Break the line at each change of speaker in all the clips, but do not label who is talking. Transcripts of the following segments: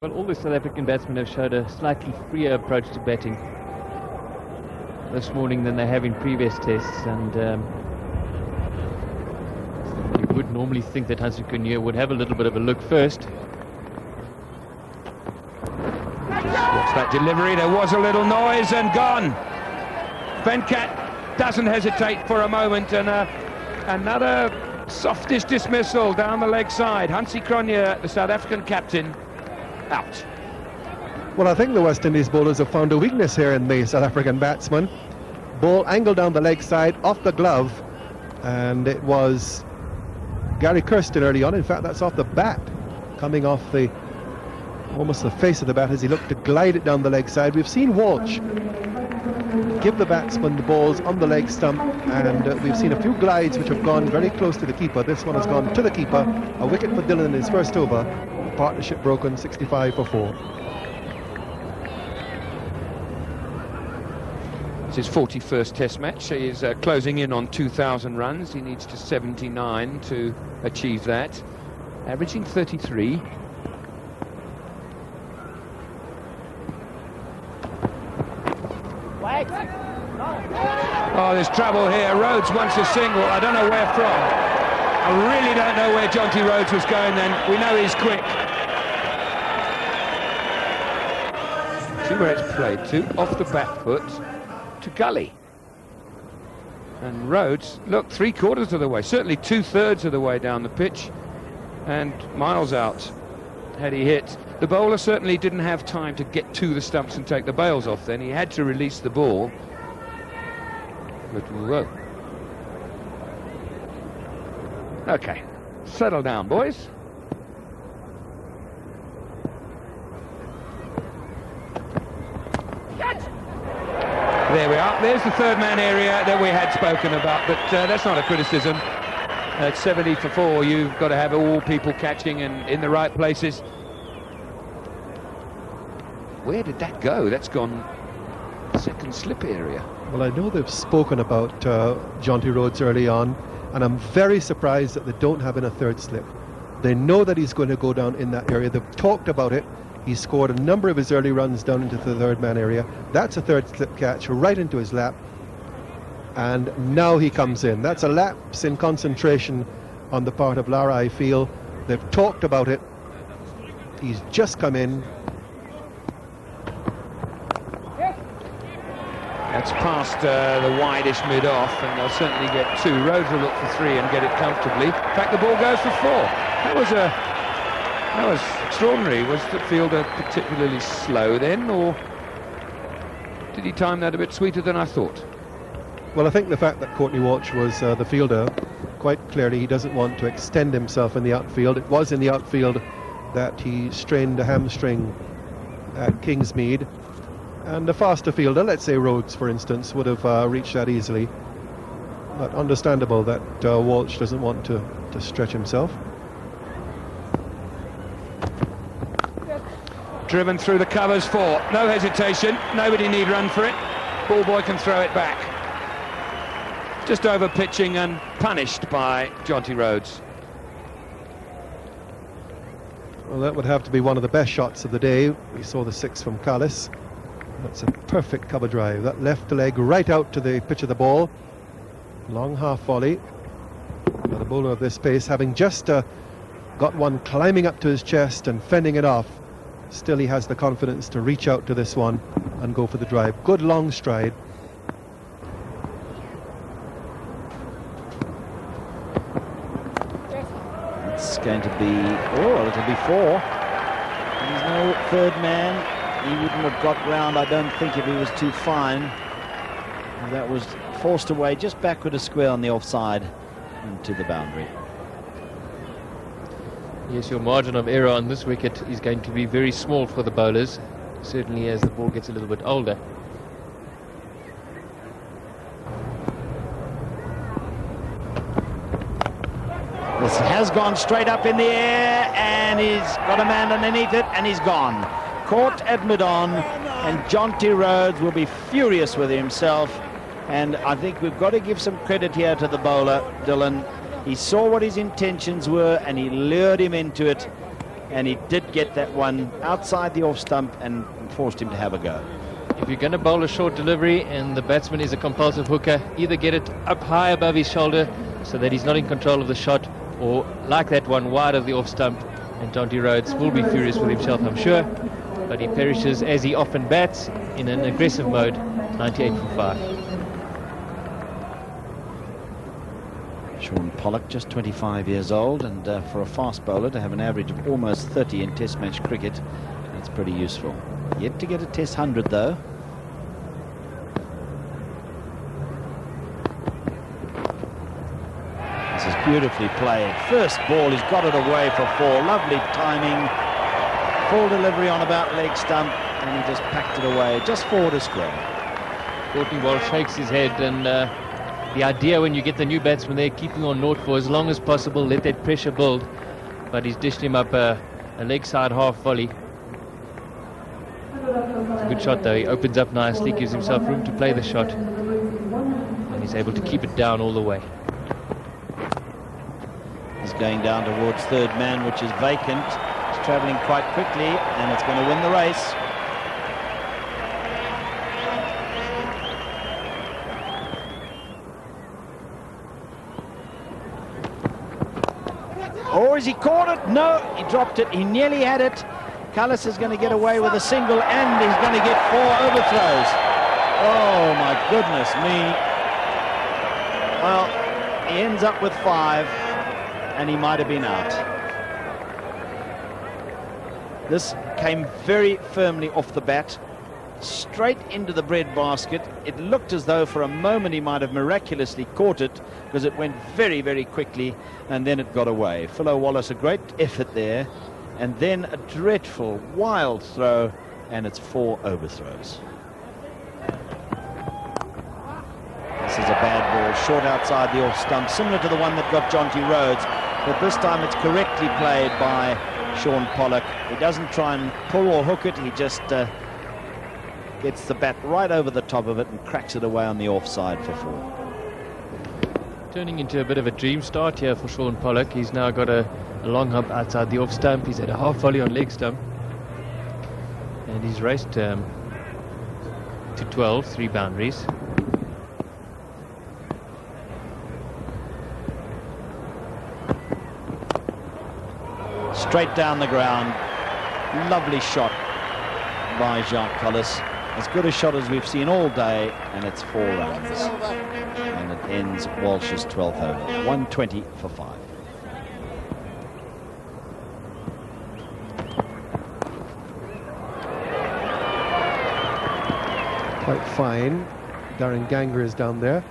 Well, all the South African batsmen have showed a slightly freer approach to batting this morning than they have in previous tests, and you would normally think that Centurion would have a little bit of a look first.
What's that delivery? There was a little noise and gone. Venkat doesn't hesitate for a moment, and another softish dismissal down the leg side. Centurion, the South African captain, out.
Well, I think the West Indies bowlers have found a weakness here in the South African batsman. Ball angled down the leg side, off the glove, and it was Gary Kirsten early on. In fact, that's off the bat, coming off the almost the face of the bat as he looked to glide it down the leg side. We've seen Walsh give the batsman the balls on the leg stump, and we've seen a few glides which have gone very close to the keeper. This one has gone to the keeper. A wicket for Dillon in his first over. Partnership broken, 65 for 4.
It's his 41st test match. He is closing in on 2,000 runs. He needs to 79 to achieve that, averaging 33. Oh, there's trouble here. Rhodes wants a single. I don't know where from. I really don't know where Jonty Rhodes was going then. We know he's quick. See where it's played to, off the back foot to gully. And Rhodes, look, 3/4 of the way, certainly 2/3 of the way down the pitch, and miles out had he hit. The bowler certainly didn't have time to get to the stumps and take the bails off then. He had to release the ball. But whoa. Okay, settle down, boys. There we are. There's the third man area that we had spoken about, but that's not a criticism. At 70 for 4, you've got to have all people catching and in the right places. Where did that go? That's gone second slip area.
Well, I know they've spoken about Jonty Rhodes early on, and I'm very surprised that they don't have in a third slip. They know that he's going to go down in that area. They've talked about it. He scored a number of his early runs down into the third man area. That's a third slip catch right into his lap, and now he comes in. That's a lapse in concentration on the part of Lara, I feel. They've talked about it. He's just come in.
That's past the wideish mid-off, and they'll certainly get 2. Rhodes will look for 3 and get it comfortably. In fact, the ball goes for 4. That was extraordinary. Was the fielder particularly slow then, or did he time that a bit sweeter than I thought?
Well, I think the fact that Courtney Walsh was the fielder, quite clearly he doesn't want to extend himself in the outfield. It was in the outfield that he strained a hamstring at Kingsmead. And a faster fielder, let's say Rhodes, for instance, would have reached that easily. But understandable that Walsh doesn't want to stretch himself.
Driven through the covers 4. No hesitation. Nobody need run for it. Ball boy can throw it back. Just over pitching and punished by Jonty Rhodes.
Well, that would have to be one of the best shots of the day. We saw the 6 from Callis. That's a perfect cover drive. That left leg right out to the pitch of the ball. Long half volley. Now the bowler of this pace, having just got one climbing up to his chest and fending it off, still he has the confidence to reach out to this one and go for the drive. Good long stride.
It's going to be, it'll be 4. He's no third man. He wouldn't have got round, I don't think, if he was too fine. That was forced away just backward a square on the offside and to the boundary.
Yes, your margin of error on this wicket is going to be very small for the bowlers, certainly as the ball gets a little bit older.
This has gone straight up in the air, and he's got a man underneath it, and he's gone. Caught at mid-on, and Jonty Rhodes will be furious with himself. And I think we've got to give some credit here to the bowler, Dillon. He saw what his intentions were, and he lured him into it. and he did get that one outside the off stump and forced him to have a go.
If you're going to bowl a short delivery and the batsman is a compulsive hooker, either get it up high above his shoulder so that he's not in control of the shot, or like that one, wide of the off stump. And Jonty Rhodes will be furious with himself, I'm sure, but he perishes as he often bats in an aggressive mode. 98 for 5.
Shaun Pollock, just 25 years old, and for a fast bowler to have an average of almost 30 in Test match cricket, that's pretty useful. Yet to get a Test 100 though. This is beautifully played. First ball, he's got it away for 4. Lovely timing. Full delivery on about leg stump, and he just packed it away just forward a square.
Courtney Walsh shakes his head, and the idea when you get the new batsman there, keeping on naught for as long as possible, let that pressure build. But he's dished him up a leg side half volley. It's a good shot though. He opens up nicely, gives himself room to play the shot, and he's able to keep it down all the way.
He's going down towards third man, which is vacant. He's travelling quite quickly, and it's going to win the race. Or has he caught it? No, he dropped it. He nearly had it. Cullis is going to get away with a single, and he's going to get 4 overthrows. Oh, my goodness me. Well, he ends up with 5, and he might have been out. This came very firmly off the bat, straight into the bread basket. It looked as though for a moment he might have miraculously caught it, because it went very, very quickly, and then it got away. Philo Wallace, a great effort there, and then a dreadful, wild throw, and it's 4 overthrows. This is a bad ball, short outside the off stump, similar to the one that got Jonty Rhodes, but this time it's correctly played by Shaun Pollock. He doesn't try and pull or hook it, he just gets the bat right over the top of it and cracks it away on the offside for 4.
Turning into a bit of a dream start here for Shaun Pollock. He's now got a long hump outside the off stump. He's had a half volley on leg stump, and he's raced to 12, 3 boundaries.
Straight down the ground. Lovely shot by Jacques Cullis. As good a shot as we've seen all day, and it's 4 runs. And it ends Walsh's 12th over. 120 for 5.
Quite fine. Darren Ganger is down there.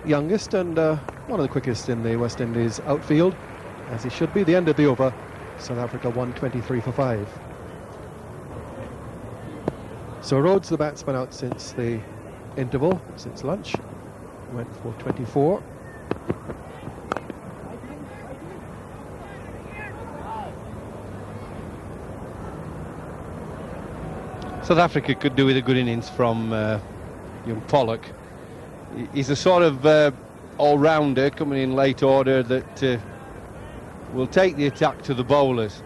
Youngest and one of the quickest in the West Indies outfield, as he should be. The end of the over. South Africa 123 for 5. So Rhodes, the batsman, out since the interval, since lunch. Went for 24.
South Africa could do with a good innings from young Pollock. He's a sort of all-rounder coming in late order that will take the attack to the bowlers.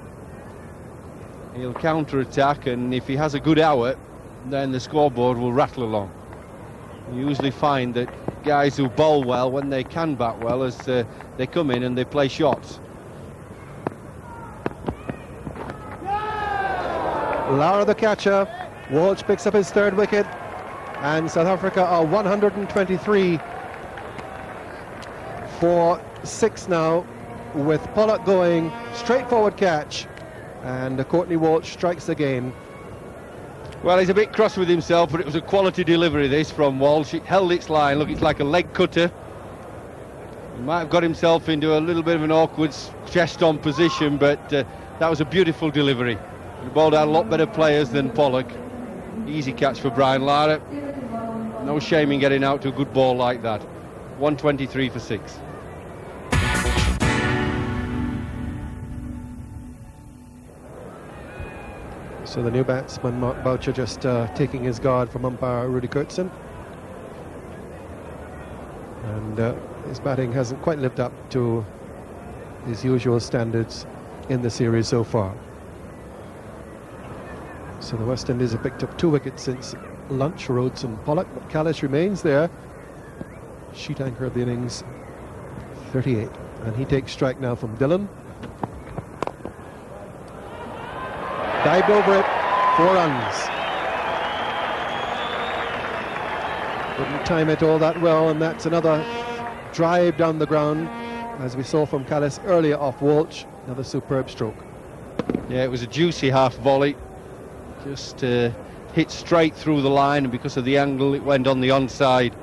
He'll counter-attack, and if he has a good hour, then the scoreboard will rattle along. You usually find that guys who bowl well, when they can bat well, as they come in and they play shots.
Lara the catcher. Walsh picks up his 3rd wicket, and South Africa are 123 for 6 now, with Pollock going straightforward catch, and Courtney Walsh strikes again.
Well, he's a bit cross with himself, but it was a quality delivery, this, from Walsh. It held its line. Look, it's like a leg cutter. He might have got himself into a little bit of an awkward chest-on position, but that was a beautiful delivery. He bowled out a lot better players than Pollock. Easy catch for Brian Lara. No shame in getting out to a good ball like that. 123 for 6.
So the new batsman, Mark Boucher, just taking his guard from umpire Rudy Kirsten. And his batting hasn't quite lived up to his usual standards in the series so far. So the West Indies have picked up 2 wickets since lunch, Rhodes and Pollock, but Callis remains there. Sheet anchor of the innings, 38. And he takes strike now from Dillon. Dived over it, 4 runs. Couldn't time it all that well, and that's another drive down the ground, as we saw from Callis earlier off Walsh. Another superb stroke.
Yeah, it was a juicy half volley. Just hit straight through the line, and because of the angle, it went on the onside.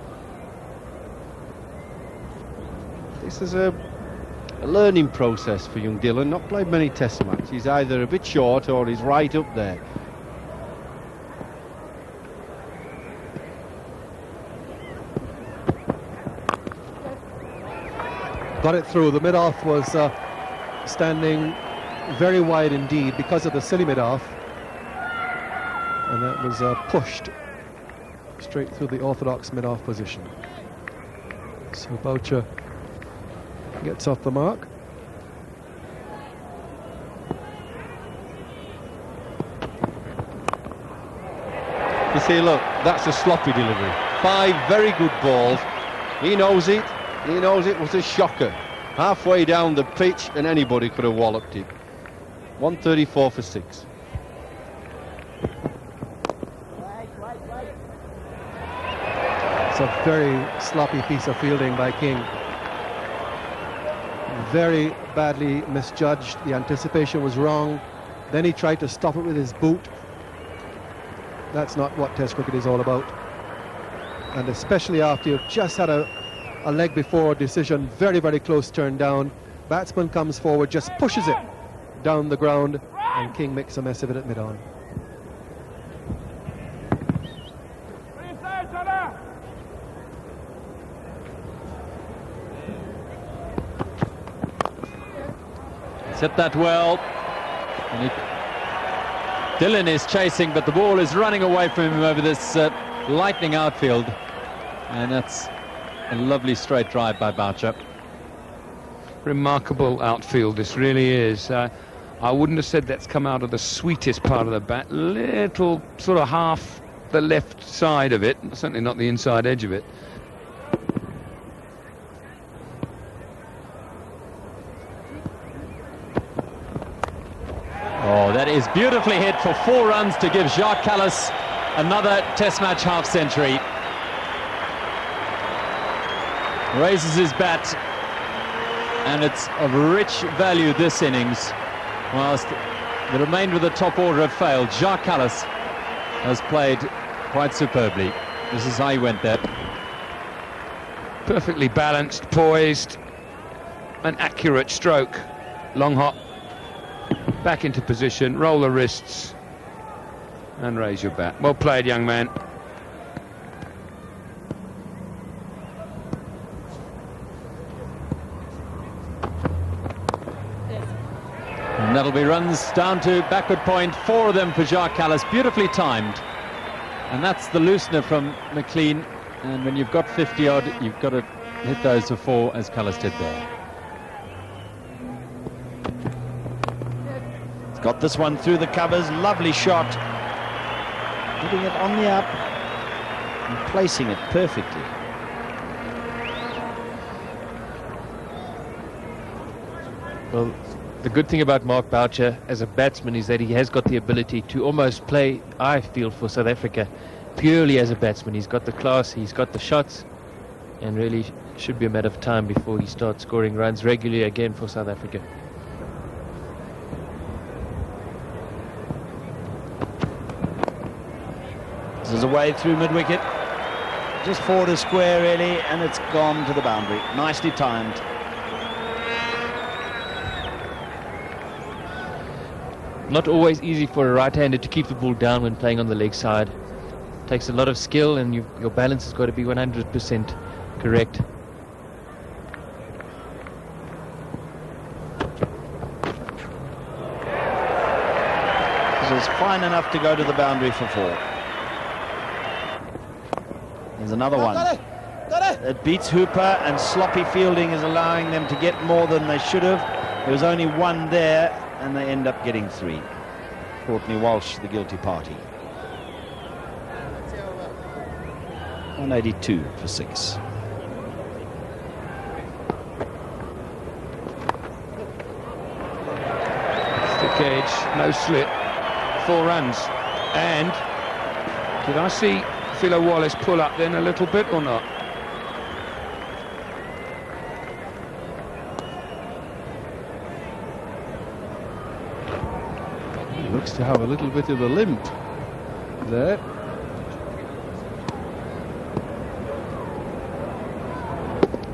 This is a learning process for young Dillon. Not played many test matches. He's either a bit short or he's right up there.
Got it through. The mid-off was standing very wide indeed because of the silly mid-off, and that was pushed straight through the orthodox mid-off position. So Boucher gets off the mark.
You see, look, that's a sloppy delivery. 5 very good balls. He knows it. He knows it was a shocker. Halfway down the pitch, and anybody could have walloped it. 134 for 6.
It's a very sloppy piece of fielding by King. Very badly misjudged. The anticipation was wrong. Then he tried to stop it with his boot. That's not what Test cricket is all about. And especially after you've just had a leg before decision, very, very close turn down. Batsman comes forward, just pushes it down the ground, and King makes a mess of it at mid-on.
Hit that well. And Dillon is chasing, but the ball is running away from him over this lightning outfield. And that's a lovely straight drive by Boucher.
Remarkable outfield, this really is. I wouldn't have said that's come out of the sweetest part of the bat. Little sort of half the left side of it, certainly not the inside edge of it.
Oh, that is beautifully hit for 4 runs to give Jacques Kallis another Test match half century. Raises his bat, and it's of rich value this innings. Whilst the remainder of the top order have failed, Jacques Kallis has played quite superbly. This is how he went there.
Perfectly balanced, poised, an accurate stroke. Long hop, back into position, roll the wrists, and raise your bat. Well played, young man.
And that'll be runs down to backward point, 4 of them for Jacques Kallis, beautifully timed. And that's the loosener from McLean. And when you've got 50 odd, you've got to hit those for 4, as Kallis did there.
He's got this one through the covers, lovely shot. Hitting it on the up and placing it perfectly.
Well, the good thing about Mark Boucher as a batsman is that he has got the ability to almost play, I feel, for South Africa purely as a batsman. He's got the class, he's got the shots, and really should be a matter of time before he starts scoring runs regularly again for South Africa.
This is away through mid-wicket. Just forward a square, really, and it's gone to the boundary. Nicely timed.
Not always easy for a right-hander to keep the ball down when playing on the leg side. Takes a lot of skill, and your balance has got to be 100% correct.
This is fine enough to go to the boundary for 4. There's another one. It beats Hooper, and sloppy fielding is allowing them to get more than they should have. There was only 1 there, and they end up getting 3. Courtney Walsh, the guilty party. 182 for 6.
Stick edge, no slip, 4 runs. And did I see Philo Wallace pull up then a little bit or not?
He looks to have a little bit of a limp there.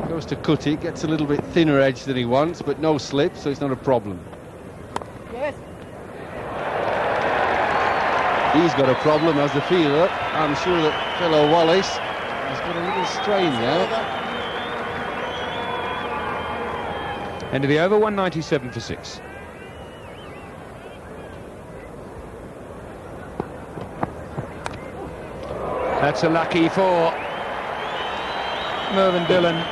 Goes to cut it, gets a little bit thinner edge than he wants, but no slip, so it's not a problem.
Yes.
He's got a problem as the fielder. I'm sure that Philo Wallace has got a little strain there.
End of the over, 197 for 6. That's a lucky for Mervyn Dillon.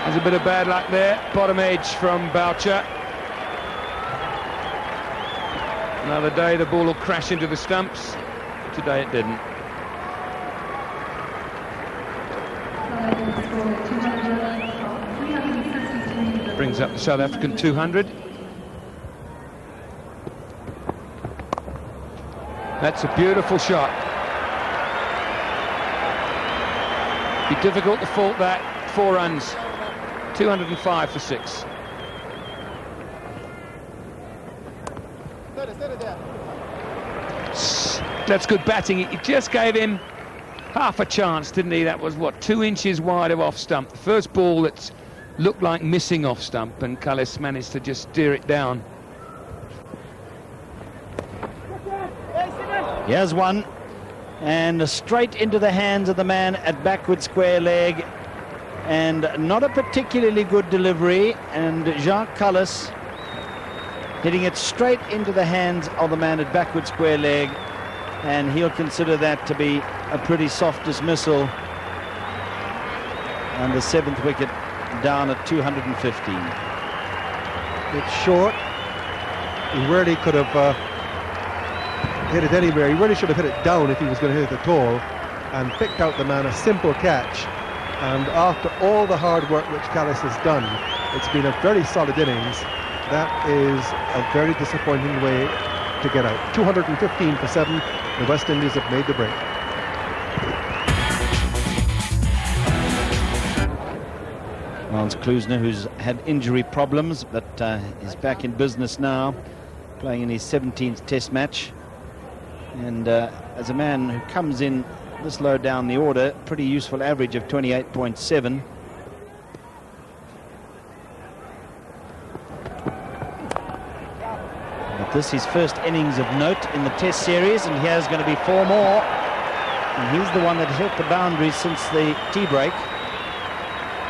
There's a bit of bad luck there. Bottom edge from Boucher. Another day the ball will crash into the stumps. Today it didn't. Brings up the South African 200. That's a beautiful shot. Be difficult to fault that. 4 runs. 205 for 6. That's good batting. He just gave him half a chance, didn't he? That was, what, 2 inches wide of off stump. The first ball that looked like missing off stump, and Cullis managed to just steer it down.
Here's one. And straight into the hands of the man at backward square leg. And not a particularly good delivery, and Jacques Cullis hitting it straight into the hands of the man at backward square leg, and he'll consider that to be a pretty soft dismissal, and the 7th wicket down at 215.
It's short. He really could have hit it anywhere. He really should have hit it down if he was going to hit it at all, and picked out the man a simple catch. And after all the hard work which Cullis has done, it's been a very solid innings. That is a very disappointing way to get out. 215 for 7. The West Indies have made the break.
Lance Klusener, who's had injury problems, but is back in business now, playing in his 17th Test match. And as a man who comes in this low down the order, pretty useful average of 28.7. But this is first innings of note in the Test series, and here's going to be 4 more. And he's the one that hit the boundary since the tea break.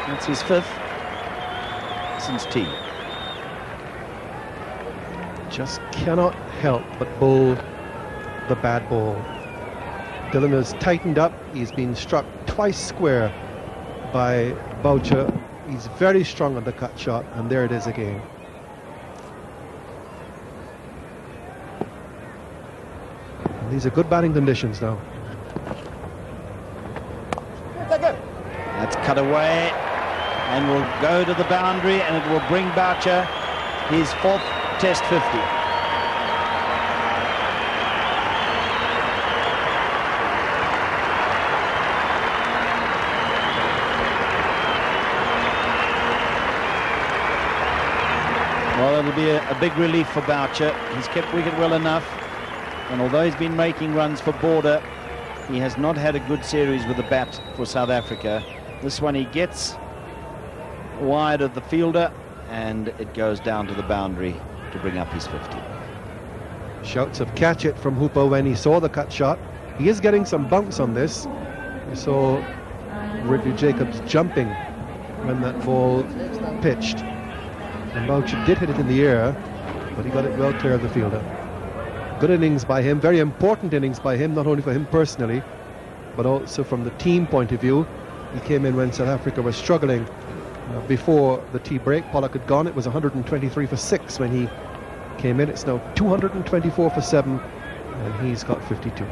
That's his 5th since tea.
Just cannot help but bowl the bad ball. Dillon has tightened up. He's been struck twice square by Boucher. He's very strong on the cut shot, and there it is again. And these are good batting conditions now.
That's cut away and will go to the boundary, and it will bring Boucher his 4th Test 50. Well, it'll be a big relief for Boucher. He's kept wicket well enough, and although he's been making runs for Border, he has not had a good series with the bat for South Africa. This one he gets wide of the fielder, and it goes down to the boundary to bring up his 50.
Shouts of catch it from Hooper when he saw the cut shot. He is getting some bumps on this. You saw Ridley Jacobs jumping when that ball pitched. And Boucher did hit it in the air, but he got it well clear of the fielder. Good innings by him, very important innings by him, not only for him personally, but also from the team point of view. He came in when South Africa was struggling before the tea break. Pollock had gone. It was 123 for 6 when he came in. It's now 224 for 7, and he's got 52.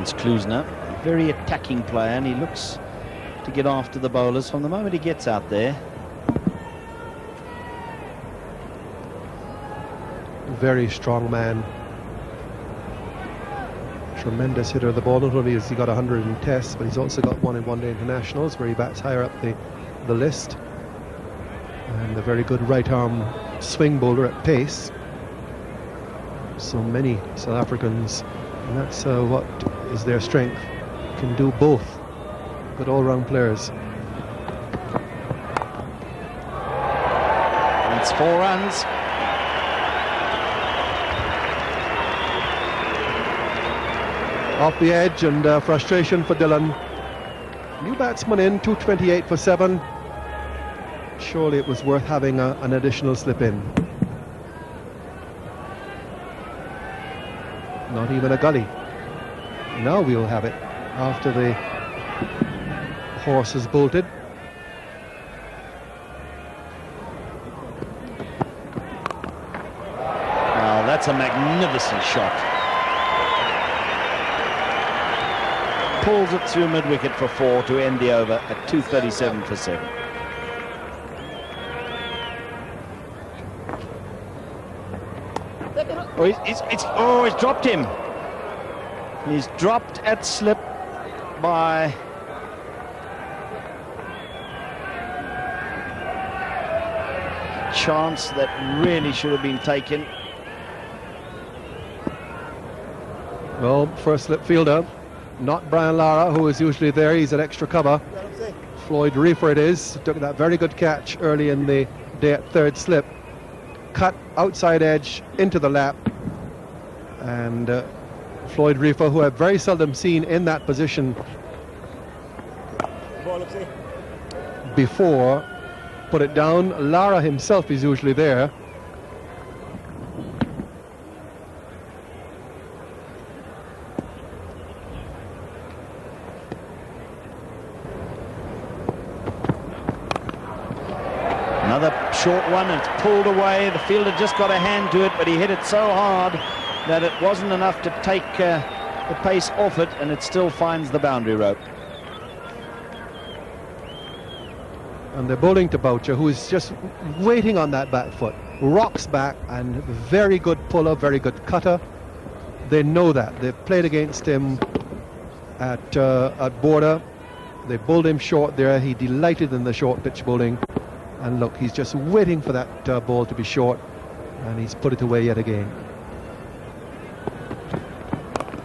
Klusener, a very attacking player, and he looks to get after the bowlers from the moment he gets out there.
Very strong man. Tremendous hitter of the ball. Not only has he got 100 in tests, but he's also got 1 in one-day internationals, where he bats higher up the list. And a very good right-arm swing bowler at pace. So many South Africans, and that's what is their strength, can do both. Good all-round players.
It's 4 runs.
Off the edge, and frustration for Dillon. New batsman in, 228 for 7. Surely it was worth having an additional slip in. Not even a gully. Now we'll have it after the horse has bolted.
Now that's a magnificent shot. Pulls it through mid-wicket for 4 to end the over at 237 for 7. Oh, he's dropped him. He's dropped at slip by chance that really should have been taken.
Well, first slip fielder, not Brian Lara, who is usually there. He's at extra cover. Floyd Reefer it is. Took that very good catch early in the day at third slip. Cut outside edge into the lap. And Floyd Reefer, who I've very seldom seen in that position before, put it down. Lara himself is usually there.
Another short one, it's pulled away. The fielder just got a hand to it, but he hit it so hard that it wasn't enough to take the pace off it, and it still finds the boundary rope.
And they're bowling to Boucher, who is just waiting on that back foot. Rocks back, and very good puller, very good cutter. They know that. They've played against him at Border. They bowled him short there. He delighted in the short pitch bowling. And look, he's just waiting for that ball to be short, and he's put it away yet again.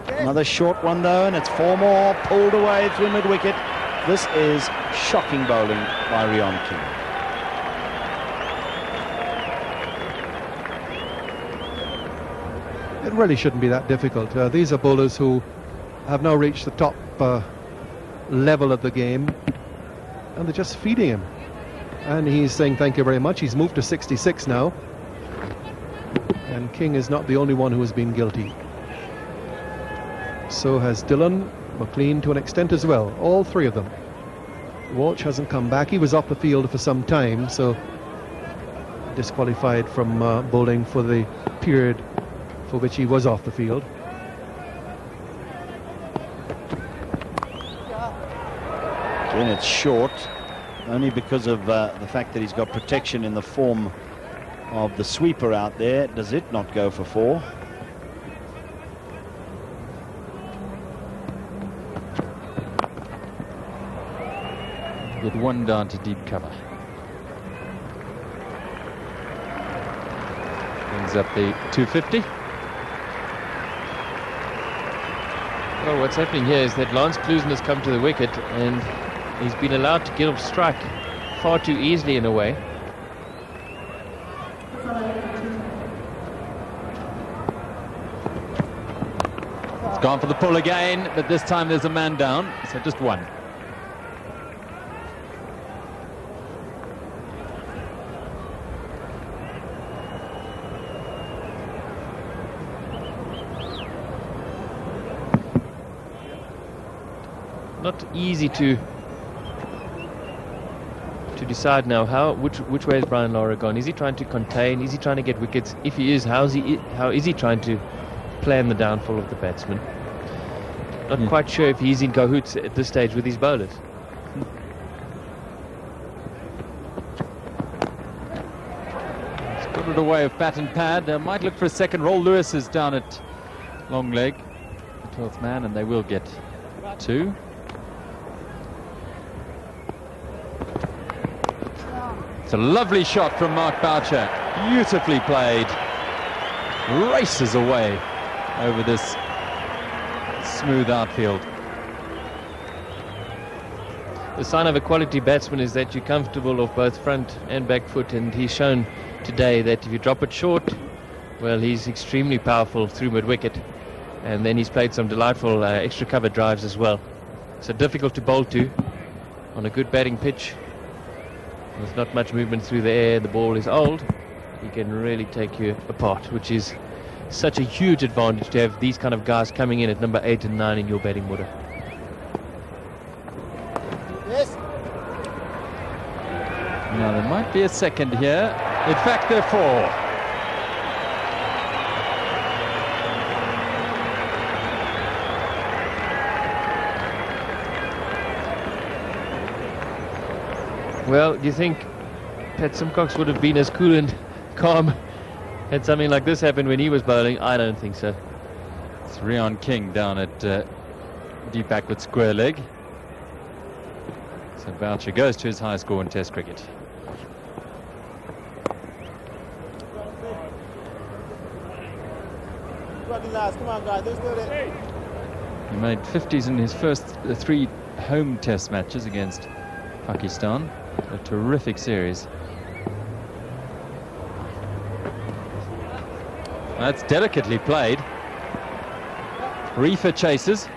Another short one though, and it's 4 more, pulled away through mid-wicket. This is shocking bowling by Reon King.
It really shouldn't be that difficult. These are bowlers who have now reached the top level of the game, and they're just feeding him. And he's saying thank you very much. He's moved to 66 now. And King is not the only one who has been guilty. So has Dillon, McLean to an extent as well. All 3 of them. Walsh hasn't come back. He was off the field for some time, so disqualified from bowling for the period for which he was off the field.
Again, it's short. Only because of the fact that he's got protection in the form of the sweeper out there. Does it not go for 4?
With 1 down to deep cover. Brings up the 250.
Well, what's happening here is that Lance Klusener has come to the wicket, and he's been allowed to get off strike far too easily in a way.
It's gone for the pull again, but this time there's a man down, so just 1.
Not easy to decide now which way is Brian Lara gone. Is he trying to contain? Is he trying to get wickets? If he is, how is he trying to plan the downfall of the batsman? Not quite sure if he's in cahoots at this stage with his bowlers.
He's got it away of bat and pad. Might look for a second roll. Lewis is down at long leg, the 12th man, and they will get 2. It's a lovely shot from Mark Boucher. Beautifully played. Races away over this smooth outfield.
The sign of a quality batsman is that you're comfortable off both front and back foot, and he's shown today that if you drop it short, well, he's extremely powerful through mid-wicket, and then he's played some delightful extra cover drives as well. So difficult to bowl to on a good batting pitch. There's not much movement through the air, the ball is old, he can really take you apart, which is such a huge advantage to have these kind of guys coming in at number 8 and 9 in your batting order.
Yes.
Now there might be a second here. In fact, there are 4.
Well, do you think Pat Simcox would have been as cool and calm had something like this happened when he was bowling? I don't think so.
It's Reon King down at deep backward square leg. So Boucher goes to his highest score in Test cricket.
Come on, guys, let's do it.
He made 50s in his first 3 home Test matches against Pakistan. A terrific series. That's delicately played. Reefer chases.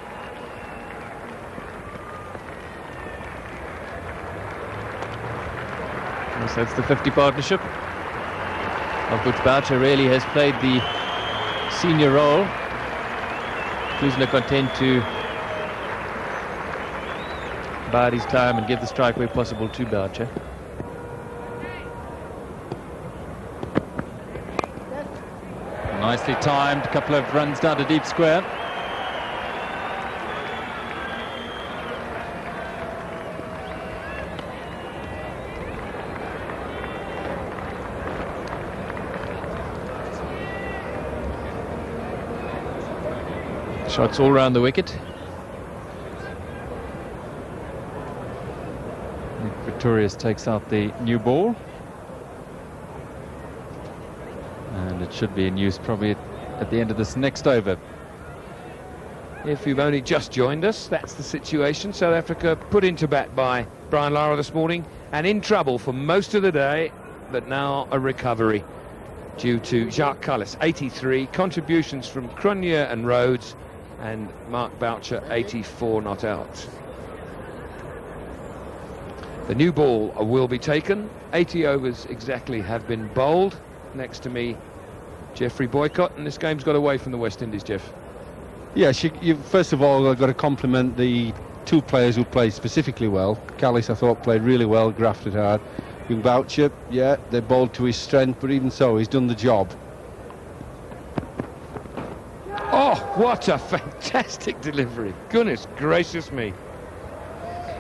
Yes, that's the 50 partnership, of which Boucher really has played the senior role. Klusener content to bide his time and give the strike where possible to Boucher.
Nicely timed, a couple of runs down to deep square.
Shots all round the wicket.
Victorious takes out the new ball. And it should be in use probably at the end of this next over.
If you've only just joined us, that's the situation. South Africa put into bat by Brian Lara this morning and in trouble for most of the day, but now a recovery due to Jacques Kallis, 83, contributions from Courtney and Rhodes, and Mark Boucher, 84 not out. The new ball will be taken. 80 overs exactly have been bowled. Next to me, Jeffrey Boycott, and this game's got away from the West Indies, Jeff.
Yes, you first of all, I've got to compliment the 2 players who played specifically well. Kallis, I thought, played really well, grafted hard. Young Boucher, yeah, they bowled to his strength, but even so, he's done the job.
Oh, what a fantastic delivery. Goodness gracious me.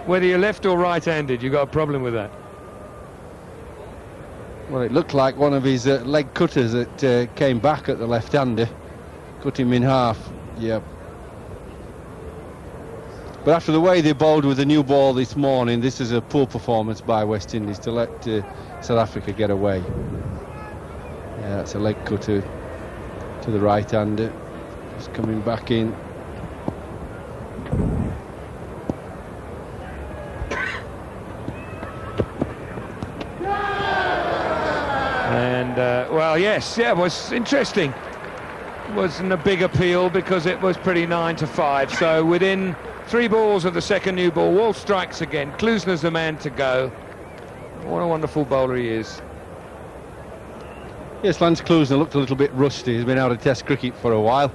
Whether you're left or right-handed, you've got a problem with that.
Well, it looked like one of his leg cutters that came back at the left-hander. Cut him in half, yep. But after the way they bowled with the new ball this morning, this is a poor performance by West Indies to let South Africa get away. Yeah, that's a leg cutter to the right-hander. Just coming back in.
And, well, yes, yeah, it was interesting. It wasn't a big appeal because it was pretty 9 to 5. So within 3 balls of the second new ball, Walsh strikes again. Klusener's the man to go. What a wonderful bowler he is.
Yes, Lance Klusener looked a little bit rusty. He's been out of Test cricket for a while.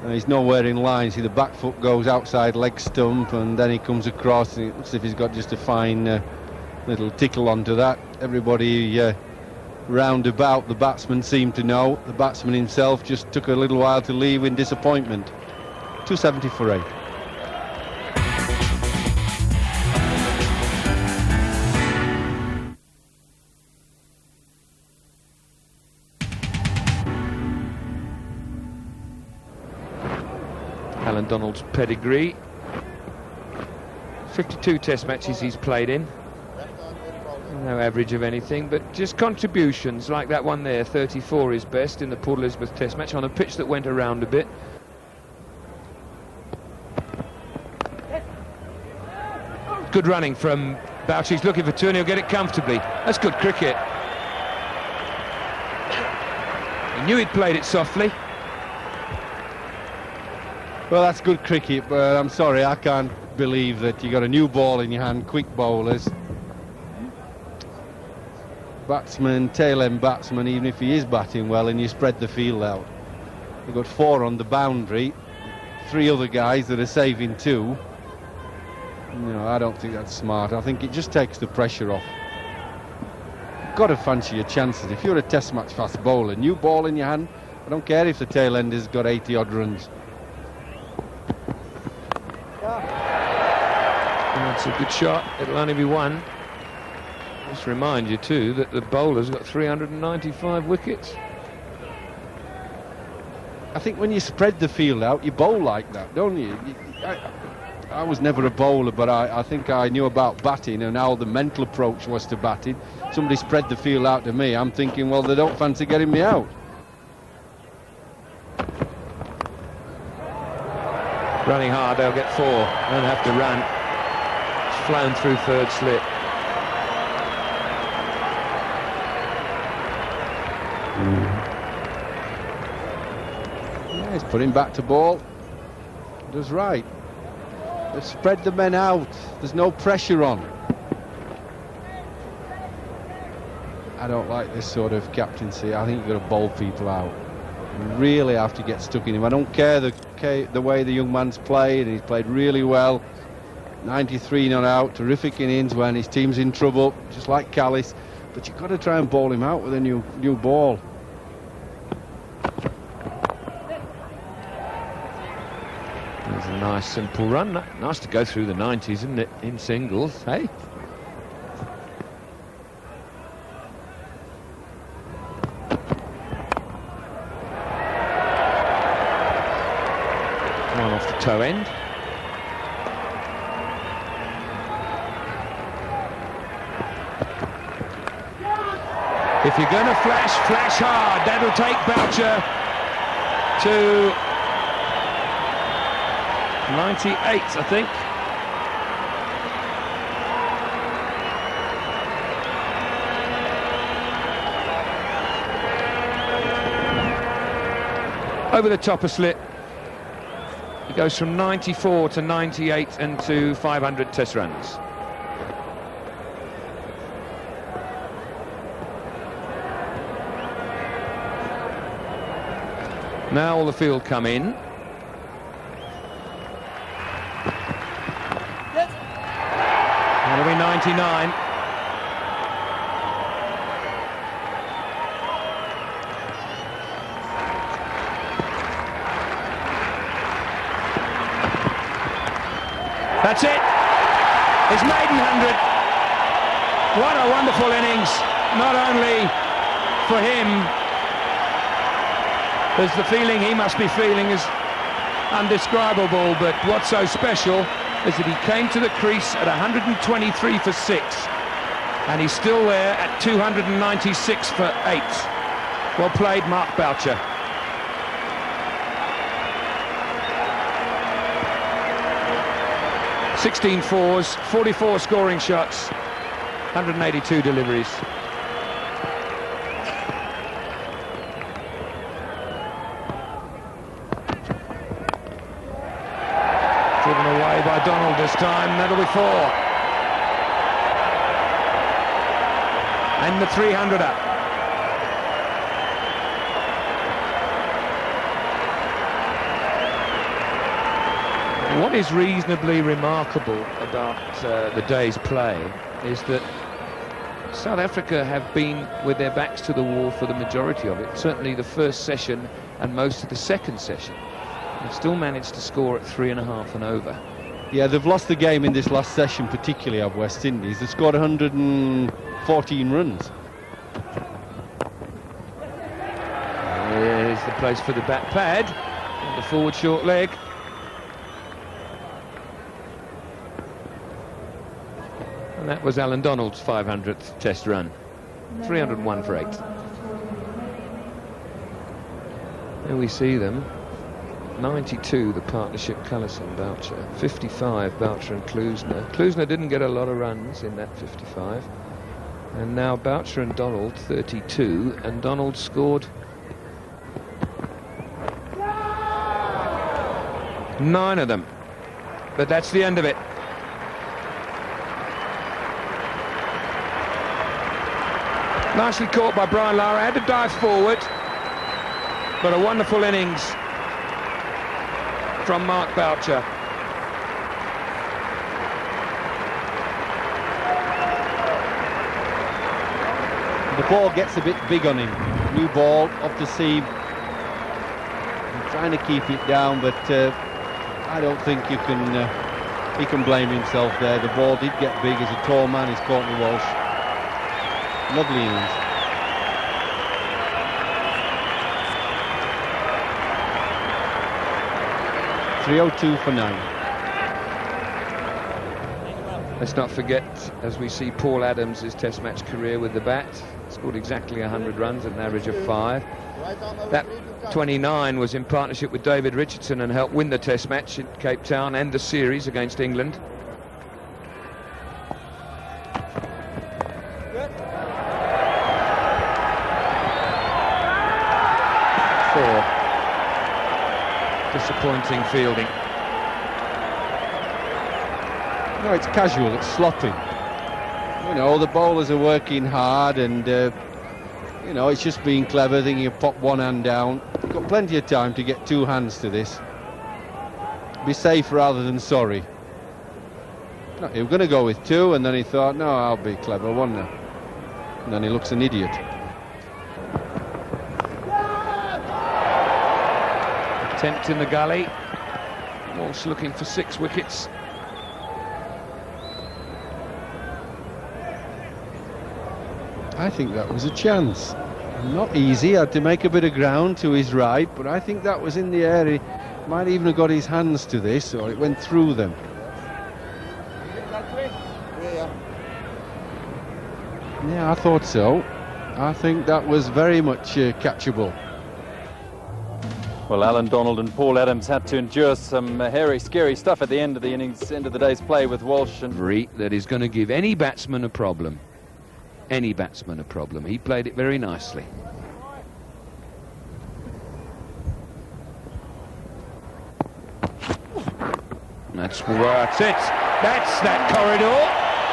He's nowhere in line. See, the back foot goes outside leg stump, and then he comes across, and it looks as if he's got just a fine little tickle onto that. Everybody round about the batsman seemed to know. The batsman himself just took a little while to leave in disappointment. 270 for 8.
Allan Donald's pedigree. 52 test matches he's played in. No average of anything, but just contributions like that one there. 34 is best in the Port Elizabeth test match on a pitch that went around a bit. Good running from Boucher. He's looking for two and he'll get it comfortably. That's good cricket. He knew he'd played it softly.
Well, that's good cricket, but I'm sorry, I can't believe that you got a new ball in your hand, quick bowlers. Batsman, tail-end batsman, even if he is batting well, and you spread the field out. You've got 4 on the boundary, 3 other guys that are saving 2. No, I don't think that's smart. I think it just takes the pressure off. You've got to fancy your chances. If you're a test match fast bowler, new ball in your hand, I don't care if the tail-ender's got 80-odd runs.
That's a good shot. It'll only be 1. Just remind you too that the bowler's got 395 wickets.
I think when you spread the field out, you bowl like that, don't you? I was never a bowler, but I think I knew about batting and how the mental approach was to batting. Somebody spread the field out to me, I'm thinking, well, they don't fancy getting me out.
Running hard, they'll get 4. Don't have to run. It's flown through third slip.
Yeah, he's putting back to ball. Does right. They've spread the men out. There's no pressure on. I don't like this sort of captaincy. I think you've got to bowl people out. You really have to get stuck in him. I don't care the way the young man's played, and he's played really well. 93 not out, terrific innings when his team's in trouble, just like Callis. But you've got to try and bowl him out with a new ball.
There's a nice simple run. Nice to go through the 90s, isn't it, in singles, hey? One off the toe end. If you're going to flash hard. That'll take Boucher to 98, I think. Over the top of slip. He goes from 94 to 98 and to 500 test runs. Now all the field come in. That'll be 99. That's it. His maiden 100. What a wonderful innings. Not only for him, there's the feeling he must be feeling is undescribable, but what's so special is that he came to the crease at 123 for 6, and he's still there at 296 for 8. Well played, Mark Boucher. (16 fours, 44 scoring shots, 182 deliveries. Driven away by Donald this time. That'll be 4. And the 300er. What is reasonably remarkable about the day's play is that South Africa have been with their backs to the wall for the majority of it, certainly the first session and most of the second session. They've still managed to score at 3.5 and over.
Yeah, they've lost the game in this last session, particularly of West Indies. They scored 114 runs.
There's the place for the bat pad, and the forward short leg. And that was Allan Donald's 500th test run. 301 for 8. There we see them. 92, the partnership Klusener and Boucher. 55, Boucher and Klusener. Klusener didn't get a lot of runs in that 55. And now Boucher and Donald, 32. And Donald scored 9 of them. But that's the end of it. Nicely caught by Brian Lara, had to dive forward, but a wonderful innings from Mark Boucher.
The ball gets a bit big on him. New ball off the seam. I'm trying to keep it down, but I don't think he can blame himself there. The ball did get big. As a tall man, he's Courtney Walsh. Lovely innings. .302 for 9.
Let's not forget, as we see Paul Adams' test match career with the bat, scored exactly 100 runs at an average of 5. That 29 was in partnership with David Richardson and helped win the test match in Cape Town and the series against England. Disappointing fielding.
No, it's casual, it's sloppy. You know, the bowlers are working hard and, you know, it's just being clever, thinking you pop one hand down. You've got plenty of time to get 2 hands to this. Be safe rather than sorry. No, he was going to go with 2 and then he thought, no, I'll be clever, won't I? And then he looks an idiot.
Attempt in the gully. Walsh looking for 6 wickets.
I think that was a chance. Not easy, had to make a bit of ground to his right, but I think that was in the air. He might even have got his hands to this, or it went through them. Yeah, I thought so. I think that was very much catchable.
Well, Allan Donald and Paul Adams had to endure some hairy, scary stuff at the end of the innings, end of the day's play with Walsh. And
That is going to give any batsman a problem. Any batsman a problem. He played it very nicely. That's it. That's that corridor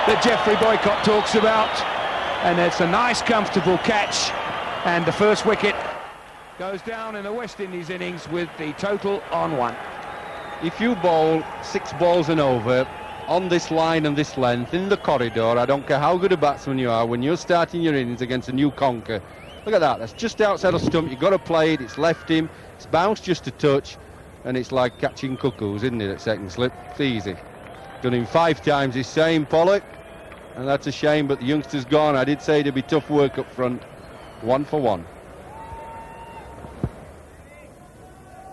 that Geoffrey Boycott talks about. And it's a nice, comfortable catch. And the first wicket goes down in the West Indies innings with the total on 1.
If you bowl 6 balls and over on this line and this length in the corridor, I don't care how good a batsman you are, when you're starting your innings against a new conker, look at that, that's just outside the stump, you've got to play it, it's left him, it's bounced just a touch, and it's like catching cuckoos, isn't it, at second slip? It's easy. Done him 5 times, he's saying, Pollock, and that's a shame, but the youngster's gone. I did say it'd be tough work up front. 1 for 1.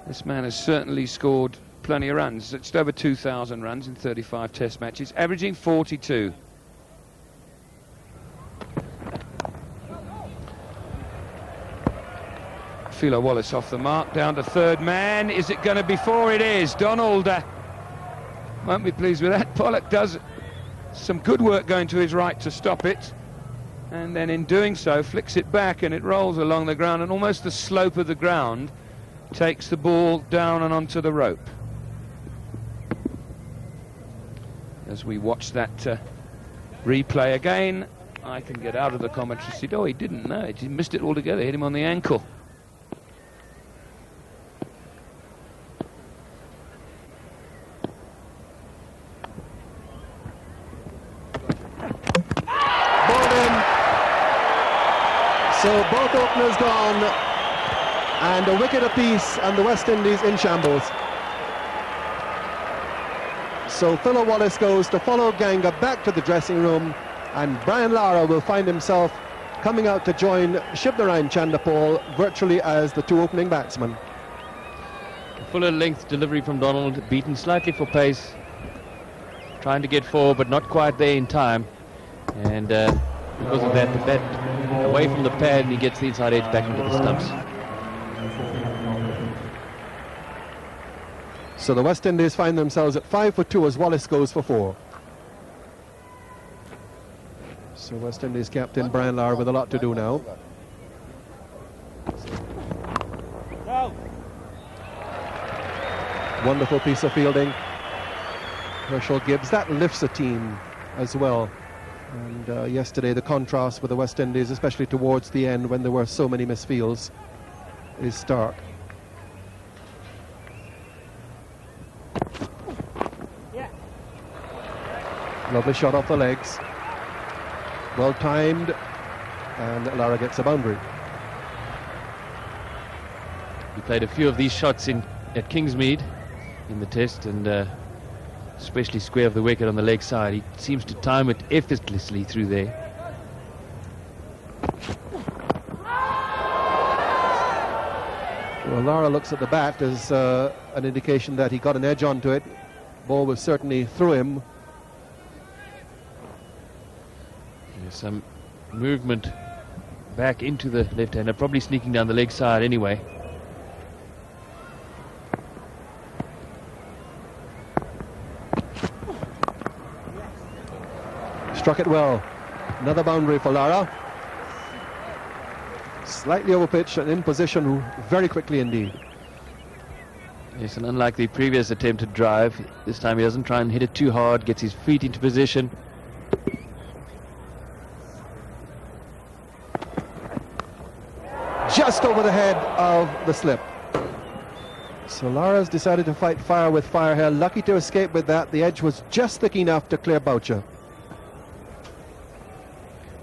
This man has certainly scored plenty of runs. It's over 2,000 runs in 35 test matches, averaging 42. Philo Wallace off the mark, down to third man. Is it going to be 4? It is. Donald won't be pleased with that. Pollock does some good work going to his right to stop it, and then in doing so flicks it back and it rolls along the ground, and almost the slope of the ground takes the ball down and onto the rope. As we watch that replay again, I can get out of the commentary seat. Oh, he didn't know it. He missed it altogether. Hit him on the ankle.
So both openers gone, and a wicket apiece, and the West Indies in shambles. So Philo Wallace goes to follow Ganga back to the dressing room, and Brian Lara will find himself coming out to join Shivnarine Chandapal virtually as the two opening batsmen.
Fuller length delivery from Donald, beaten slightly for pace, trying to get four but not quite there in time, and because of that, the bat away from the pad, and he gets the inside edge back into the stumps.
So the West Indies find themselves at 5 for 2 as Wallace goes for 4. So West Indies captain Brian Lara with a lot to do now. Wonderful piece of fielding. Herschel Gibbs, that lifts a team as well. And yesterday the contrast with the West Indies, especially towards the end when there were so many misfields, is stark. Lovely shot off the legs. Well timed, and Lara gets a boundary.
He played a few of these shots at Kingsmead in the test, and especially square of the wicket on the leg side. He seems to time it effortlessly through there.
Well, Lara looks at the bat as an indication that he got an edge onto it. Ball was certainly through him.
There's some movement back into the left-hander, probably sneaking down the leg side anyway.
Struck it well. Another boundary for Lara. Slightly over pitch and in position very quickly indeed.
Yes, and unlike the previous attempted drive, this time he doesn't try and hit it too hard, gets his feet into position.
Just over the head of the slip. So Lara's decided to fight fire with fire here. Lucky to escape with that. The edge was just thick enough to clear Boucher.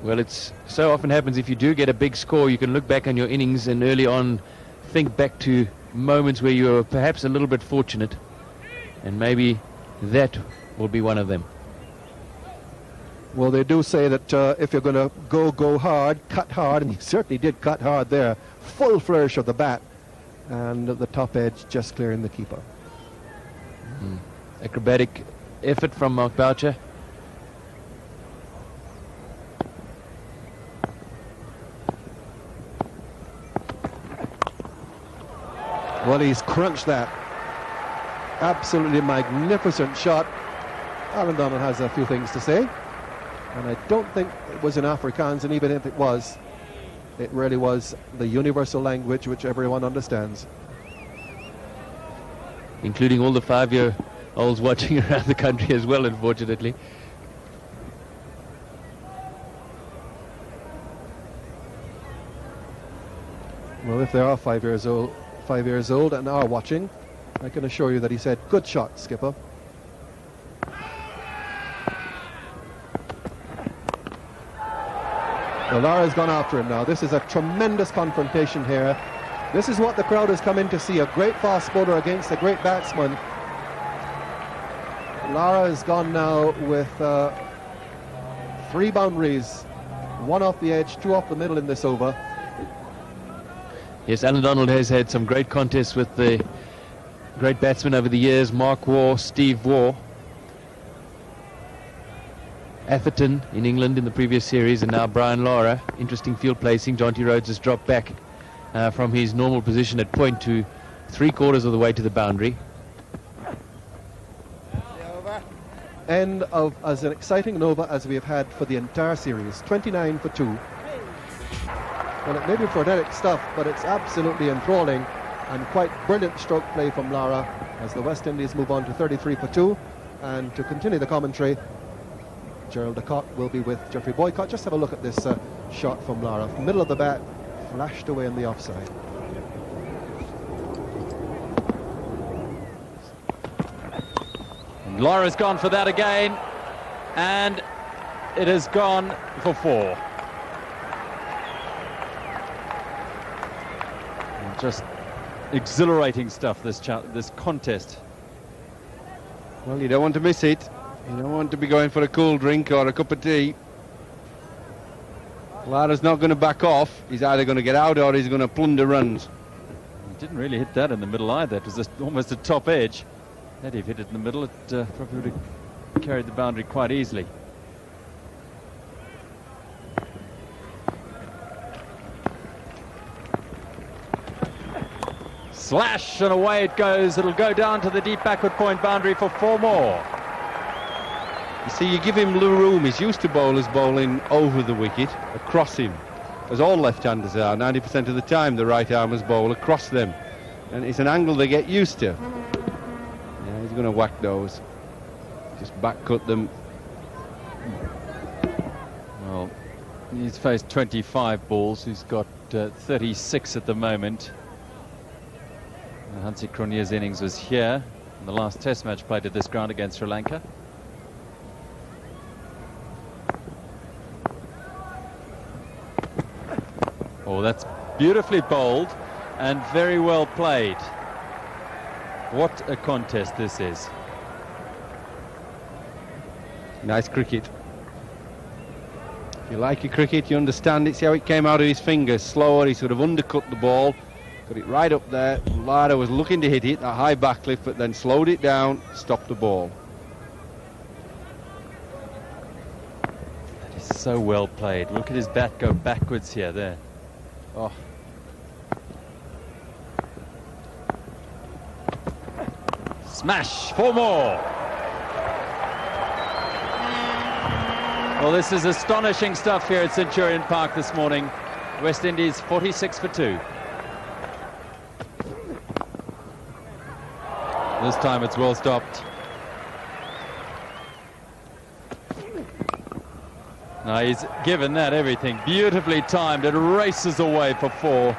Well, it's so often happens if you do get a big score, you can look back on your innings and early on think back to moments where you were perhaps a little bit fortunate, and maybe that will be one of them.
Well, they do say that if you're going to go hard, cut hard, and he certainly did cut hard there. Full flourish of the bat, and the top edge just clearing the keeper.
Acrobatic effort from Mark Boucher.
Well, he's crunched that. Absolutely magnificent shot. Allan Donald has a few things to say. And I don't think it was in Afrikaans, and even if it was, it really was the universal language which everyone understands.
Including all the 5-year-olds watching around the country as well, unfortunately.
Well, if they are 5 years old and are watching, I can assure you that he said, "Good shot, skipper." Well, Lara's gone after him now. This is a tremendous confrontation here. This is what the crowd has come in to see, a great fast bowler against a great batsman. Lara has gone now with 3 boundaries, 1 off the edge, 2 off the middle in this over.
Yes, Allan Donald has had some great contests with the great batsmen over the years, Mark Waugh, Steve Waugh, Atherton in England in the previous series, and now Brian Lara. Interesting field placing. Jonty Rhodes has dropped back from his normal position at point to 3/4 of the way to the boundary.
End of as an exciting an over as we have had for the entire series. 29 for 2. Well, it may be frenetic stuff, but it's absolutely enthralling and quite brilliant stroke play from Lara as the West Indies move on to 33 for 2. And to continue the commentary, Gerald Ducott will be with Jeffrey Boycott. Just have a look at this shot from Lara. Middle of the bat, flashed away in the offside.
And Lara's gone for that again, and it has gone for 4. Just exhilarating stuff, this contest.
Well, you don't want to miss it. You don't want to be going for a cool drink or a cup of tea. Lara's not going to back off. He's either going to get out or he's going to plunder runs.
He didn't really hit that in the middle either. It was almost a top edge. Had he hit it in the middle, it probably would have carried the boundary quite easily. Slash, and away it goes. It'll go down to the deep backward point boundary for 4 more.
You see, you give him room. He's used to bowlers bowling over the wicket, across him, as all left-handers are. 90% of the time the right-armers bowl across them, and it's an angle they get used to. Yeah, he's going to whack those. Just back cut them.
Well, he's faced 25 balls. He's got 36 at the moment. Hansi Cronje's innings was here in the last test match played at this ground against Sri Lanka. Oh, that's beautifully bowled and very well played. What a contest this is.
Nice cricket. If you like your cricket, you understand it. See how it came out of his fingers. Slower, he sort of undercut the ball. Got it right up there. Lara was looking to hit it, that high back lift, but then slowed it down, stopped the ball.
That is so well played. Look at his bat go backwards here, there. Oh. Smash, 4 more. Well, this is astonishing stuff here at Centurion Park this morning. West Indies 46 for 2. This time it's well stopped. Now he's given that everything. Beautifully timed. It races away for 4.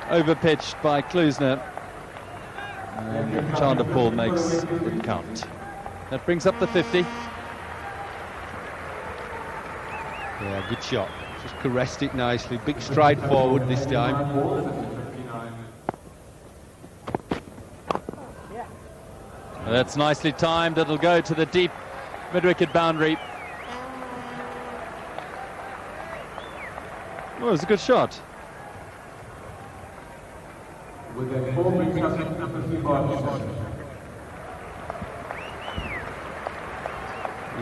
Overpitched by Klusener. And Chanderpaul makes it count. That brings up the 50.
Yeah, good shot. Just caressed it nicely. Big stride forward this time.
That's nicely timed. It'll go to the deep mid-wicket boundary. Oh, it was a good shot.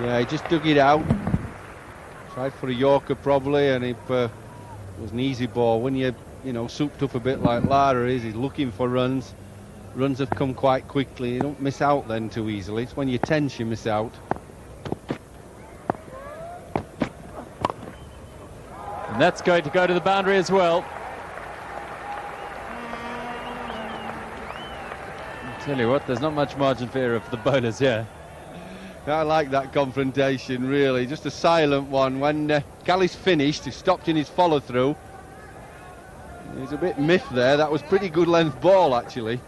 Yeah, he just dug it out. Tried for a Yorker probably, and it was an easy ball. When you know, souped up a bit like Lara is, he's looking for runs. Runs have come quite quickly. You don't miss out then too easily. It's when you're tense you miss out.
And that's going to go to the boundary as well. I'll tell you what, there's not much margin for error for the bowlers here.
I like that confrontation, really. Just a silent one. When Galley's finished, he stopped in his follow-through. He's a bit miffed there. That was pretty good length ball, actually.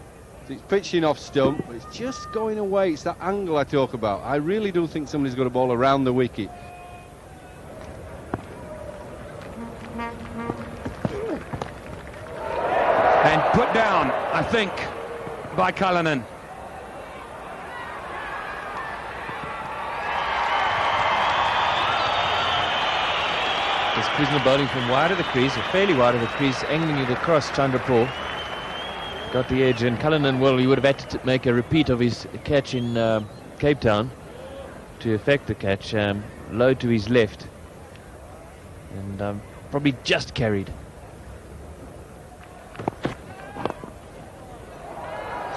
It's pitching off stump, but it's just going away. It's that angle I talk about. I really do think somebody's got a ball around the wicket.
And put down, I think, by Cullinan.
Just Klusener bowling from wide of the crease, or fairly wide of the crease, angling it across. Chanderpaul got the edge, and Cullinan, well, he would have had to make a repeat of his catch in Cape Town to effect the catch, low to his left, and probably just carried.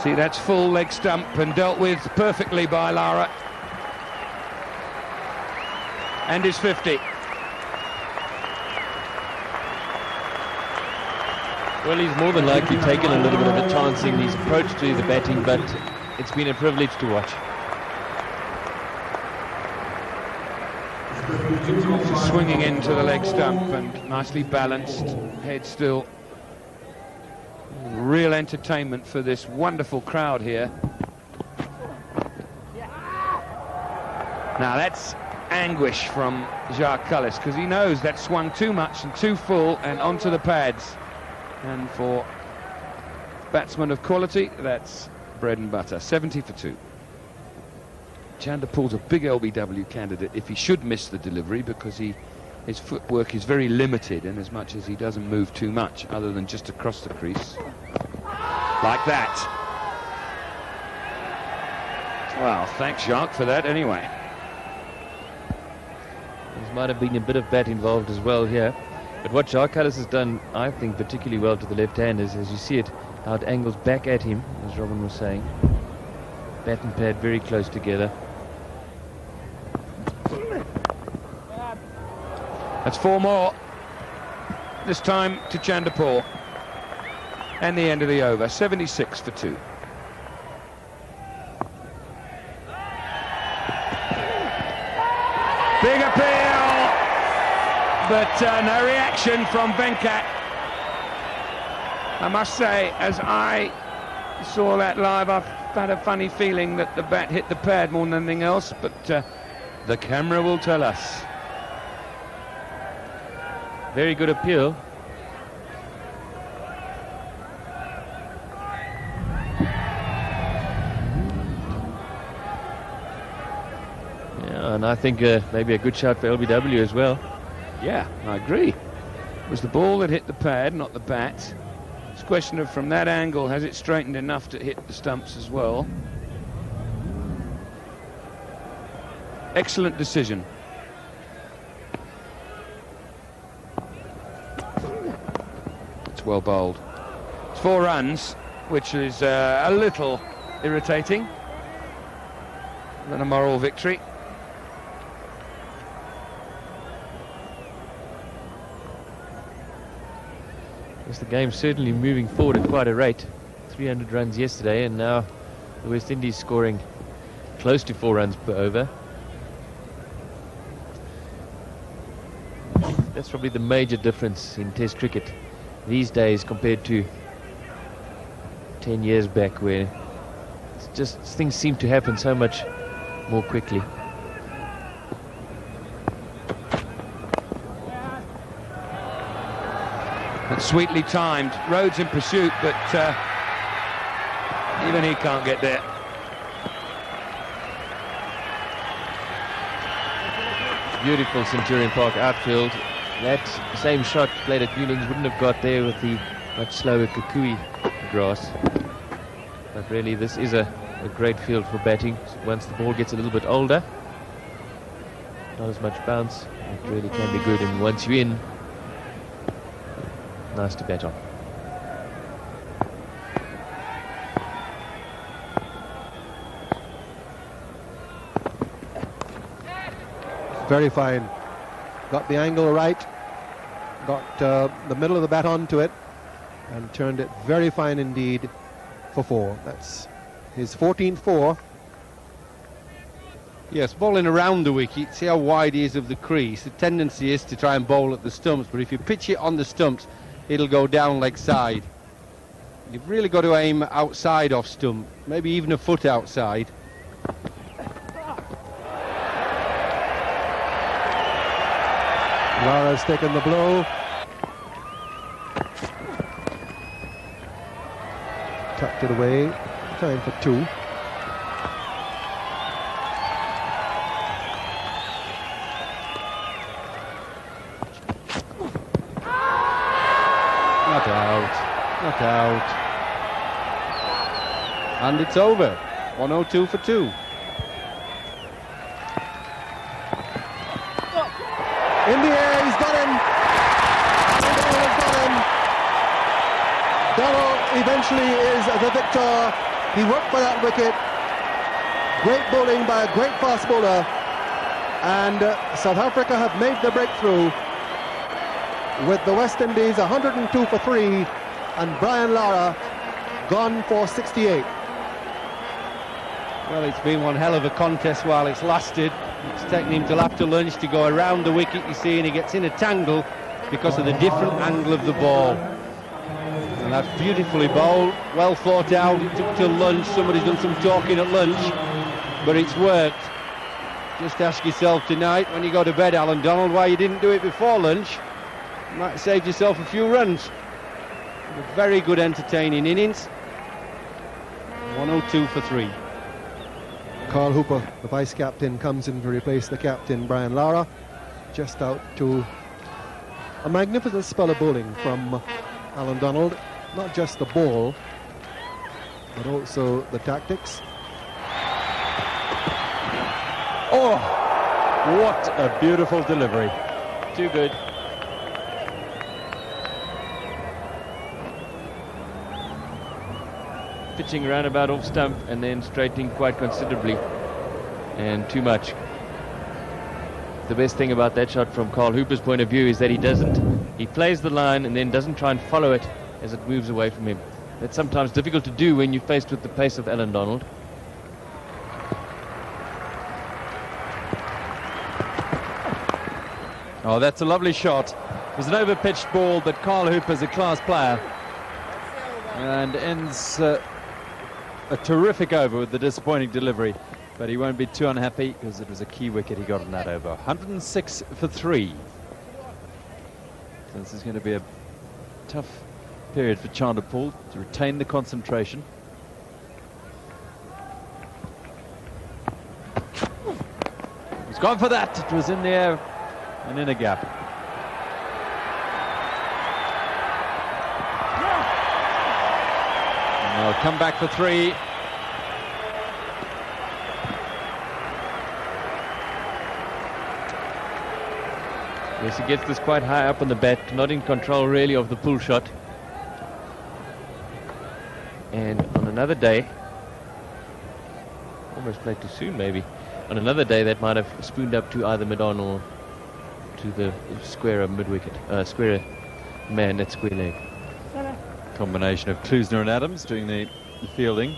See, that's full leg stump and dealt with perfectly by Lara. And his 50.
Well, he's more than likely taken a little bit of a chance in his approach to the batting, but it's been a privilege to watch.
Just swinging into the leg stump and nicely balanced, head still. Real entertainment for this wonderful crowd here. Now that's anguish from Jacques Cullis, because he knows that swung too much and too full and onto the pads. And for batsmen of quality, that's bread and butter. 70 for 2. Chanderpaul's a big LBW candidate if he should miss the delivery, because his footwork is very limited, in as much as he doesn't move too much other than just across the crease. Like that. Well, thanks Jacques for that anyway.
There might have been a bit of bat involved as well here. But what Jacques Kallis has done, I think, particularly well to the left-handers, as you see it, how it angles back at him, as Robin was saying. Bat and pad very close together.
That's 4 more. This time to Chanderpaul. And the end of the over. 76 for 2. Big appeal, but no reaction from Venkat. I must say, as I saw that live, I've had a funny feeling that the bat hit the pad more than anything else, but the camera will tell us.
Very good appeal. And I think maybe a good shot for LBW as well.
Yeah, I agree. It was the ball that hit the pad, not the bat. It's a question of, from that angle, has it straightened enough to hit the stumps as well? Excellent decision. It's well bowled. It's 4 runs, which is a little irritating than a moral victory.
Yes, the game's certainly moving forward at quite a rate. 300 runs yesterday, and now the West Indies scoring close to 4 runs per over. That's probably the major difference in Test cricket these days compared to 10 years back, where it's just things seem to happen so much more quickly.
And sweetly timed. Rhodes in pursuit, but even he can't get there.
Beautiful Centurion Park outfield. That same shot played at Newlands wouldn't have got there with the much slower Kukui grass. But really, this is a great field for batting. Once the ball gets a little bit older, not as much bounce, it really can be good. And once you're in, nice to bat on.
Very fine. Got the angle right. Got the middle of the bat onto it and turned it very fine indeed for 4. That's his 14th 4.
Yes, bowling around the wicket, see how wide he is of the crease. The tendency is to try and bowl at the stumps, but if you pitch it on the stumps, it'll go down leg side. You've really got to aim outside off stump, maybe even a foot outside.
Lara's taken the blow. Tucked it away. Time for 2.
Not out. Not out. And it's over. 102 for 2.
In the air, he's got him. Donald has got him. Donald eventually is the victor. He worked for that wicket. Great bowling by a great fast bowler. And South Africa have made the breakthrough with the West Indies 102 for 3 and Brian Lara gone for 68.
Well, it's been one hell of a contest while it's lasted. It's taken him till after lunch to go around the wicket, you see, and he gets in a tangle because of the different angle of the ball. And that's beautifully bowled, well thought out. It took till lunch. Somebody's done some talking at lunch, but it's worked. Just ask yourself tonight when you go to bed, Allan Donald, why you didn't do it before lunch. You might have saved yourself a few runs. A very good, entertaining innings. 102 for 3.
Carl Hooper, the vice-captain, comes in to replace the captain, Brian Lara. Just out to a magnificent spell of bowling from Allan Donald. Not just the ball, but also the tactics.
Oh, what a beautiful delivery.
Too good. Pitching roundabout off stump and then straightening quite considerably, and too much. The best thing about that shot from Carl Hooper's point of view is that he plays the line and then doesn't try and follow it as it moves away from him. That's sometimes difficult to do when you're faced with the pace of Allan Donald.
Oh, that's a lovely shot. It was an overpitched ball, but Carl Hooper's a class player and ends a terrific over with the disappointing delivery. But he won't be too unhappy because it was a key wicket he got in that over. 106 for 3. So this is going to be a tough period for Chanderpaul to retain the concentration. He's gone for that. It was in the air and in a gap. And they'll come back for 3.
Yes, he gets this quite high up on the bat, not in control really of the pull shot. And on another day, almost played too soon maybe, on another day that might have spooned up to either mid-on or to the squarer mid-wicket, squarer man at square leg.
Combination of Klusener and Adams doing the fielding.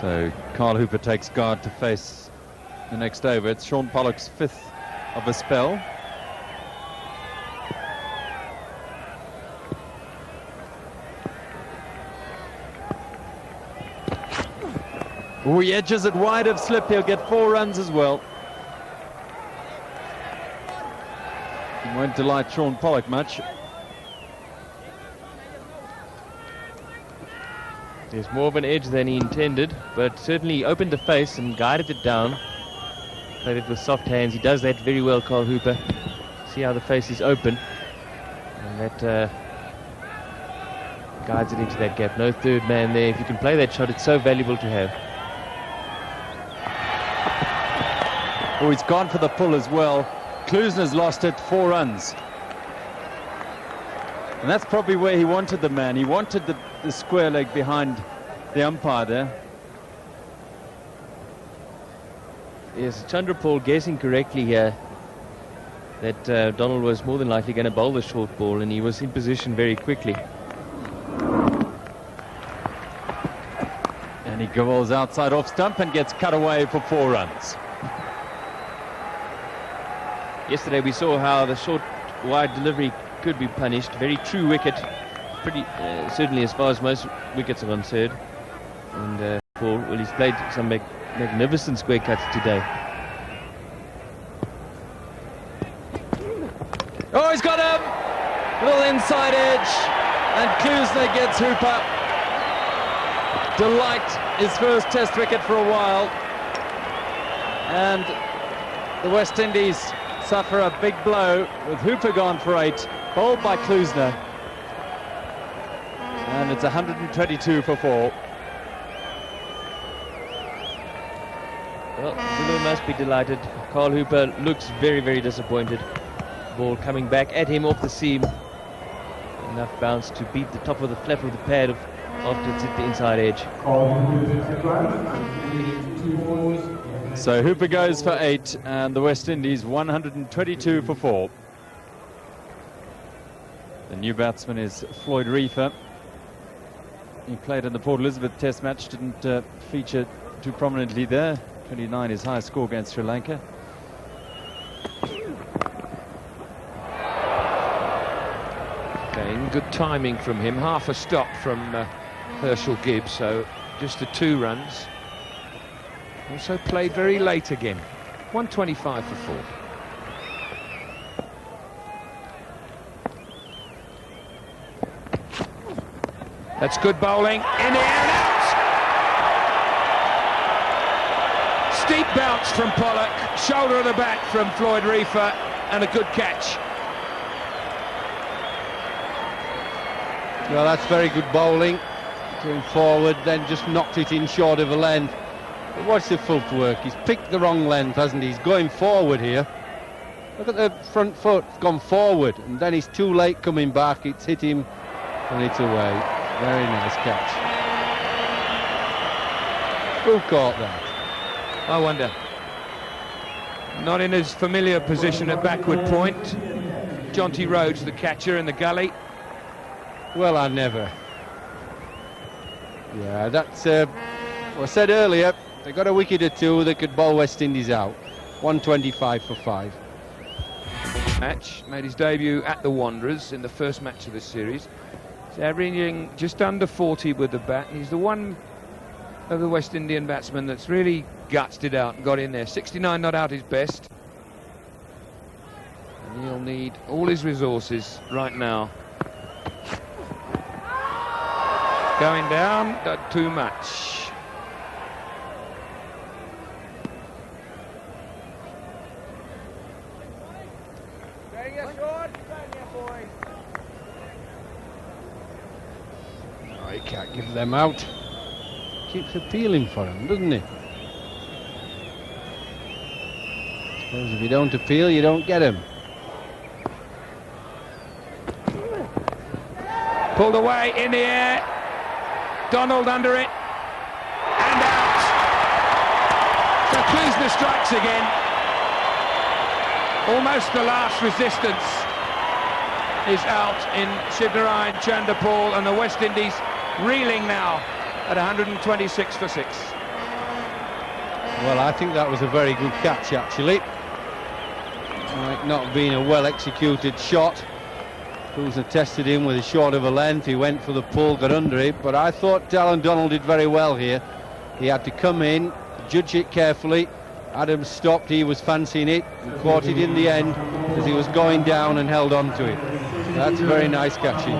So Carl Hooper takes guard to face the next over. It's Shaun Pollock's 5th of a spell. Oh, he edges it wide of slip. He'll get 4 runs as well. It won't delight Shaun Pollock much.
There's more of an edge than he intended, but certainly he opened the face and guided it down. Played it with soft hands. He does that very well, Carl Hooper. See how the face is open, and that guides it into that gap. No third man there. If you can play that shot, it's so valuable to have.
Oh, he's gone for the pull as well. Klusener's lost it, 4 runs. And that's probably where he wanted the man. He wanted the square leg behind the umpire there.
Yes, Chanderpaul guessing correctly here that Donald was more than likely going to bowl the short ball, and he was in position very quickly.
And he bowls outside off stump and gets cut away for 4 runs.
Yesterday we saw how the short wide delivery could be punished. Very true wicket, pretty certainly as far as most wickets are concerned. And well, he's played some magnificent square cuts today.
Oh, he's got him! Little inside edge, and Klusener gets Hooper. Delight, his first test wicket for a while. And the West Indies suffer a big blow with Hooper gone for 8, bowled by Klusener. And it's 122 for 4.
Well, Zulu must be delighted. Carl Hooper looks very, very disappointed. Ball coming back at him off the seam. Enough bounce to beat the top of the flap of the pad after it's hit the inside edge.
So Hooper goes for 8 and the West Indies 122 for 4. The new batsman is Floyd Reefer. He played in the Port Elizabeth Test match, didn't feature too prominently there. 29 his highest score against Sri Lanka.
Okay, good timing from him. Half a stop from Herschel Gibbs, so just the 2 runs. Also played very late again. 125 for 4. That's good bowling. In the air and out! Steep bounce from Pollock, shoulder of the bat from Floyd Reefer, and a good catch.
Well, that's very good bowling. Going forward, then just knocked it in short of a length. But watch the footwork. He's picked the wrong length, hasn't he? He's going forward here. Look at the front foot, it's gone forward, and then he's too late coming back. It's hit him, and it's away. Very nice catch. Who caught that?
I wonder. Not in his familiar position at backward point. Jonty Rhodes, the catcher in the gully.
Well, I never. Yeah, that's what I said earlier. They got a wicket or two that could bowl West Indies out. 125 for 5.
Match made his debut at the Wanderers in the first match of this series. He's averaging just under 40 with the bat. He's the one of the West Indian batsmen that's really gutsed it out and got in there. 69 not out his best. And he'll need all his resources right now. Going down, not too much.
Oh, he can't give them out. Keeps appealing for him, doesn't he? Suppose if you don't appeal, you don't get him.
Pulled away in the air. Donald under it. And out. So Klusener strikes again. Almost the last resistance is out in Shivnarine Chanderpaul, and the West Indies reeling now at 126 for 6.
Well, I think that was a very good catch, actually. Might not have been a well-executed shot. Klusener tested him with a short of a length. He went for the pull, got under it, but I thought Allan Donald did very well here. He had to come in, judge it carefully. Adams stopped, he was fancying it, and caught it in the end as he was going down and held on to it. That's very nice catching.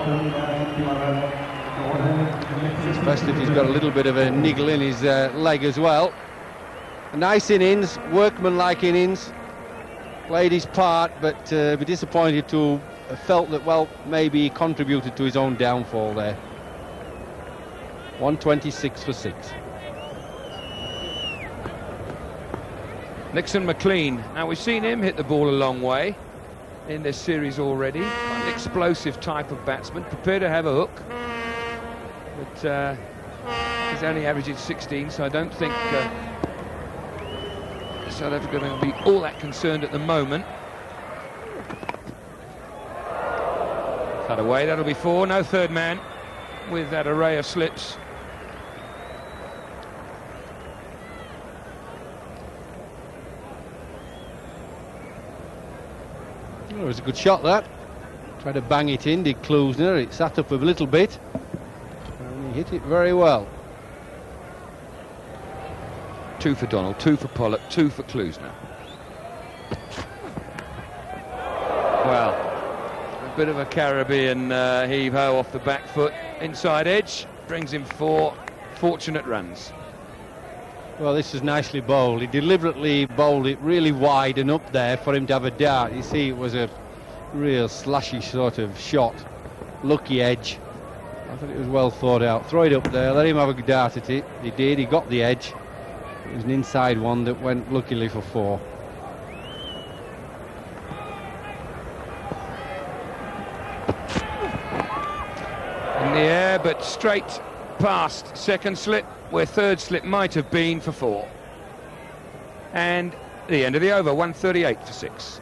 Especially if he's got a little bit of a niggle in his leg as well. A nice innings, workmanlike innings. Played his part, but be disappointed to have felt that, well, maybe he contributed to his own downfall there. 126 for 6.
Nixon McLean. Now, we've seen him hit the ball a long way in this series already. An explosive type of batsman, prepared to have a hook. But he's only averaging 16, so I don't think South Africa will be all that concerned at the moment. Cut away, that'll be 4. No third man with that array of slips.
It was a good shot, that. Tried to bang it in, did Klusener. It sat up a little bit, and he hit it very well.
2 for Donald, 2 for Pollock, 2 for Klusener. Well, a bit of a Caribbean heave-ho off the back foot. Inside edge, brings him 4 fortunate runs.
Well, this is nicely bowled. He deliberately bowled it really wide and up there for him to have a dart. You see, it was a real slashy sort of shot. Lucky edge. I thought it was well thought out. Throw it up there, let him have a dart at it. He did, he got the edge. It was an inside one that went luckily for 4.
In the air, but straight past second slip, where third slip might have been, for 4. And the end of the over, 138 for 6.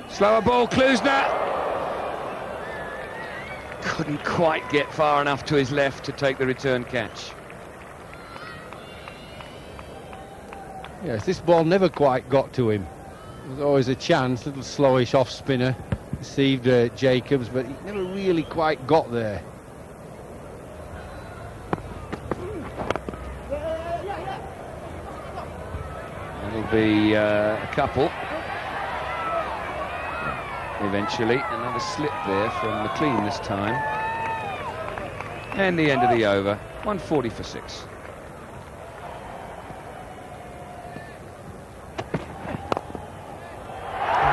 Slower ball, Klusener. Couldn't quite get far enough to his left to take the return catch.
Yes, this ball never quite got to him. There was always a chance, little slowish off spinner. Deceived Jacobs, but he never really quite got there.
That'll be a couple. Eventually, another slip there from McLean this time. And the end of the over, 140 for 6.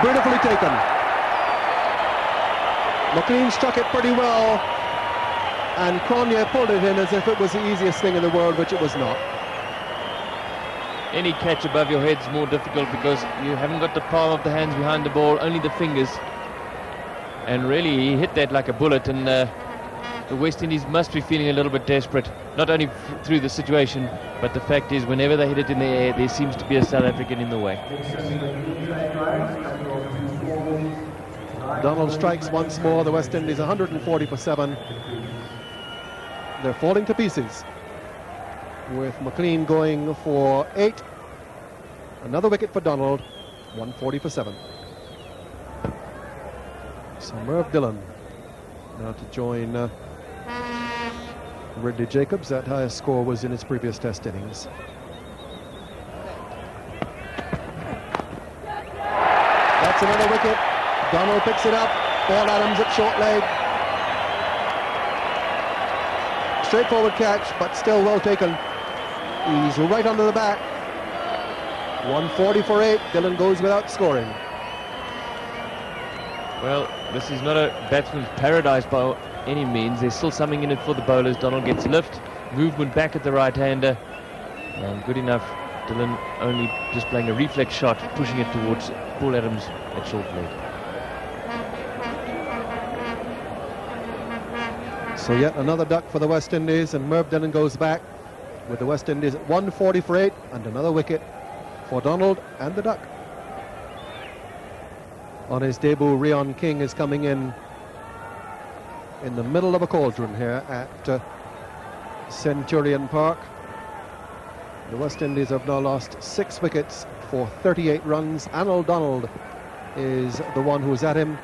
Beautifully taken. McLean struck it pretty well, and Cronje pulled it in as if it was the easiest thing in the world, which it was not.
Any catch above your head's more difficult because you haven't got the palm of the hands behind the ball, only the fingers. And really, he hit that like a bullet, and the West Indies must be feeling a little bit desperate, not only through the situation, but the fact is whenever they hit it in the air, there seems to be a South African in the way.
Donald strikes once more. The West Indies 140 for 7. They're falling to pieces, with McLean going for 8. Another wicket for Donald, 140 for 7. So Merv Dillon now to join Ridley Jacobs. That highest score was in his previous Test innings. That's another wicket. Donald picks it up. Paul Adams at short leg. Straightforward catch, but still well taken. He's right under the bat. 140 for 8. Dillon goes without scoring.
Well, this is not a batsman's paradise by any means. There's still something in it for the bowlers. Donald gets lift, movement back at the right-hander, and good enough. Dillon only just playing a reflex shot, pushing it towards Paul Adams at short leg.
So yet another duck for the West Indies, and Merv Dillon goes back with the West Indies at 140 for 8, and another wicket for Donald and the duck. On his debut, Reon King is coming in the middle of a cauldron here at Centurion Park. The West Indies have now lost 6 wickets for 38 runs. Allan Donald is the one who's at him,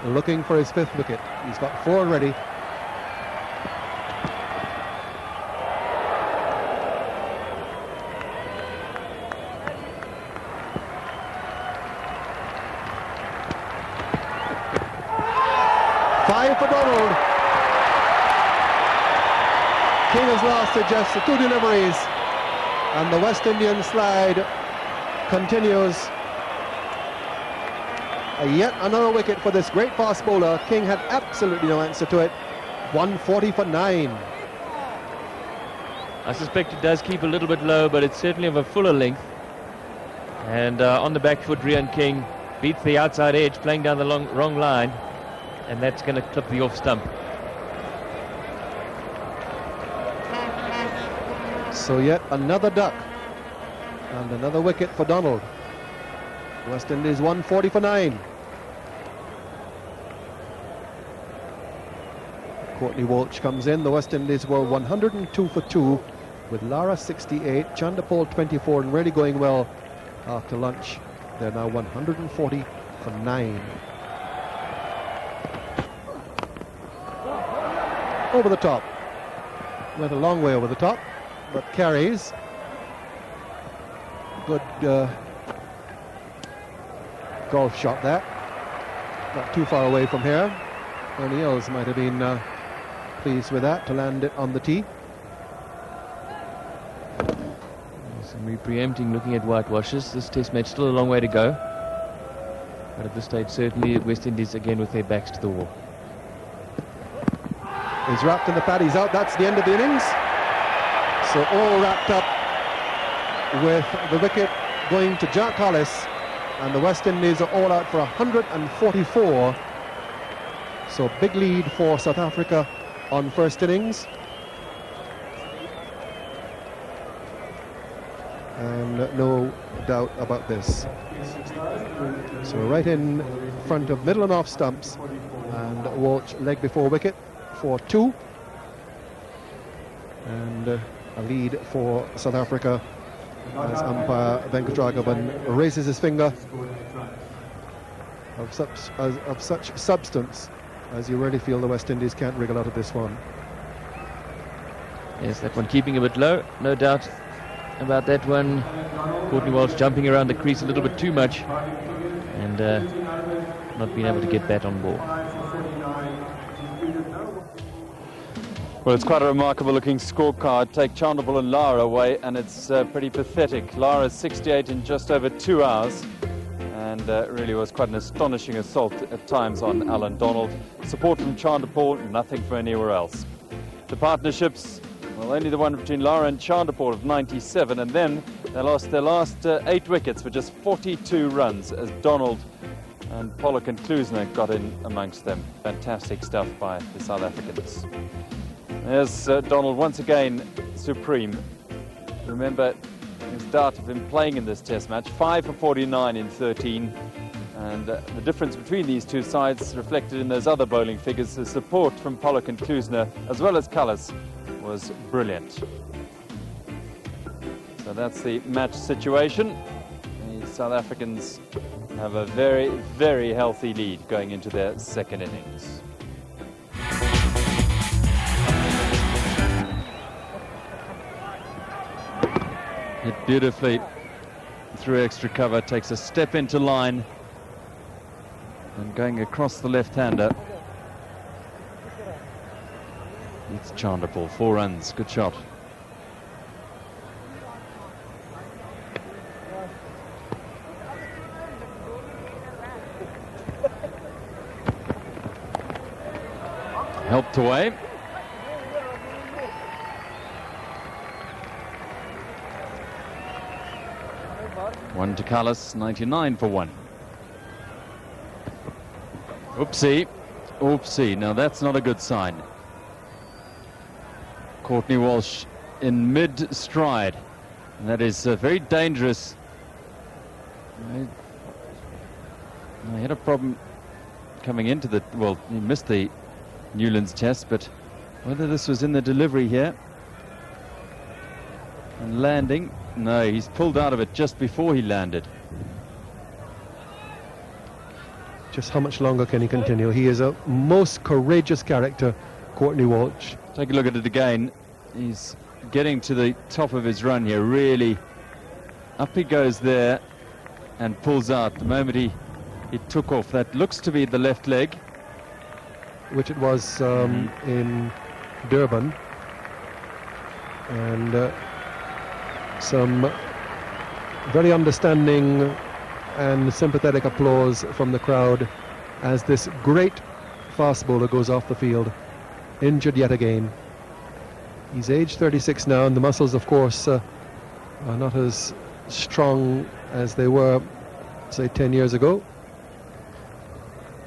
looking for his 5th wicket. He's got 4 already. For Donald. King has lost to just 2 deliveries, and the West Indian slide continues. Yet another wicket for this great fast bowler. King had absolutely no answer to it. 140 for 9.
I suspect it does keep a little bit low, but it's certainly of a fuller length. And on the back foot, Reon King beats the outside edge, playing down the wrong line. And that's going to clip the off stump.
So yet another duck and another wicket for Donald. West Indies 140 for 9. Courtney Walsh comes in. The West Indies were 102 for 2 with Lara 68, Chandapol 24, and really going well after lunch. They're now 140 for 9. Over the top. Went a long way over the top, but carries. Good golf shot that. Not too far away from here. Ernie Els might have been pleased with that to land it on the tee.
So we're preempting, looking at whitewashes. This test match still a long way to go. But at this stage, certainly West Indies again with their backs to the wall.
He's wrapped in the pad, he's out. That's the end of the innings. So all wrapped up with the wicket going to Jack Hollis, and the West Indies are all out for 144. So big lead for South Africa on first innings. And no doubt about this. So right in front of middle and off stumps, and Walsh leg before wicket for 2, and a lead for South Africa as umpire Venkatragavan raises his finger of such substance as you really feel the West Indies can't wriggle out of this one.
Yes, that one keeping a bit low, no doubt. about that one. Courtney Walsh jumping around the crease a little bit too much and not being able to get that on ball.
Well, it's quite a remarkable looking scorecard. Take Chandrapal and Lara away, and it's pretty pathetic. Lara's 68 in just over 2 hours, and really was quite an astonishing assault at times on Allan Donald. Support from Chandrapal, nothing from anywhere else. The partnerships, well, only the one between Lara and Chandrapal of 97, and then they lost their last 8 wickets for just 42 runs as Donald and Pollock and Klusener got in amongst them. Fantastic stuff by the South Africans. There's Donald once again supreme. Remember his dart of him playing in this test match, 5 for 49 in 13. And the difference between these two sides reflected in those other bowling figures. The support from Pollock and Klusener, as well as Cullis, was brilliant. So that's the match situation. The South Africans have a very, very healthy lead going into their second innings. Hit beautifully through extra cover, takes a step into line and going across the left-hander. It's Chandrapal, 4 runs, good shot. Helped away. One to Cullis, 99 for 1. Oopsie, oopsie. Now that's not a good sign. Courtney Walsh in mid-stride. And that is very dangerous. He had a problem coming into the... Well, he missed the Newlands test, but whether this was in the delivery here and landing... No, he's pulled out of it just before he landed.
Just how much longer can he continue? He is a most courageous character, Courtney Walsh.
Take a look at it again. He's getting to the top of his run here, really. Up he goes there and pulls out. The moment he took off, that looks to be the left leg.
Which it was in Durban. And some very understanding and sympathetic applause from the crowd as this great fast bowler goes off the field, injured yet again. He's age 36 now, and the muscles, of course, are not as strong as they were, say, 10 years ago.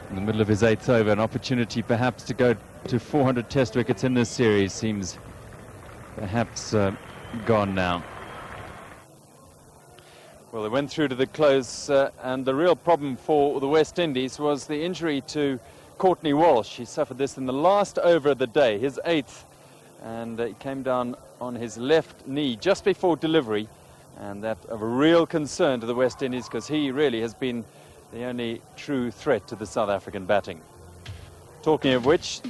In the middle of his 8th over, an opportunity perhaps to go to 400 test wickets in this series seems perhaps gone now. Well, they went through to the close, and the real problem for the West Indies was the injury to Courtney Walsh. He suffered this in the last over of the day, his 8th, and he came down on his left knee just before delivery, and that of a real concern to the West Indies, because he really has been the only true threat to the South African batting. Talking of which,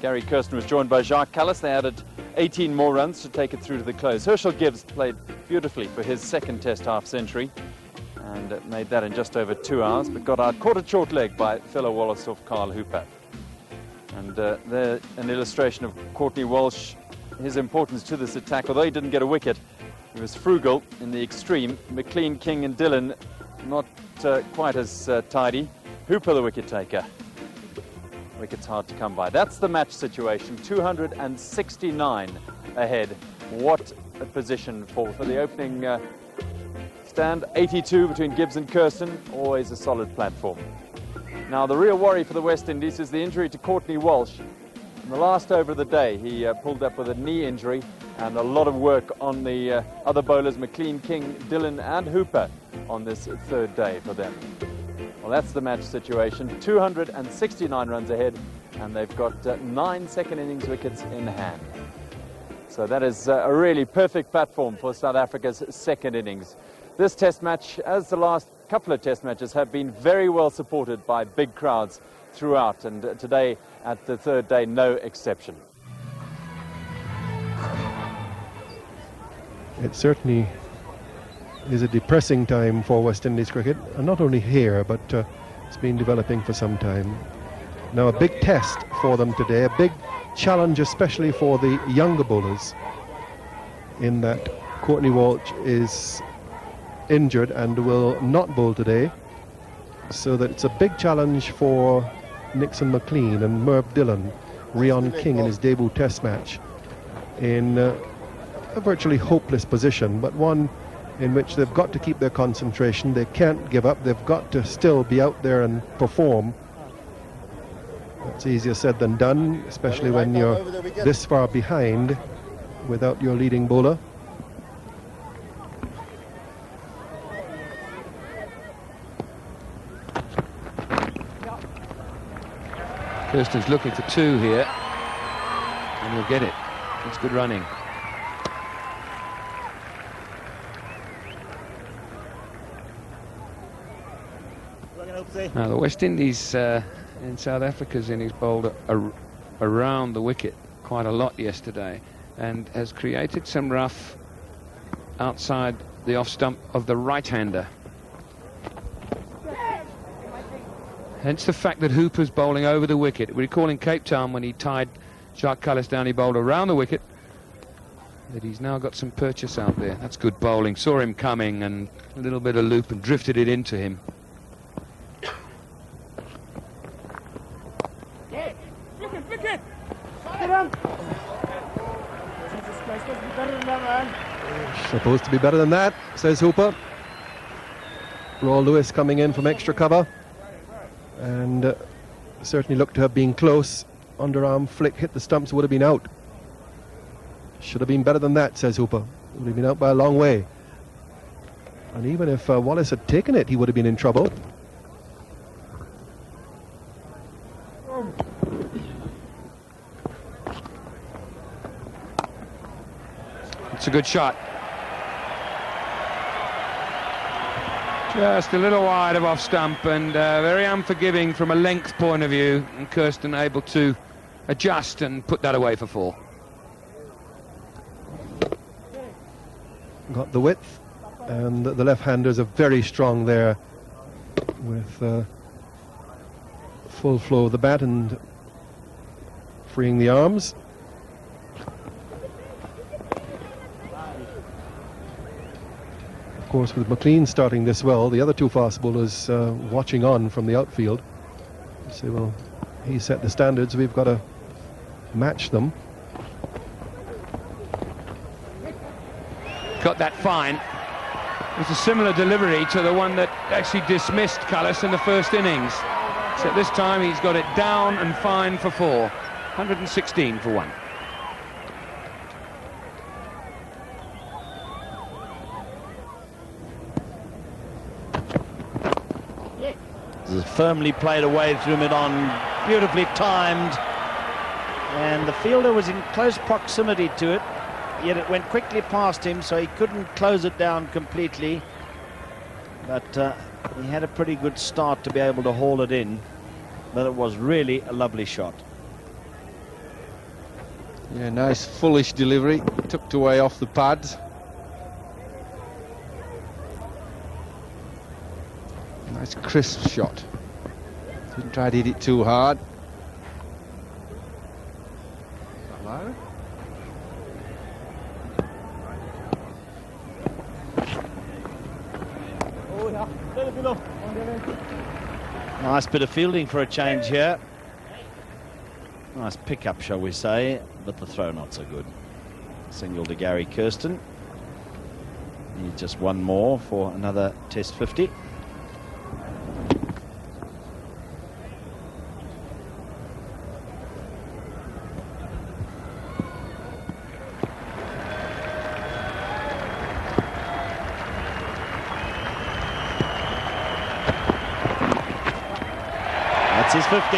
Gary Kirsten was joined by Jacques Kallis. They added 18 more runs to take it through to the close. Herschel Gibbs played beautifully for his second test half-century and made that in just over 2 hours, but got out caught a short leg by fellow Wallace off Carl Hooper. And there an illustration of Courtney Walsh, his importance to this attack. Although he didn't get a wicket, he was frugal in the extreme. McLean, King and Dillon not quite as tidy. Hooper the wicket taker. Wickets hard to come by. That's the match situation. 269 ahead. What a position for the opening stand. 82 between Gibbs and Kirsten. Always a solid platform. Now the real worry for the West Indies is the injury to Courtney Walsh. In the last over of the day, he pulled up with a knee injury, and a lot of work on the other bowlers, McLean, King, Dillon and Hooper, on this 3rd day for them. Well, that's the match situation. 269 runs ahead, and they've got 9 second innings wickets in hand. So that is a really perfect platform for South Africa's second innings. This test match, as the last couple of test matches, have been very well supported by big crowds throughout, and today at the 3rd day, no exception.
It certainly is a depressing time for West Indies cricket, and not only here, but it's been developing for some time. Now a big test for them today, a big challenge especially for the younger bowlers, in that Courtney Walsh is injured and will not bowl today, so that it's a big challenge for Nixon McLean and Merv Dillon, Reon King in his debut test match, in a virtually hopeless position, but one in which they've got to keep their concentration. They can't give up. They've got to still be out there and perform. That's easier said than done, especially when you're this far behind without your leading bowler.
Kirsten's looking for 2 here, and he'll get it. It's good running. Now the West Indies in South Africa's innings bowled around the wicket quite a lot yesterday, and has created some rough outside the off stump of the right-hander. Hence the fact that Hooper's bowling over the wicket. We recall in Cape Town when he tied Jacques Kallis down, he bowled around the wicket. That he's now got some purchase out there. That's good bowling. Saw him coming and a little bit of loop and drifted it into him.
Supposed to be better than that, says Hooper. Roy Lewis coming in from extra cover, and certainly looked to have been close. Underarm flick, hit the stumps, would have been out. Should have been better than that, says Hooper. Would have been out by a long way. And even if Wallace had taken it, he would have been in trouble.
It's a good shot. Just a little wide of off stump, and very unforgiving from a length point of view, and Kirsten able to adjust and put that away for 4.
Got the width, and the left-handers are very strong there with full flow of the bat and freeing the arms. Of course, with McLean starting this well, the other 2 fast bowlers watching on from the outfield. Say, well, he set the standards, we've got to match them.
Got that fine. It was a similar delivery to the one that actually dismissed Kallis in the first innings. So this time he's got it down and fine for 4. 116 for 1.
This is firmly played away through mid-on, beautifully timed, and the fielder was in close proximity to it, yet it went quickly past him, so he couldn't close it down completely, but he had a pretty good start to be able to haul it in. But it was really a lovely shot.
Yeah, nice fullish delivery, tucked away off the pads. Nice crisp shot. Didn't try to hit it too hard. Lara?
Nice bit of fielding for a change here. Nice pickup, shall we say, but the throw not so good. Single to Gary Kirsten. Need just one more for another Test 50. That's his 50.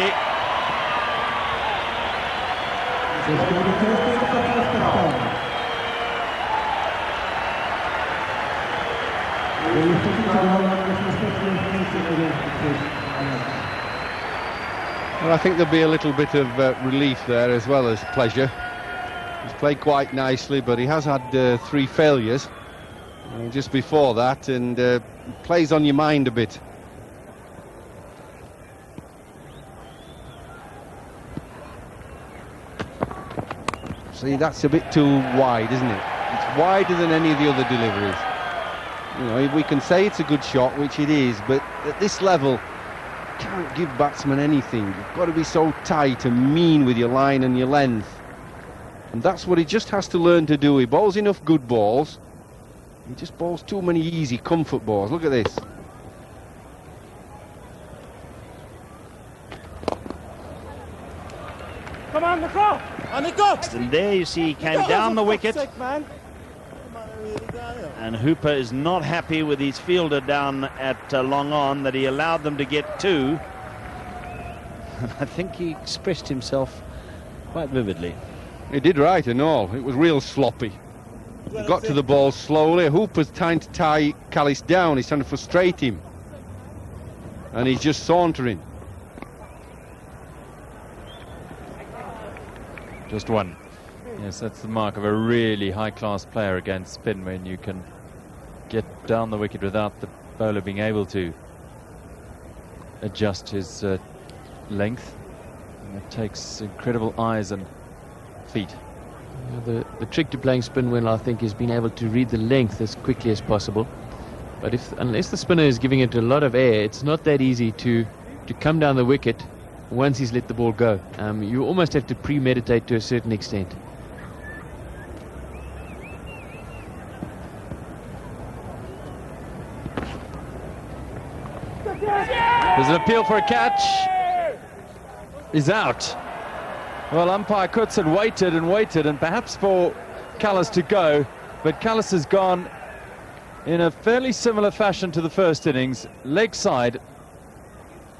Well, I think there'll be a little bit of relief there as well as pleasure. He's played quite nicely, but he has had 3 failures just before that, and plays on your mind a bit. See, that's a bit too wide, isn't it? It's wider than any of the other deliveries. You know, we can say it's a good shot, which it is, but at this level, you can't give batsmen anything. You've got to be so tight and mean with your line and your length. And that's what he just has to learn to do. He bowls enough good balls. He just bowls too many easy comfort balls. Look at this.
Come on, Nicole! On the go!
And there you see he came down the wicket. And Hooper is not happy with his fielder down at long on, that he allowed them to get 2. I think he expressed himself quite vividly.
He did right and all. It was real sloppy. He got to the ball slowly. Hooper's trying to tie Callis down. He's trying to frustrate him. And he's just sauntering.
Just 1. Yes, that's the mark of a really high-class player against spin, when you can get down the wicket without the bowler being able to adjust his length. And it takes incredible eyes and feet.
The trick to playing spin well, I think, is being able to read the length as quickly as possible. But unless the spinner is giving it a lot of air, it's not that easy to come down the wicket once he's let the ball go. You almost have to premeditate to a certain extent.
There's an appeal for a catch. He's out. Well, umpire Kurtz had waited and waited, and perhaps for Callis to go, but Callis has gone in a fairly similar fashion to the first innings, leg side,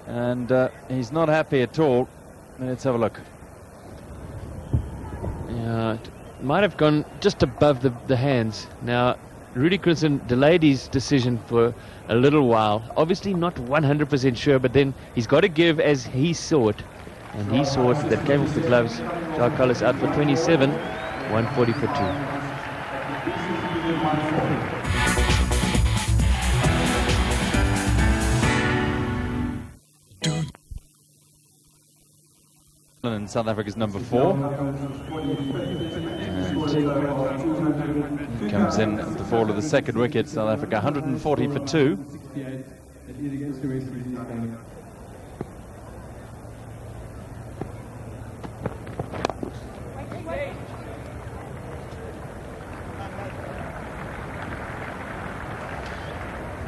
and he's not happy at all. Let's have a look.
Yeah, it might have gone just above the hands. Now, Rudy Kirsten delayed his decision for a little while. Obviously not 100% sure, but then he's got to give as he saw it. And he saw it, that came off the gloves. Jacques Kallis out for 27, 140 for 2.
And South Africa's number 4. And comes in at the fall of the second wicket. South Africa 140 for 2.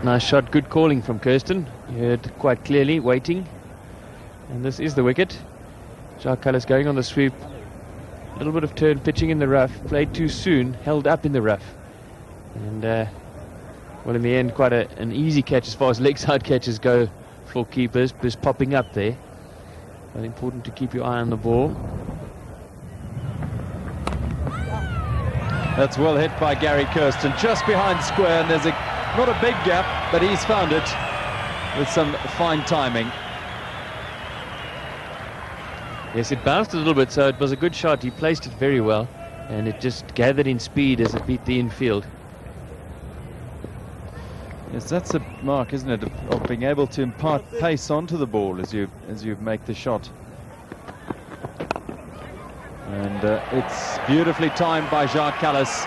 Nice shot, good calling from Kirsten. You heard quite clearly, waiting. And this is the wicket. Jacques Kallis going on the sweep. A little bit of turn pitching in the rough. Played too soon, held up in the rough. And, well, in the end, quite an easy catch as far as leg side catches go for keepers. Just popping up there. But important to keep your eye on the ball.
That's well hit by Gary Kirsten, just behind square, and there's not a big gap, but he's found it with some fine timing.
Yes, it bounced a little bit, so it was a good shot. He placed it very well, and it just gathered in speed as it beat the infield.
Yes, that's a mark, isn't it, of being able to impart pace onto the ball as you make the shot. And it's beautifully timed by Jacques Kallis.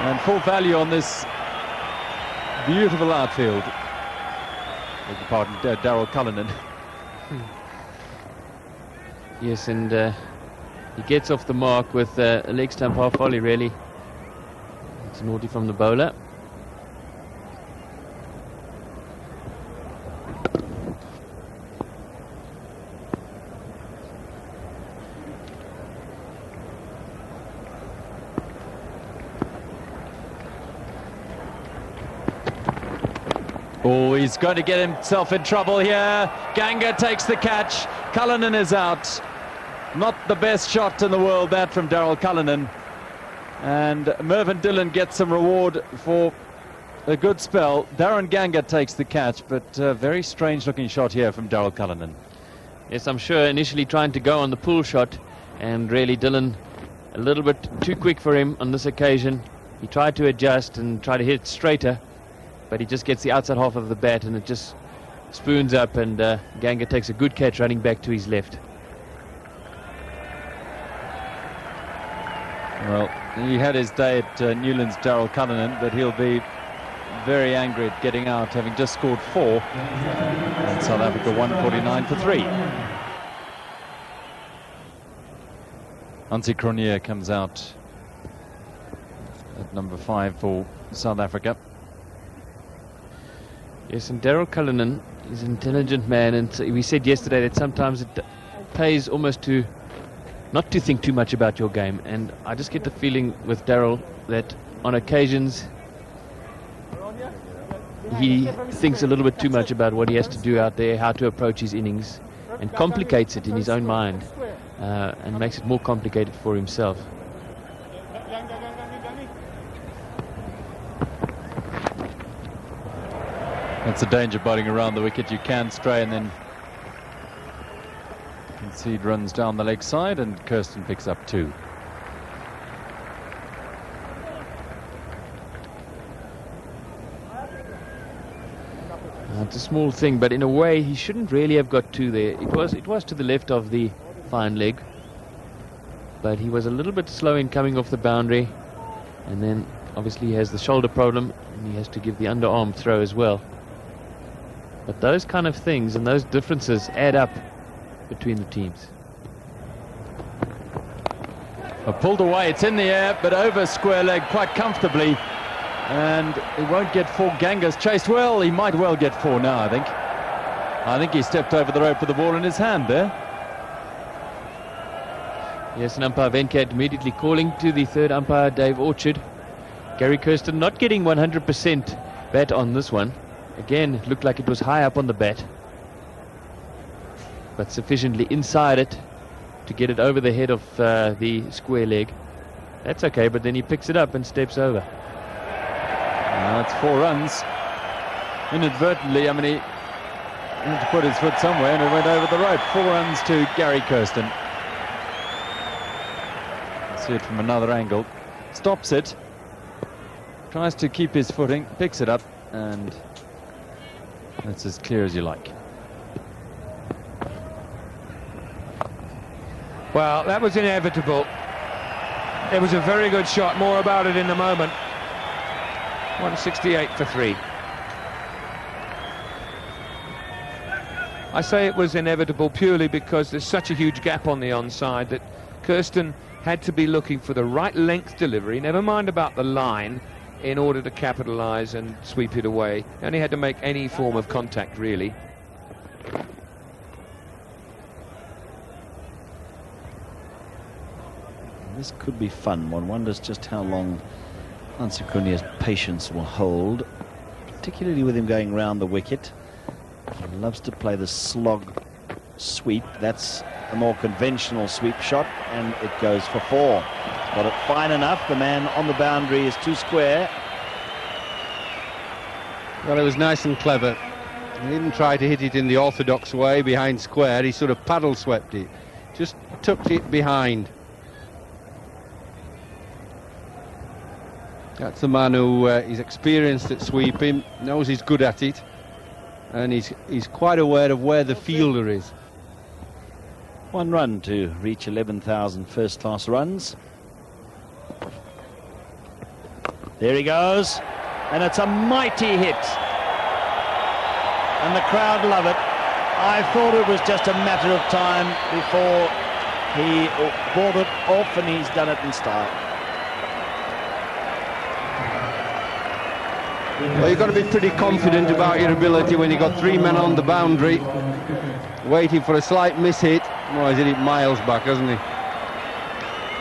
And full value on this beautiful outfield. Beg your pardon, Darryl Cullinan.
Yes, and he gets off the mark with a leg stump half volley, really. It's naughty from the bowler.
Oh, he's going to get himself in trouble here. Ganga takes the catch. Cullinan is out. Not the best shot in the world, that, from Darryl Cullinan. And Mervyn Dillon gets some reward for a good spell. Darren Ganga takes the catch, but a very strange looking shot here from Darryl Cullinan.
Yes, I'm sure initially trying to go on the pull shot, and really Dillon a little bit too quick for him on this occasion. He tried to adjust and try to hit straighter, but he just gets the outside half of the bat and it just spoons up, and Ganga takes a good catch running back to his left.
Well, he had his day at Newlands, Daryl Cullinan, but he'll be very angry at getting out, having just scored 4. And South Africa 149 for 3. Ansi Cronje comes out at number 5 for South Africa.
Yes, and Daryl Cullinan is an intelligent man, and we said yesterday that sometimes it pays almost to not to think too much about your game, and I just get the feeling with Daryl that on occasions he thinks a little bit too much about what he has to do out there, how to approach his innings, and complicates it in his own mind, and makes it more complicated for himself.
That's the danger bowling around the wicket. You can stray and then concede runs down the leg side, and Kirsten picks up 2.
It's a small thing, but in a way he shouldn't really have got 2 there. It was to the left of the fine leg, but he was a little bit slow in coming off the boundary, and then obviously he has the shoulder problem and he has to give the underarm throw as well. But those kind of things and those differences add up between the teams.
Pulled away, it's in the air, but over square leg quite comfortably, and he won't get 4. Ganga's chased well. He might well get 4 now, I think he stepped over the rope with the ball in his hand there.
Yes, and umpire Venkat immediately calling to the third umpire, Dave Orchard. Gary Kirsten not getting 100% bat on this one. Again, it looked like it was high up on the bat, but sufficiently inside it to get it over the head of the square leg. That's okay, but then he picks it up and steps over.
That's 4 runs. Inadvertently, I mean, he had to put his foot somewhere and it went over the rope. 4 runs to Gary Kirsten. See it from another angle. Stops it. Tries to keep his footing. Picks it up, and that's as clear as you like.
Well, that was inevitable. It was a very good shot. More about it in a moment. 168 for 3. I say it was inevitable purely because there's such a huge gap on the onside that Kirsten had to be looking for the right length delivery, never mind about the line, in order to capitalise and sweep it away. He only had to make any form of contact, really.
This could be fun. One wonders just how long Ansi Cronje's patience will hold, particularly with him going round the wicket. He loves to play the slog sweep. That's a more conventional sweep shot, and it goes for 4. Got it fine enough. The man on the boundary is too square.
Well, it was nice and clever. He didn't try to hit it in the orthodox way behind square. He sort of paddle swept it, just tucked it behind. That's the man who is experienced at sweeping, knows he's good at it, and he's quite aware of where the fielder is.
1 run to reach 11,000 first-class runs. There he goes, and it's a mighty hit. And the crowd love it. I thought it was just a matter of time before he brought it off, and he's done it in style.
Well, you've got to be pretty confident about your ability when you've got 3 men on the boundary waiting for a slight miss-hit. Well, he's hit it miles back, hasn't he?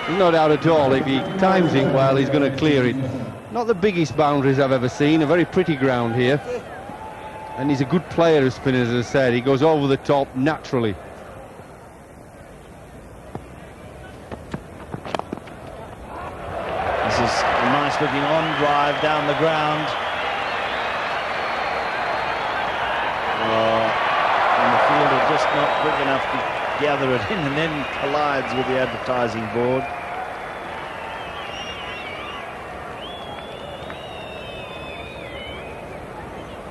There's no doubt at all, if he times it well, he's going to clear it. Not the biggest boundaries I've ever seen, a very pretty ground here. And he's a good player, as spinners, as I said. He goes over the top naturally.
This is a nice looking on drive down the ground. And the fielder just not quick enough to gather it in, and then collides with the advertising board.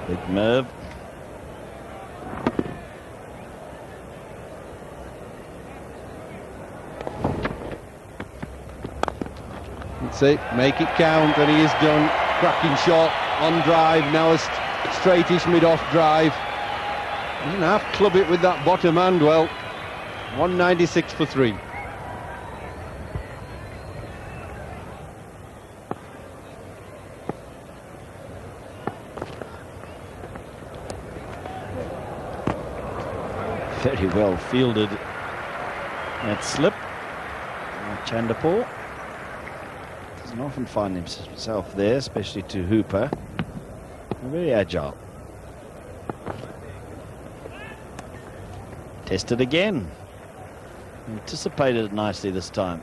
Big Merv.
That's it, make it count, and he is done. Cracking shot on drive, now a straightish mid-off drive. Doesn't half club it with that bottom hand well. 196 for 3.
Very well fielded that slip. Chanderpaul doesn't often find himself there, especially to Hooper. Very agile. Tested again. Anticipated it nicely this time.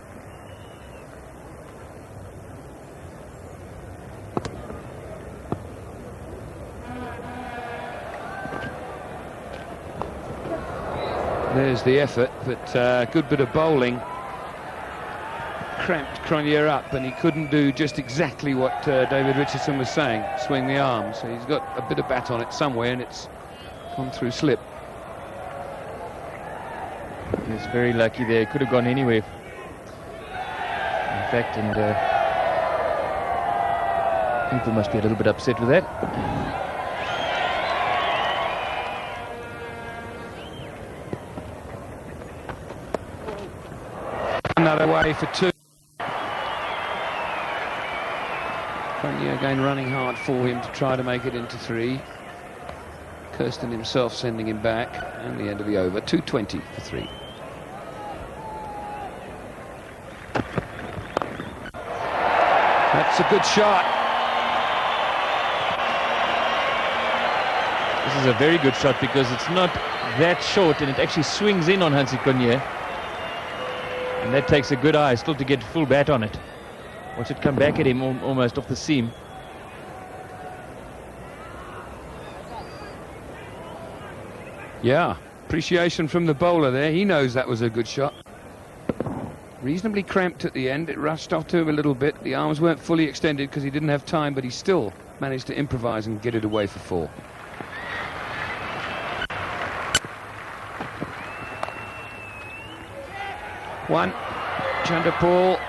There's the effort, but good bit of bowling. Cramped Cronje up, and he couldn't do just exactly what David Richardson was saying, swing the arm. So he's got a bit of bat on it somewhere, and it's gone through slip.
He's very lucky there. He could have gone anywhere. In fact, and people must be a little bit upset with that.
Another way for 2. Cronje again running hard for him to try to make it into 3. Kirsten himself sending him back, and the end of the over. 220 for 3. That's a good shot.
This is a very good shot because it's not that short and it actually swings in on Hansie Cronje. And that takes a good eye still to get full bat on it. Watch it come back at him almost off the seam.
Yeah, appreciation from the bowler there. He knows that was a good shot. Reasonably cramped at the end. It rushed off to him a little bit. The arms weren't fully extended because he didn't have time, but he still managed to improvise and get it away for 4. One. Chanderpaul.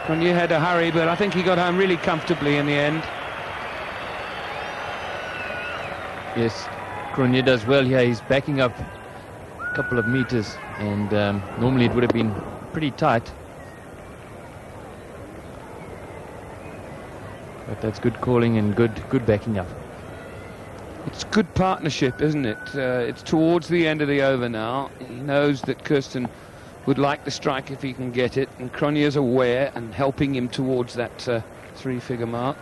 Cronje had a hurry, but I think he got home really comfortably in the end.
Yes, Cronje does well here. He's backing up a couple of meters, and normally it would have been pretty tight. But that's good calling and good backing up.
It's good partnership, isn't it? It's towards the end of the over now. He knows that Kirsten would like the strike if he can get it, and Cronje is aware and helping him towards that 3-figure mark.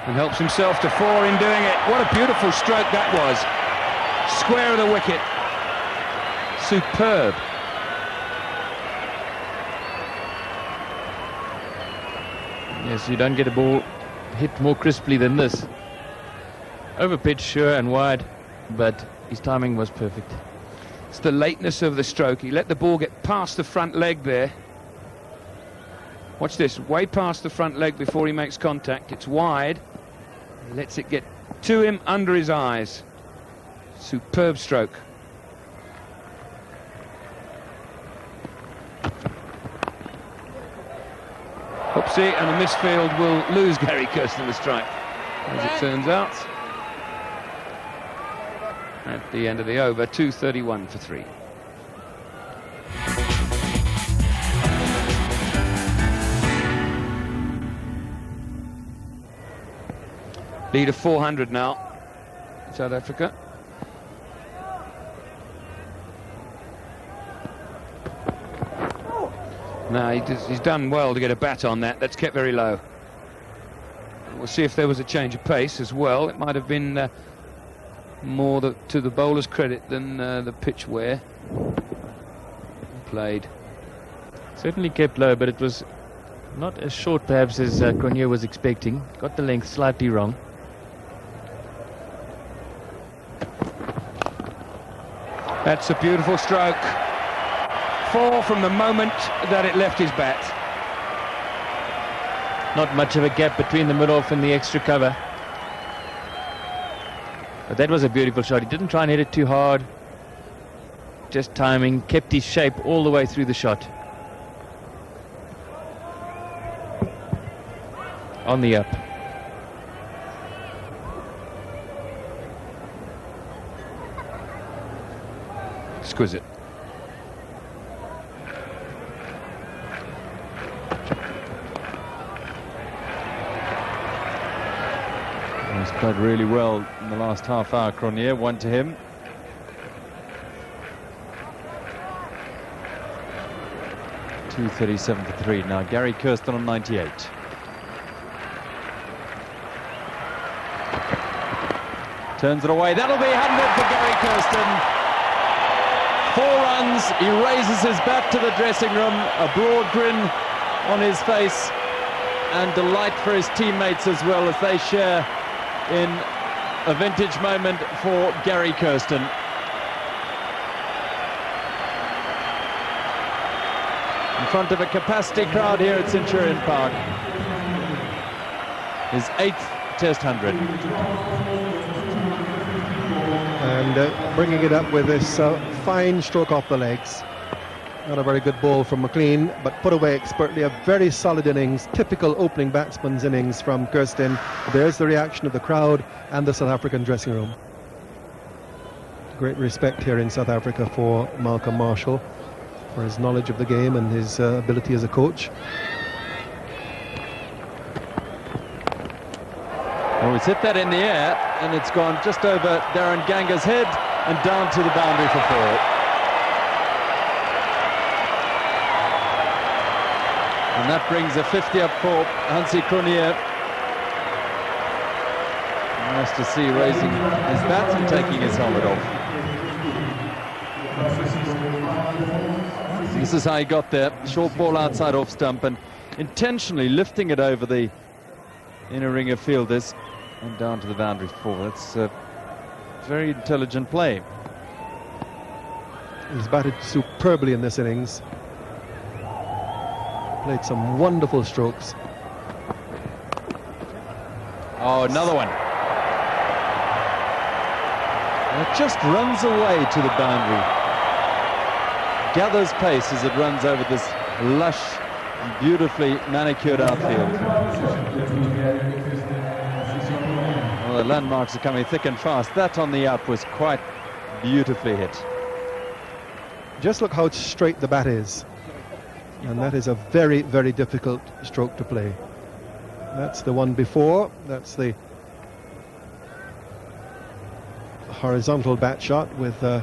And helps himself to 4 in doing it. What a beautiful stroke that was. Square of the wicket. Superb.
Yes, you don't get a ball hit more crisply than this. Over pitch, sure, and wide, but his timing was perfect.
It's the lateness of the stroke. He let the ball get past the front leg there. Watch this, way past the front leg before he makes contact. It's wide. He lets it get to him under his eyes. Superb stroke. Oopsie, and the misfield will lose Gary Kirsten the strike, as it turns out. At the end of the over, 231 for 3. Lead of 400 now, South Africa. No, he's done well to get a bat on that. That's kept very low. We'll see if there was a change of pace as well. It might have been more to the bowler's credit than the pitch wear. Played.
Certainly kept low, but it was not as short perhaps as Cronje was expecting. Got the length slightly wrong.
That's a beautiful stroke. 4 from the moment that it left his bat.
Not much of a gap between the mid-off and the extra cover. But that was a beautiful shot. He didn't try and hit it too hard. Just timing, kept his shape all the way through the shot. On the up.
Exquisite.
He's played really well in the last half hour, Courtney. One to him. .237 for 3. Now Gary Kirsten on 98. Turns it away. That'll be 100 for Gary Kirsten. 4 runs. He raises his bat to the dressing room. A broad grin on his face, and delight for his teammates as well, as they share in a vintage moment for Gary Kirsten. In front of a capacity crowd here at Centurion Park. His 8th Test 100.
And bringing it up with this fine stroke off the legs. Not a very good ball from McLean, but put away expertly. A very solid innings, typical opening batsman's innings from Kirsten. There's the reaction of the crowd and the South African dressing room. Great respect here in South Africa for Malcolm Marshall, for his knowledge of the game and his ability as a coach.
Oh, he's hit that in the air, and it's gone just over Darren Ganga's head and down to the boundary for 4. And that brings a 50 up for Hansi Cronje. Nice to see raising his bat and taking his helmet off. This is how he got there. Short ball outside off stump and intentionally lifting it over the inner ring of fielders and down to the boundary for 4. That's very intelligent play.
He's batted superbly in this innings. Played some wonderful strokes.
Oh, another one. And it just runs away to the boundary. Gathers pace as it runs over this lush and beautifully manicured outfield. Well, the landmarks are coming thick and fast. That on the up was quite beautifully hit.
Just look how straight the bat is. And that is a very, very difficult stroke to play. That's the one before. That's the horizontal bat shot with the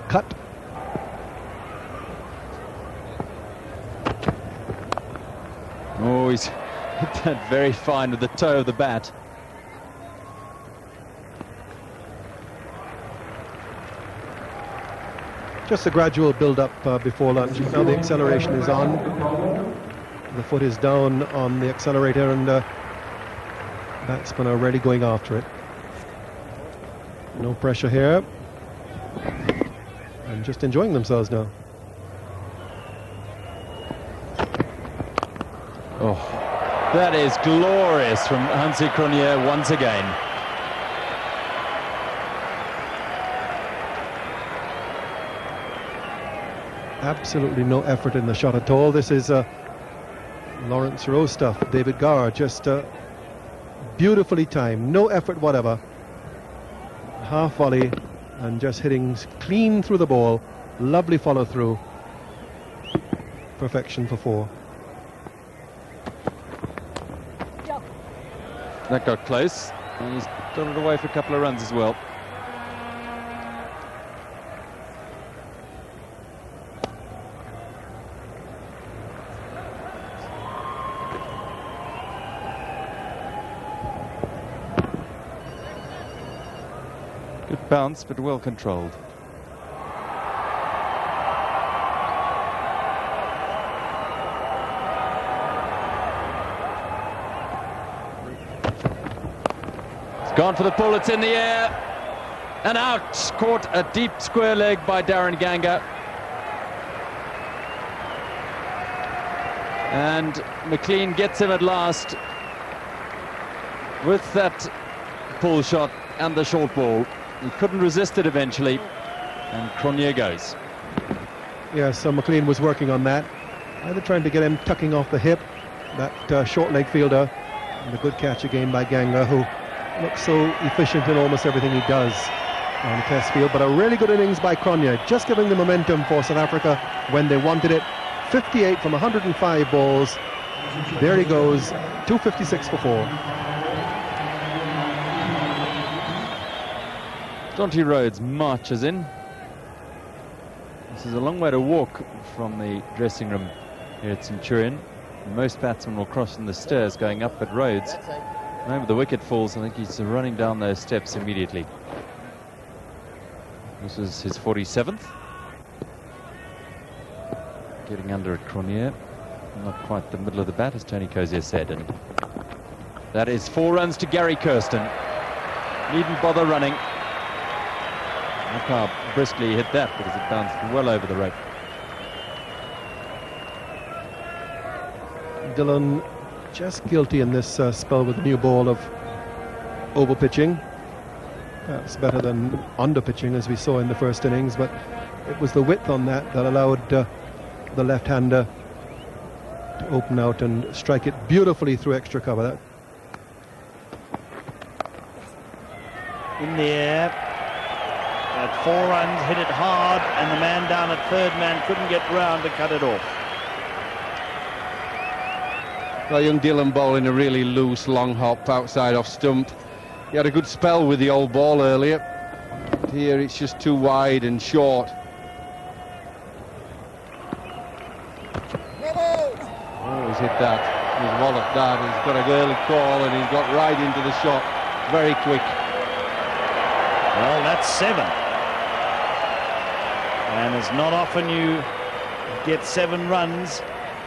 cut.
Oh, he's hit that very fine with the toe of the bat.
Just a gradual build-up before lunch. Now the acceleration is on. The foot is down on the accelerator, and batsmen are already going after it. No pressure here. And just enjoying themselves now.
Oh, that is glorious from Hansi Cronje once again.
Absolutely no effort in the shot at all. This is Lawrence Rowe stuff. David Gower, just beautifully timed, no effort whatever. Half volley and just hitting clean through the ball. Lovely follow through. Perfection for 4.
That got close, and he's dotted away for a couple of runs as well. Good bounce, but well controlled. Gone for the pull, it's in the air and out. Caught a deep square leg by Darren Ganga. And McLean gets him at last with that pull shot and the short ball. He couldn't resist it eventually, and Courtney goes.
Yeah, so McLean was working on that, either trying to get him tucking off the hip, that short leg fielder, and a good catch again by Ganga, who looks so efficient in almost everything he does on the test field. But a really good innings by Courtney, just giving the momentum for South Africa when they wanted it. 58 from 105 balls. There he goes, 256 for 4.
Jonty Rhodes marches in. This is a long way to walk from the dressing room here at Centurion. Most batsmen will cross in the stairs going up, but Rhodes, whenever the wicket falls, I think he's running down those steps immediately. This is his 47th. Getting under at Courtney. Not quite the middle of the bat, as Tony Cozier said. And that is 4 runs to Gary Kirsten. Needn't bother running. Look how briskly he hit that, because it bounced well over the rope.
Dillon just guilty in this spell with the new ball of over pitching. Perhaps better than under pitching, as we saw in the first innings, but it was the width on that allowed the left-hander to open out and strike it beautifully through extra cover.
In the air, at 4 runs, hit it hard, and the man down at third man couldn't get round to cut it off.
Well, young Dillon bowling a really loose long hop outside off stump. He had a good spell with the old ball earlier. Here it's just too wide and short. Oh, he's hit that. He's walloped that. He's got an early call and he's got right into the shot. Very quick.
Well, that's 7. And it's not often you get 7 runs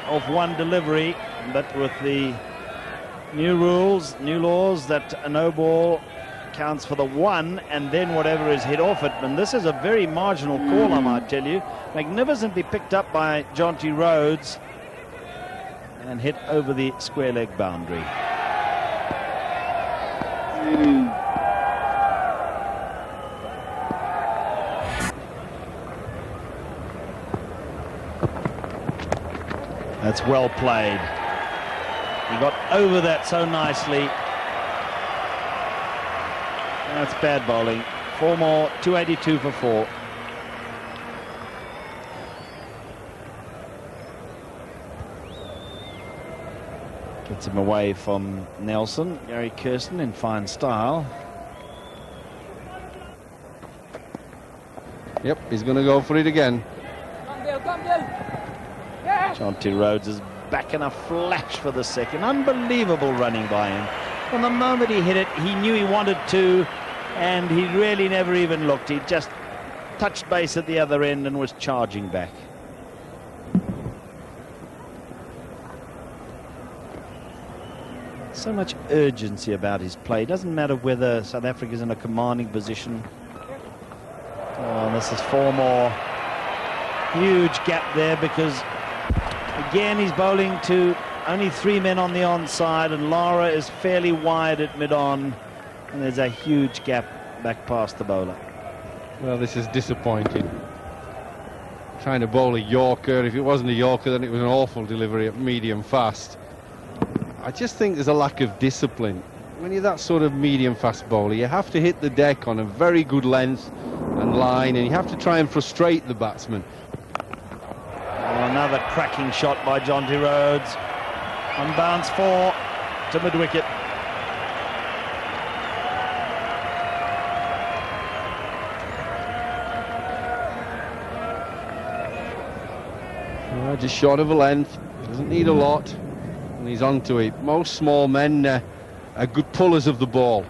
off one delivery, but with the new rules, new laws, that a no ball counts for the 1 and then whatever is hit off it. And this is a very marginal call, I might tell you. Magnificently picked up by Jonty Rhodes and hit over the square leg boundary. That's well played. He got over that so nicely. That's bad bowling. 4 more, 282 for 4. Gets him away from Nelson. Gary Kirsten in fine style.
Yep, he's going to go for it again.
Jonty Rhodes is back in a flash for the second. Unbelievable running by him. From the moment he hit it, he knew he wanted to, and he really never even looked. He just touched base at the other end and was charging back. So much urgency about his play. Doesn't matter whether South Africa's in a commanding position. Oh, this is 4 more. Huge gap there, because again he's bowling to only 3 men on the onside, and Lara is fairly wide at mid-on, and there's a huge gap back past the bowler.
Well, this is disappointing. Trying to bowl a Yorker. If it wasn't a Yorker, then it was an awful delivery at medium fast. I just think there's a lack of discipline. When you're that sort of medium fast bowler, you have to hit the deck on a very good length and line, and you have to try and frustrate the batsman.
Another cracking shot by Jonty Rhodes. On bounce 4 to mid-wicket.
Just short of a length. Doesn't need a lot. And he's onto it. Most small men are good pullers of the ball.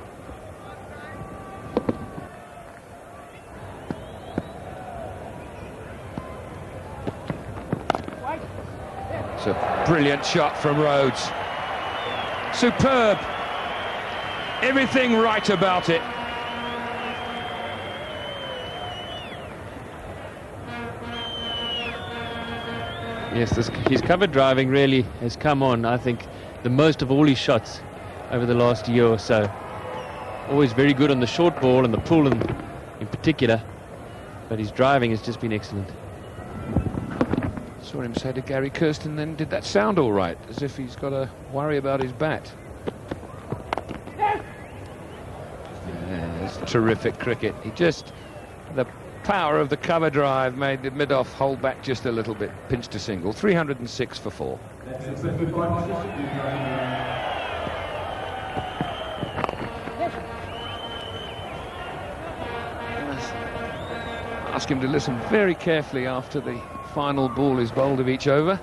It's a brilliant shot from Rhodes. Superb. Everything right about it.
Yes, his cover driving really has come on, I think, the most of all his shots over the last year or so. Always very good on the short ball and the pull in particular, but his driving has just been excellent.
Saw him say to Gary Kirsten then, did that sound all right? As if he's got to worry about his bat. Yeah, it's terrific cricket. The power of the cover drive made the mid-off hold back just a little bit. Pinched a single. 306 for 4. Ask him to listen very carefully after the final ball is bowled of each over.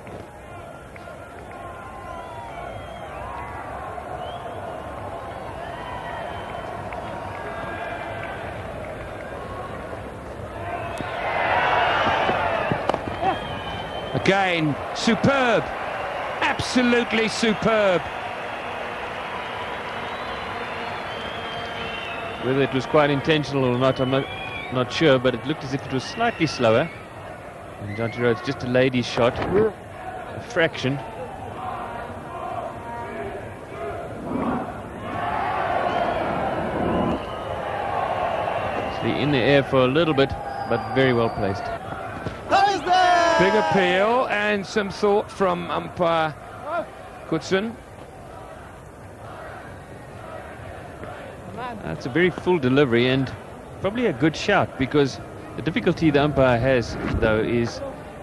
Again, superb, absolutely superb.
Whether it was quite intentional or not, I'm not sure, but it looked as if it was slightly slower. And Jonty Rhodes just delayed his shot a fraction. So in the air for a little bit, but very well placed.
Big appeal and some thought from umpire Courtney.
That's a very full delivery and probably a good shout, because the difficulty the umpire has, though, is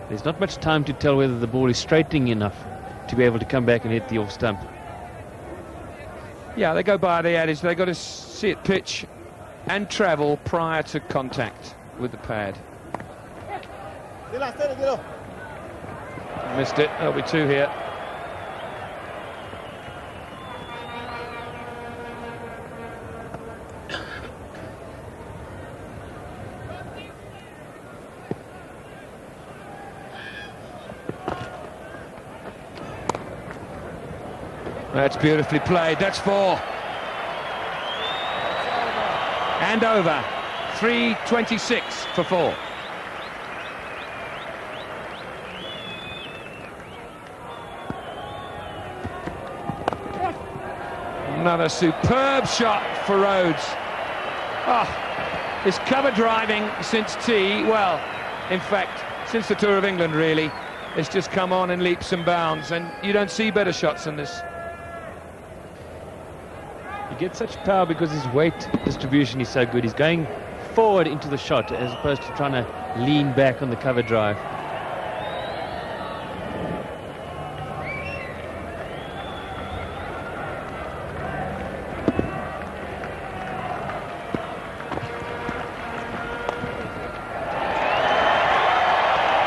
there's not much time to tell whether the ball is straightening enough to be able to come back and hit the off stump.
Yeah, they go by the adage, they've got to see it pitch and travel prior to contact with the pad. Missed it, there'll be 2 here. That's beautifully played, that's 4. And over, 326 for 4. Another superb shot for Rhodes. Oh, his cover driving since tea, well, in fact, since the Tour of England really, it's just come on in leaps and bounds, and you don't see better shots than this.
He gets such power because his weight distribution is so good. He's going forward into the shot as opposed to trying to lean back on the cover drive.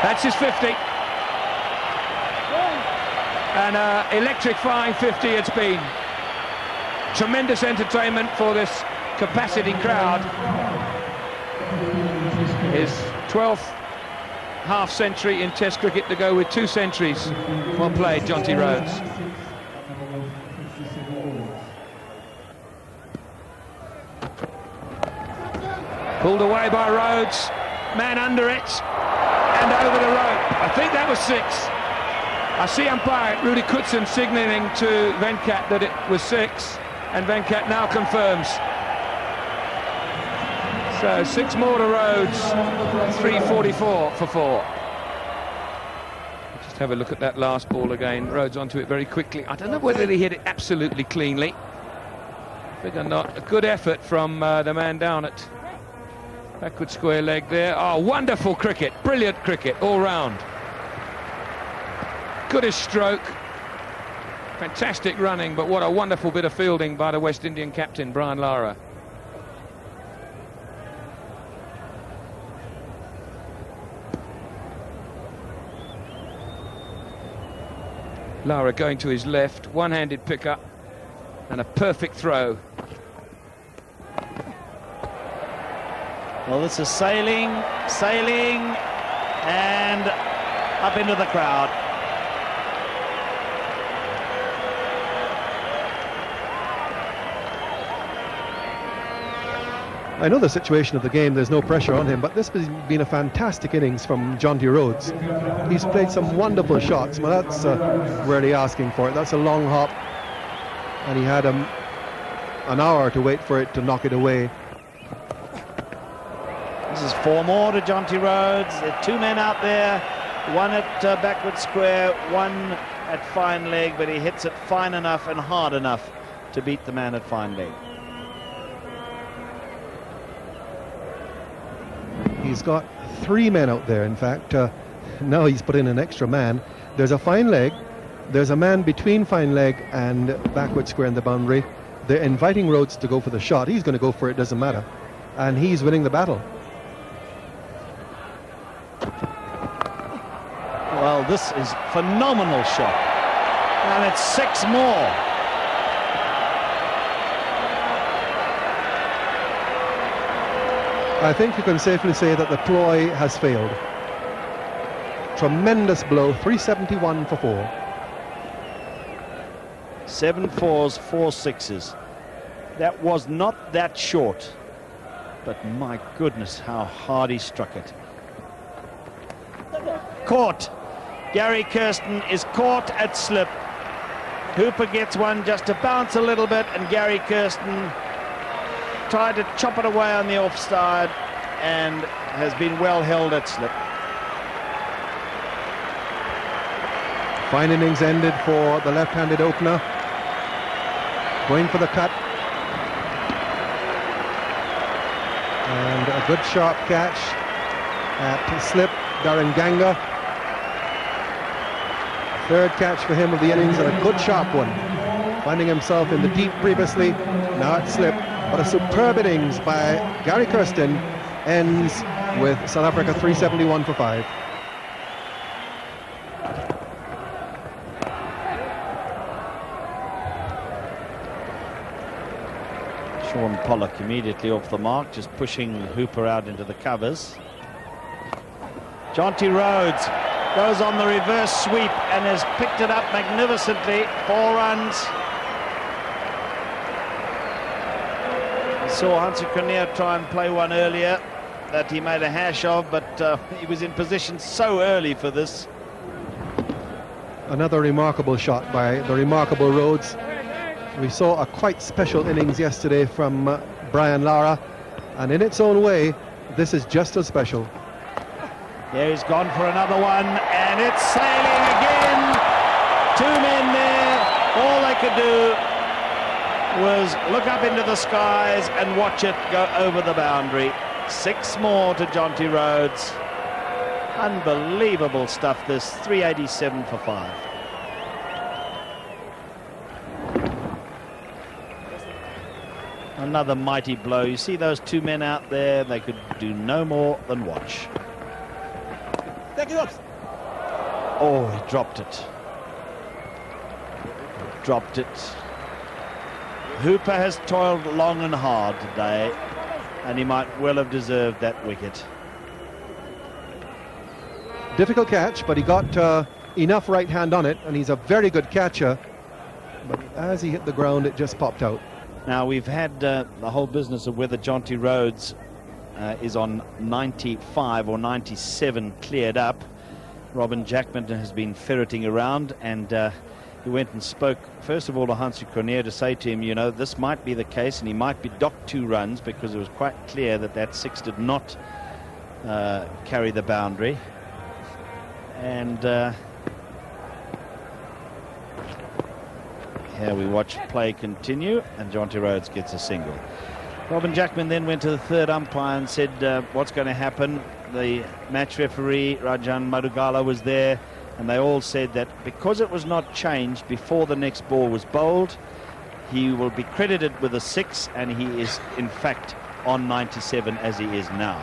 That's his 50. And electrifying 50 it's been. Tremendous entertainment for this capacity crowd. His 12th half-century in Test cricket to go with 2 centuries. Well played, Jonty Rhodes. Pulled away by Rhodes. Man under it. And over the rope. I think that was 6. I see umpire Rudy Courtney signalling to Venkat that it was 6, and Venkat now confirms. So 6 more to Rhodes, 344 for 4. Just have a look at that last ball again. Rhodes onto it very quickly. I don't know whether he hit it absolutely cleanly. Figure not. A good effort from the man down at backward square leg there. Oh, wonderful cricket. Brilliant cricket all round. Goodest stroke. Fantastic running, but what a wonderful bit of fielding by the West Indian captain, Brian Lara. Lara going to his left, one-handed pick-up, and a perfect throw.
Well, this is sailing, and up into the crowd.
I know the situation of the game, there's no pressure on him, but this has been a fantastic innings from Jonty Rhodes. He's played some wonderful shots, but that's really asking for it. That's a long hop, and he had an hour to wait for it to knock it away.
This is 4 more to Jonty Rhodes. There are 2 men out there, one at backward square, one at fine leg, but he hits it fine enough and hard enough to beat the man at fine leg.
He's got 3 men out there, in fact. Now he's put in an extra man. There's a fine leg, there's a man between fine leg and backward square in the boundary. They're inviting Rhodes to go for the shot. He's going to go for it, doesn't matter. And he's winning the battle.
Well, this is phenomenal shot. And it's 6 more.
I think you can safely say that the ploy has failed. Tremendous blow, 371 for 4.
7 fours, 4 sixes. That was not that short, but my goodness, how hard he struck it. Caught. Gary Kirsten is caught at slip. Hooper gets one just to bounce a little bit, and Gary Kirsten tried to chop it away on the offside and has been well held at slip.
Fine innings ended for the left-handed opener. Going for the cut. And a good sharp catch at slip, Darren Ganga. 3rd catch for him of the innings, and a good sharp one. Finding himself in the deep previously, now at slip. But a superb innings by Gary Kirsten ends with South Africa 371 for 5.
Sean Pollock immediately off the mark, just pushing Hooper out into the covers. Jonty Rhodes goes on the reverse sweep and has picked it up magnificently. 4 runs. Saw Hansi Cronje try and play one earlier that he made a hash of, but he was in position so early for this.
Another remarkable shot by the remarkable Rhodes. We saw a quite special innings yesterday from Brian Lara, and in its own way, this is just as special.
There he's gone for another one, and it's sailing again. 2 men there. All they could do was look up into the skies and watch it go over the boundary. 6 more to Jonty Rhodes. Unbelievable stuff, this. 387 for 5. Another mighty blow. You see those 2 men out there, they could do no more than watch. Oh, he dropped it. Dropped it. Hooper has toiled long and hard today, and he might well have deserved that wicket.
Difficult catch, but he got enough right hand on it, and he's a very good catcher. But as he hit the ground, it just popped out.
Now, we've had the whole business of whether Jonty Rhodes is on 95 or 97 cleared up. Robin Jackman has been ferreting around, and he went and spoke, first of all, to Hansi Cronje to say to him, you know, this might be the case, and he might be docked 2 runs because it was quite clear that that 6 did not carry the boundary. And here we watch play continue, and Jonty Rhodes gets a single. Robin Jackman then went to the 3rd umpire and said, what's going to happen? The match referee, Rajan Madugala, was there, and they all said that because it was not changed before the next ball was bowled, he will be credited with a 6, and he is in fact on 97 as he is now.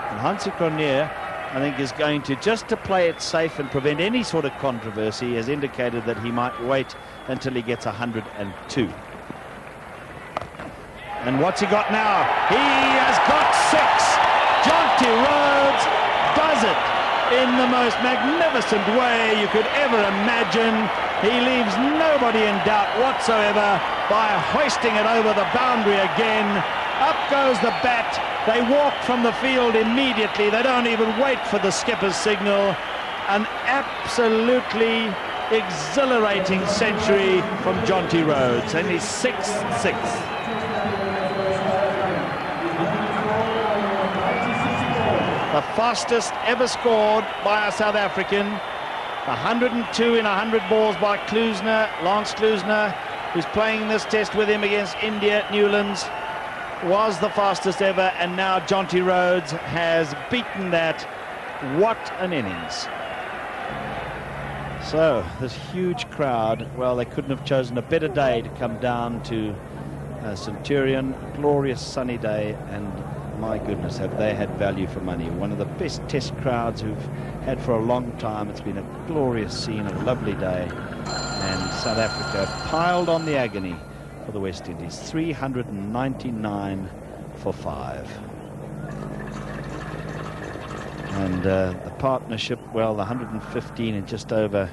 And Hansi Cronje, I think, is going to, just to play it safe and prevent any sort of controversy, has indicated that he might wait until he gets 102. And what's he got now? He has got 6. Jonty Rhodes does it in the most magnificent way you could ever imagine. He leaves nobody in doubt whatsoever by hoisting it over the boundary again. Up goes the bat, They walk from the field immediately. They don't even wait for the skipper's signal. An absolutely exhilarating century from Jonty Rhodes, and his 6th six. The fastest ever scored by a South African. 102 in 100 balls by Klusener, Lance Klusener, who's playing this test with him against India at Newlands, was the fastest ever, and now Jonty Rhodes has beaten that. What an innings. So, this huge crowd, well, they couldn't have chosen a better day to come down to Centurion. Glorious sunny day, and my goodness, have they had value for money. One of the best test crowds we've had for a long time. It's been a glorious scene, a lovely day, and South Africa piled on the agony for the West Indies. 399 for 5. And the partnership, well, 115 and just over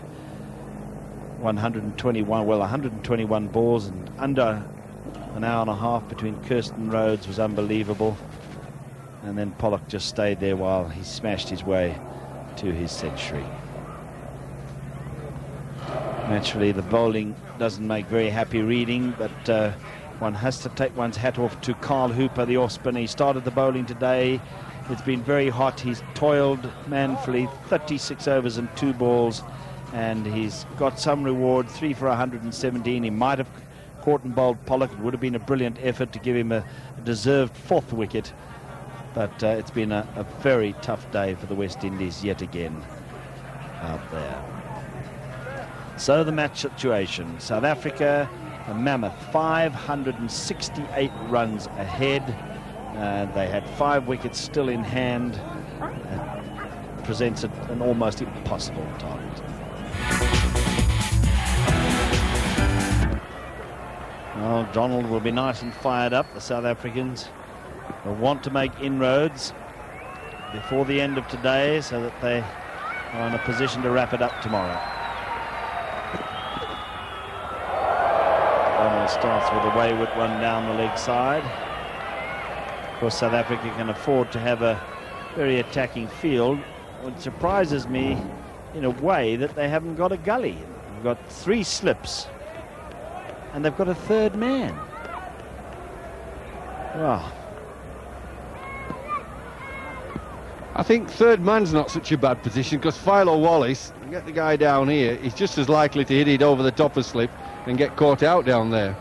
121, well, 121 balls, and under an hour and a half between Kirsten Rhodes was unbelievable. And then Pollock just stayed there while he smashed his way to his century. Naturally, the bowling doesn't make very happy reading, but one has to take one's hat off to Carl Hooper, the off-spinner. He started the bowling today. It's been very hot. He's toiled manfully, 36 overs and 2 balls, and he's got some reward, 3 for 117. He might have caught and bowled Pollock. It would have been a brilliant effort to give him a deserved 4th wicket, but it's been a very tough day for the West Indies yet again out there. So the match situation, South Africa, a mammoth 568 runs ahead. They had 5 wickets still in hand. Presents an almost impossible target. Well, Donald will be nice and fired up. The South Africans will want to make inroads before the end of today so that they are in a position to wrap it up tomorrow. Donald starts with a wayward one down the leg side. Of course, South Africa can afford to have a very attacking field. It surprises me in a way that they haven't got a gully. They've got 3 slips and they've got a 3rd man. Wow.
I think 3rd man's not such a bad position, because Philo Wallace, you get the guy down here, he's just as likely to hit it over the top of slip and get caught out down there.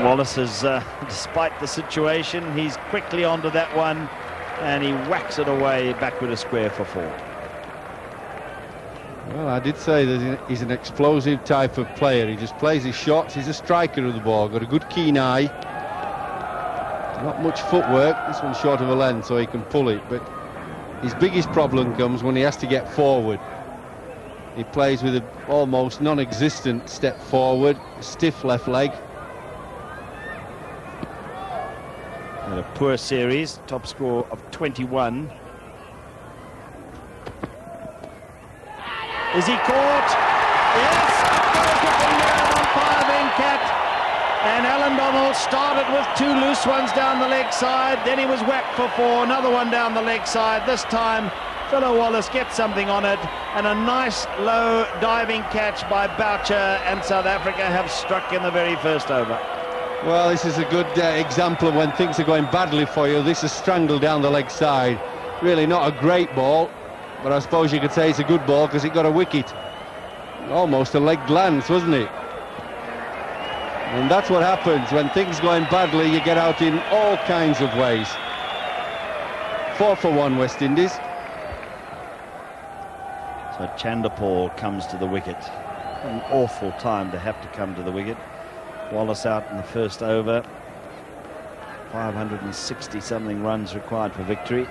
Wallace is, despite the situation, he's quickly onto that one, and he whacks it away backward a square for 4.
Well, I did say that he's an explosive type of player. He just plays his shots. He's a striker of the ball, got a good keen eye. Not much footwork. This one's short of a length, so he can pull it, but his biggest problem comes when he has to get forward. He plays with an almost non-existent step forward, stiff left leg.
And a poor series, top score of 21. Is he caught? Yes! On 5 cat. And Allan Donald started with 2 loose ones down the leg side. Then he was whacked for 4. Another one down the leg side. This time, Philo Wallace gets something on it. And a nice low diving catch by Boucher. And South Africa have struck in the very first over.
Well, this is a good example of when things are going badly for you. This is strangled down the leg side. Really not a great ball, but I suppose you could say it's a good ball because it got a wicket. Almost a leg glance, wasn't it? And that's what happens when things are going badly. You get out in all kinds of ways. 4 for 1 West Indies.
So Chanderpaul comes to the wicket. An awful time to have to come to the wicket. Wallace out in the first over. 560 something runs required for victory.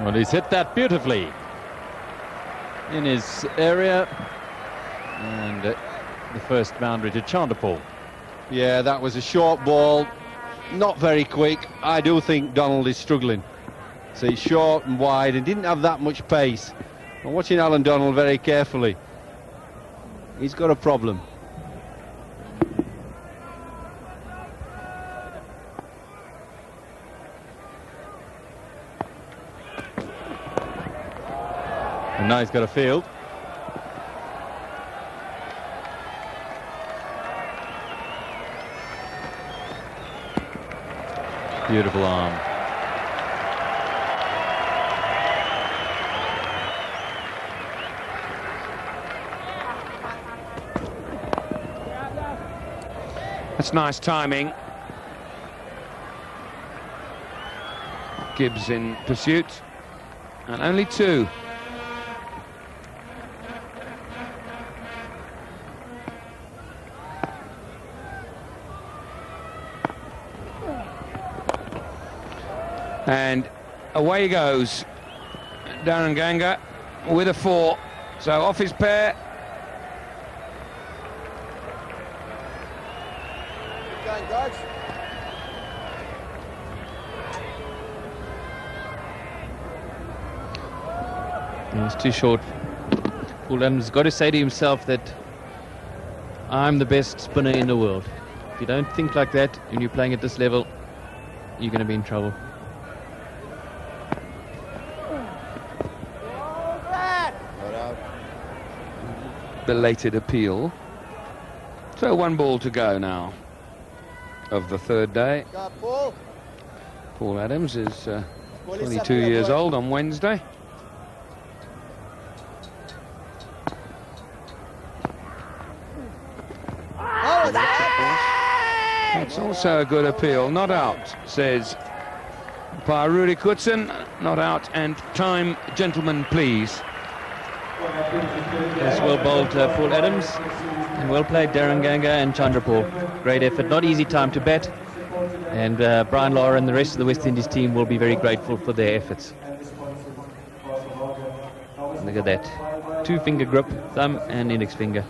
Well, he's hit that beautifully in his area, and the first boundary to Chanderpaul.
Yeah, that was a short ball, not very quick. I do think Donald is struggling. So he's short and wide and didn't have that much pace. I'm watching Allan Donald very carefully. He's got a problem.
And now he's got a field. Beautiful arm.
That's nice timing. Gibbs in pursuit, and only 2. And away he goes, Darren Ganga with a 4. So off his pair.
It's too short. Paul Adams got to say to himself that I'm the best spinner in the world. If you don't think like that when you're playing at this level, you're going to be in trouble.
Belated appeal. So 1 ball to go now of the 3rd day. Paul Adams is 22 years old on Wednesday. It's also a good appeal. Not out, says umpire Rudy Kurtzen. Not out, and time, gentlemen, please.
That's well bowled, Paul Adams, and well played Darren Ganga and Chanderpaul. Great effort, not easy time to bat, and Brian Lara and the rest of the West Indies team will be very grateful for their efforts. Look at that, 2-finger grip, thumb and index finger.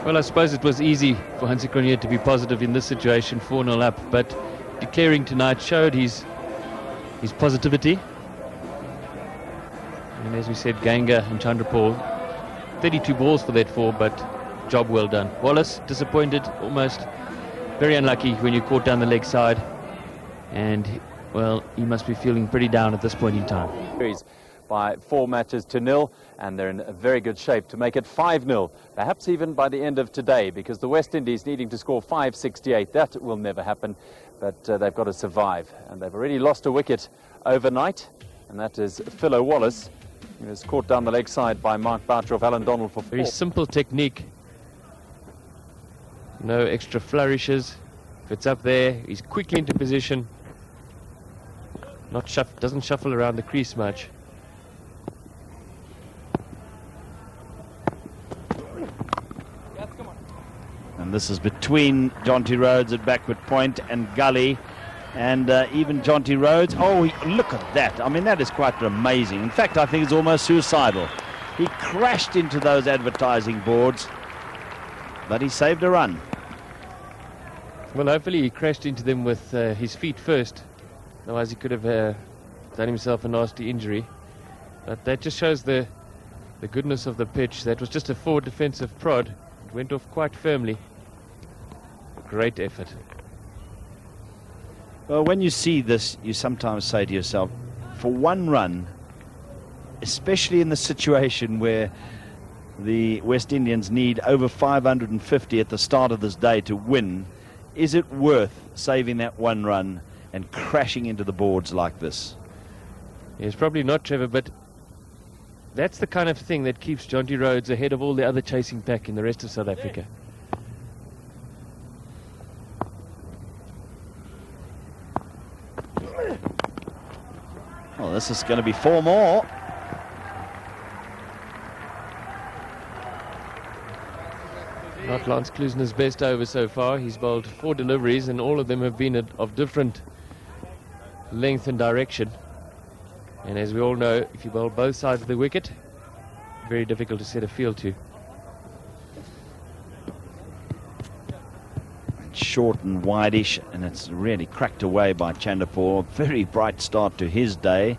Well, I suppose it was easy for Hansi Cronje to be positive in this situation, 4-0 up, but declaring tonight showed his positivity. And as we said, Ganga and Chanderpaul, 32 balls for that 4, but job well done. Wallace, disappointed, almost very unlucky when you caught down the leg side. And, well, he must be feeling pretty down at this point in time.
By 4 matches to 0, and they're in a very good shape to make it 5-0, perhaps even by the end of today, because the West Indies needing to score 568, that will never happen, but they've got to survive, and they've already lost a wicket overnight, and that is Philo Wallace, who was caught down the leg side by Mark Boucher of Allan Donald for 4.
Very simple technique, no extra flourishes. If it's up there, he's quickly into position, doesn't shuffle around the crease much.
And this is between Jonty Rhodes at backward point and Gully, and even Jonty Rhodes. Oh, look at that. I mean, that is quite amazing. In fact, I think it's almost suicidal. He crashed into those advertising boards, but he saved a run.
Well, hopefully he crashed into them with his feet first. Otherwise he could have done himself a nasty injury. But that just shows the goodness of the pitch. That was just a forward defensive prod. It went off quite firmly. Great effort.
Well, when you see this, you sometimes say to yourself, for 1 run, especially in the situation where the West Indians need over 550 at the start of this day to win, is it worth saving that 1 run and crashing into the boards like this?
Yes, probably not, Trevor, but that's the kind of thing that keeps Jonty Rhodes ahead of all the other chasing pack in the rest of South Africa.
Well, this is going to be 4 more.
Not Lance Klusener's best over so far. He's bowled 4 deliveries and all of them have been of different length and direction. And as we all know, if you bowl both sides of the wicket, very difficult to set a field to.
Short and wideish, and it's really cracked away by Chanderpaul. Very bright start to his day.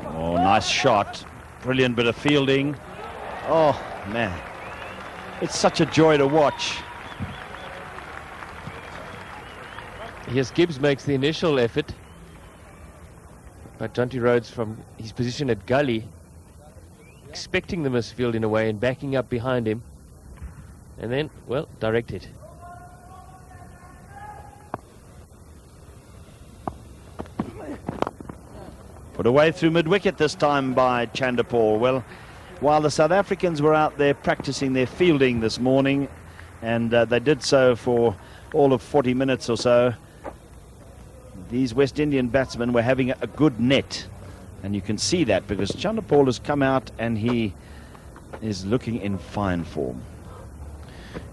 Oh, nice shot. Brilliant bit of fielding. Oh, man. It's such a joy to watch.
Yes, Gibbs makes the initial effort, but Jonty Rhodes from his position at gully, expecting the misfield in a way and backing up behind him, and then, well, direct hit.
Put away through mid-wicket this time by Chanderpaul. Well, while the South Africans were out there practicing their fielding this morning, and they did so for all of 40 minutes or so, these West Indian batsmen were having a good net. And you can see that because Chanderpaul has come out and he is looking in fine form.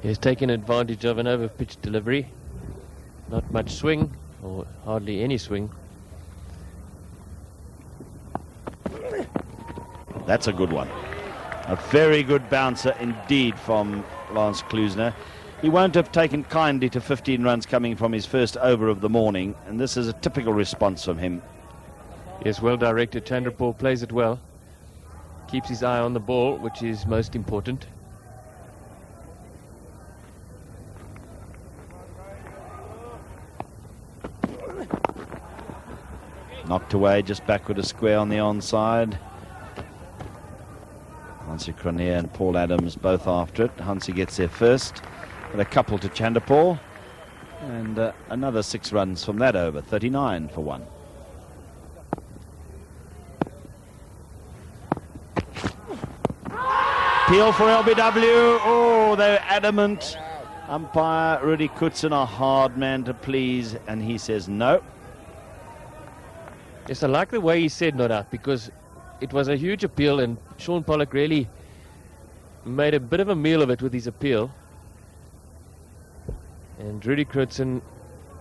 He has taken advantage of an over-pitch delivery. Not much swing, or hardly any swing.
That's a good one. A very good bouncer indeed from Lance Klusener. He won't have taken kindly to 15 runs coming from his first over of the morning, and this is a typical response from him.
Yes, well directed. Chanderpaul plays it well. Keeps his eye on the ball, which is most important.
Knocked away, just backward a square on the onside. Hansie Cronje and Paul Adams both after it. Hansie gets there first, with a couple to Chanderpaul. And another 6 runs from that over, 39 for 1. Appeal for LBW. Oh, they're adamant. Umpire Rudy Koetsen, a hard man to please, and he says no.
Yes, I like the way he said not out, because it was a huge appeal and Shaun Pollock really made a bit of a meal of it with his appeal. And Rudy Koetsen,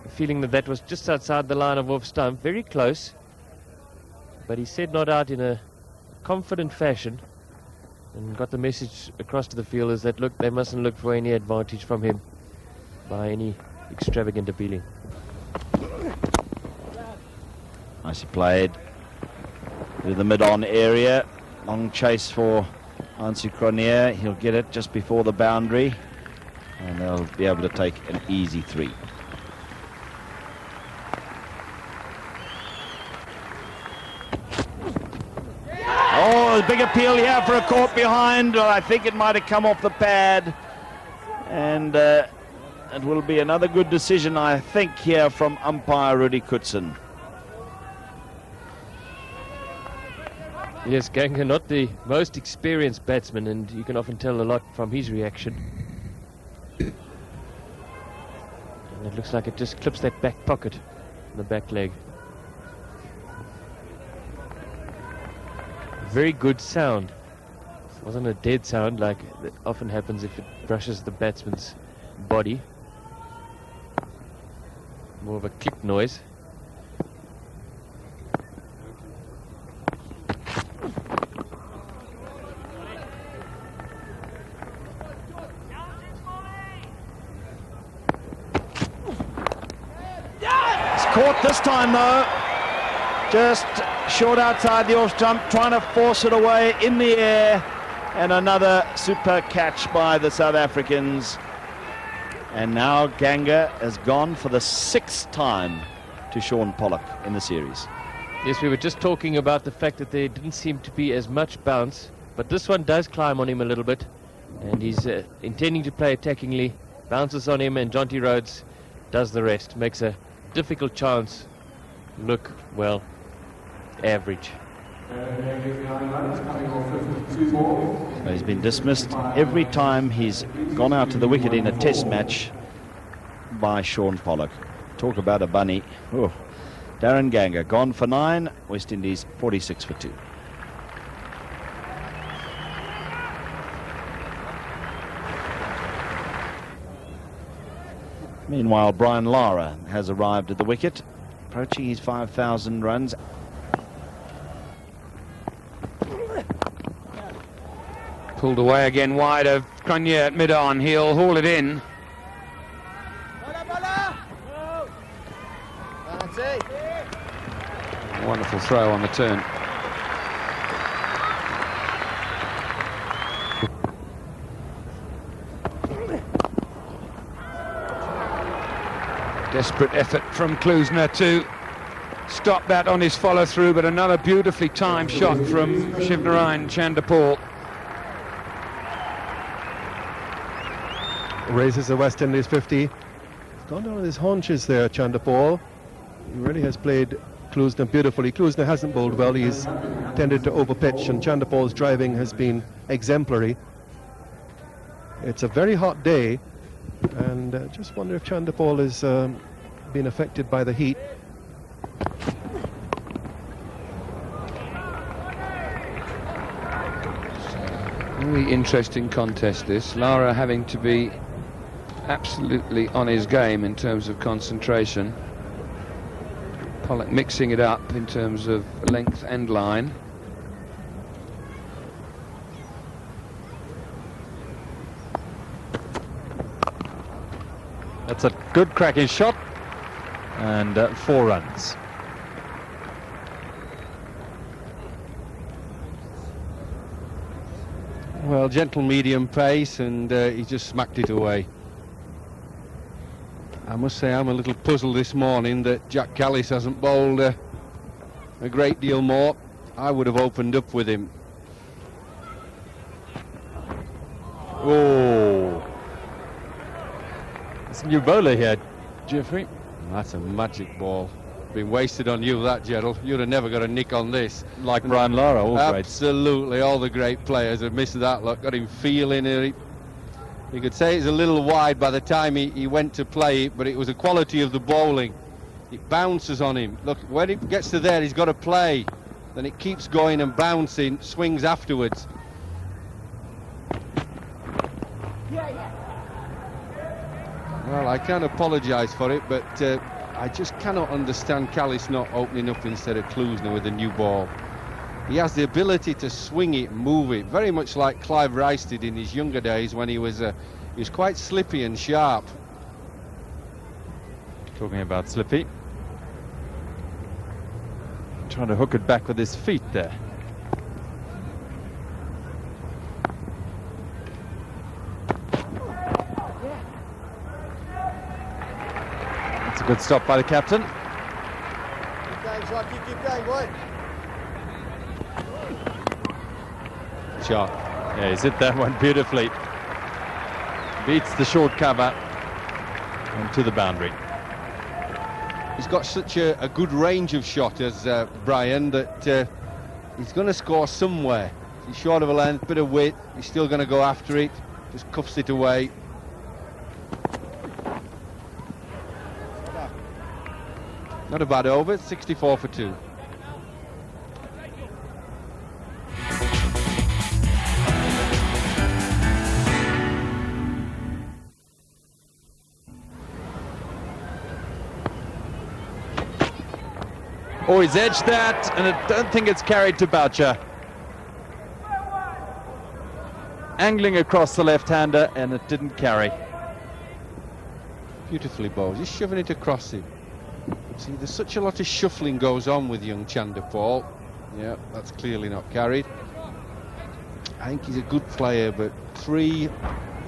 feeling that that was just outside the line of off stump, very close, but he said not out in a confident fashion and got the message across to the fielders that, look, they mustn't look for any advantage from him by any extravagant appealing.
Nicely played through the mid-on area. Long chase for Hansie Cronje. He'll get it just before the boundary, and they'll be able to take an easy 3. Oh, a big appeal here for a caught behind. I think it might have come off the pad, and it will be another good decision, I think, here from umpire Rudy Koetsen.
Yes, Ganga, not the most experienced batsman, and you can often tell a lot from his reaction. And it looks like it just clips that back pocket on the back leg. Very good sound. It wasn't a dead sound like that often happens if it brushes the batsman's body. More of a click noise.
Caught this time though, just short outside the off stump, trying to force it away in the air, and another super catch by the South Africans. And now Ganga has gone for the 6th time to Shaun Pollock in the series.
Yes, we were just talking about the fact that there didn't seem to be as much bounce, but this one does climb on him a little bit, and he's intending to play attackingly, bounces on him, and Jonty Rhodes does the rest, makes a difficult chance look, well, average.
So he's been dismissed every time he's gone out to the wicket in a test match by Shaun Pollock. Talk about a bunny. Oh, Darren Ganga gone for 9, West Indies 46 for 2. Meanwhile, Brian Lara has arrived at the wicket, approaching his 5,000 runs.
Pulled away again wide of Courtney at mid-on. He'll haul it in. Wonderful throw on the turn. Desperate effort from Klusener to stop that on his follow-through, but another beautifully timed shot from Reon King.
Raises the West Indies 50. He's gone down on his haunches there, Chanderpaul. He really has played Klusener beautifully. Klusener hasn't bowled well. He's tended to overpitch, and Chanderpaul's driving has been exemplary. It's a very hot day, and just wonder if Chanderpaul has been affected by the heat.
Very interesting contest this. Lara having to be absolutely on his game in terms of concentration. Pollock mixing it up in terms of length and line.
That's a good cracking shot, and 4 runs.
Well, gentle medium pace, and he just smacked it away. I must say I'm a little puzzled this morning that Jack Callis hasn't bowled a great deal more. I would have opened up with him.
Oh, it's a new bowler here, Jeffrey.
That's a magic ball. Been wasted on you, that, Gerald. You'd have never got a nick on this.
Like Brian Lara, all great.
Absolutely, all the great players have missed that. Look, got him feeling it. You could say it's a little wide by the time he went to play it, but it was the quality of the bowling. It bounces on him. Look, when it gets to there, he's got to play. Then it keeps going and bouncing, swings afterwards. Well, I can't apologise for it, but I just cannot understand Callis not opening up instead of Klusener with a new ball. He has the ability to swing it, move it, very much like Clive Rice did in his younger days when he was quite slippy and sharp.
Talking about slippy. Trying to hook it back with his feet there. That's a good stop by the captain.
Keep going, Sharky, keep going, boy.
Shot.
Yeah, he's hit that one beautifully. Beats the short cover and to the boundary.
He's got such a good range of shot as Brian that he's going to score somewhere. He's short of a length, bit of width. He's still going to go after it. Just cuffs it away. Not a bad over. 64 for 2.
Oh, he's edged that, and I don't think it's carried to Boucher. Angling across the left-hander, and it didn't carry.
Beautifully bowled. Just shoving it across him. See, there's such a lot of shuffling goes on with young Chanderpaul. Yeah, that's clearly not carried. I think he's a good player, but 3, he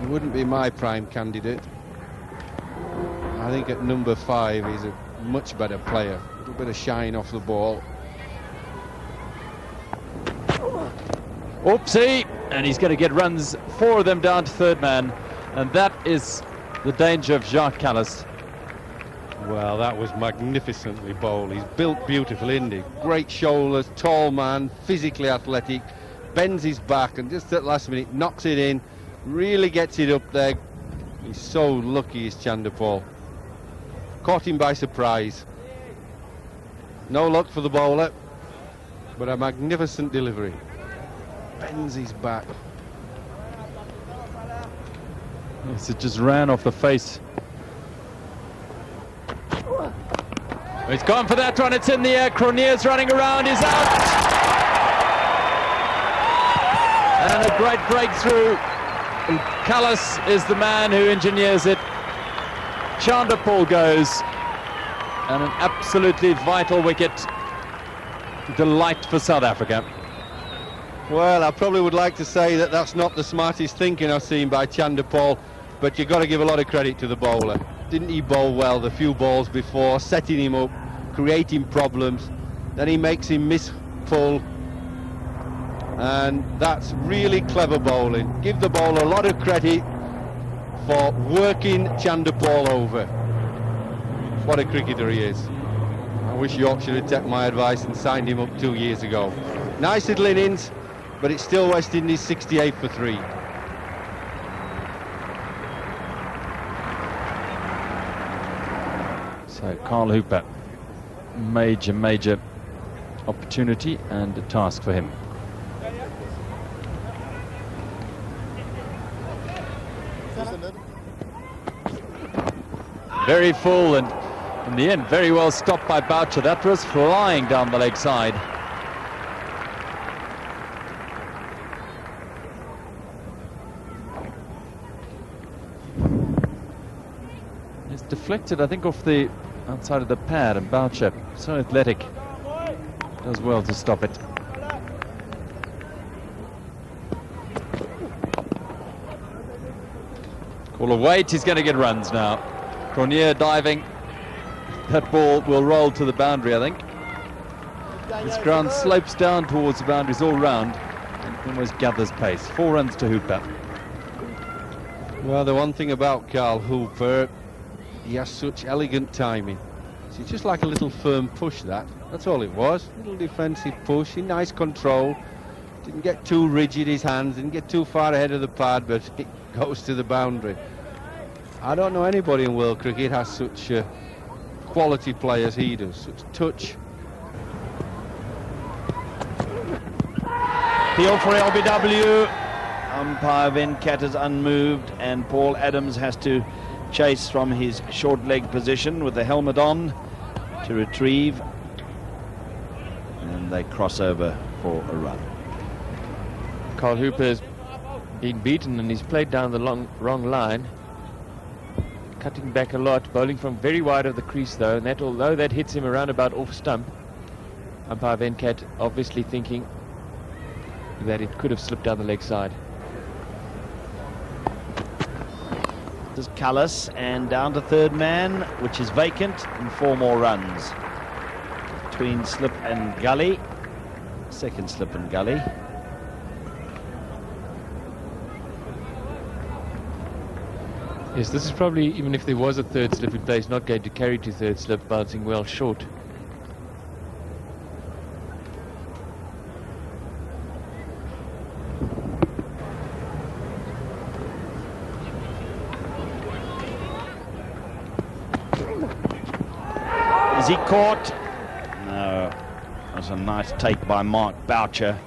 wouldn't be my prime candidate. I think at number 5, he's a much better player. A little bit of shine off the ball.
Oopsie! And he's going to get runs, 4 of them down to third man. And that is the danger of Jacques Callis.
Well, that was magnificently bowled. He's built beautiful, isn't he? Great shoulders, tall man, physically athletic, bends his back, and just at the last minute knocks it in, really gets it up there. He's so lucky, is Chanderpaul. Caught him by surprise. No luck for the bowler, but a magnificent delivery. Bends his back.
Yes, it just ran off the face He's gone for that one. It's in the air. Cronier's running around. He's out. And a great breakthrough. And Callis is the man who engineers it. Chandapal goes. And an absolutely vital wicket. Delight for South Africa.
Well, I probably would like to say that that's not the smartest thinking I've seen by Chandapal, but you've got to give a lot of credit to the bowler. Didn't he bowl well the few balls before, setting him up, creating problems, then he makes him miss full, and that's really clever bowling. Give the bowler a lot of credit for working Chandapal over. What a cricketer he is. I wish Yorkshire had taken my advice and signed him up 2 years ago. Nice little innings, but it's still West Indies 68 for 3.
So Carl Hooper, major opportunity and a task for him. Very full, and in the end very well stopped by Boucher. That was flying down the leg side. It's deflected, I think, off the outside of the pad, and Boucher, so athletic, does well to stop it. Call a wait, he's going to get runs now. Cronje diving. That ball will roll to the boundary, I think. This ground slopes down towards the boundaries all round and almost gathers pace. 4 runs to Hooper.
Well, the one thing about Carl Hooper, he has such elegant timing. It's just like a little firm push, that's all it was. Little defensive push, in nice control. Didn't get too rigid, his hands, didn't get too far ahead of the pad, but it goes to the boundary. I don't know anybody in world cricket has such quality play as he does, such touch.
Peel for LBW. Umpire Venkat is unmoved, and Paul Adams has to chase from his short leg position with the helmet on to retrieve, and they cross over for a run.
Carl Hooper's been beaten and he's played down the wrong line, cutting back a lot, bowling from very wide of the crease though, and that, although that hits him around about off stump, umpire Venkat obviously thinking that it could have slipped down the leg side.
This is Callis, and down to third man, which is vacant, and 4 more runs between slip and gully. Second slip and gully.
Yes, this is probably, even if there was a third slip in place, not going to carry to third slip, bouncing well short.
Is he caught? No. That's a nice take by Mark Boucher.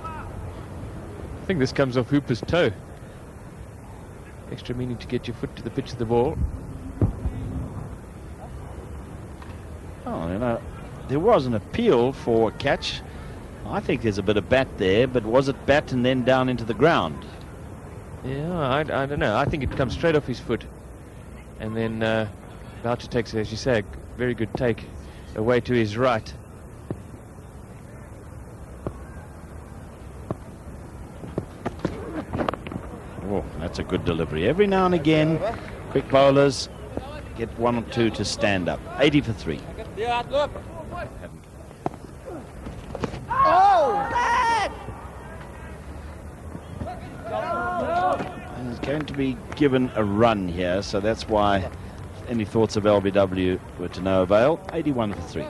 I think this comes off Hooper's toe. Extra meaning to get your foot to the pitch of the ball.
Oh, you know, there was an appeal for a catch. I think there's a bit of bat there, but was it bat and then down into the ground?
Yeah, I don't know. I think it comes straight off his foot. And then Boucher takes, as you say, a very good take away to his right.
Oh, that's a good delivery. Every now and again, quick bowlers get 1 or 2 to stand up. 80 for 3. And he's going to be given a run here, so that's why any thoughts of LBW were to no avail. 81 for 3.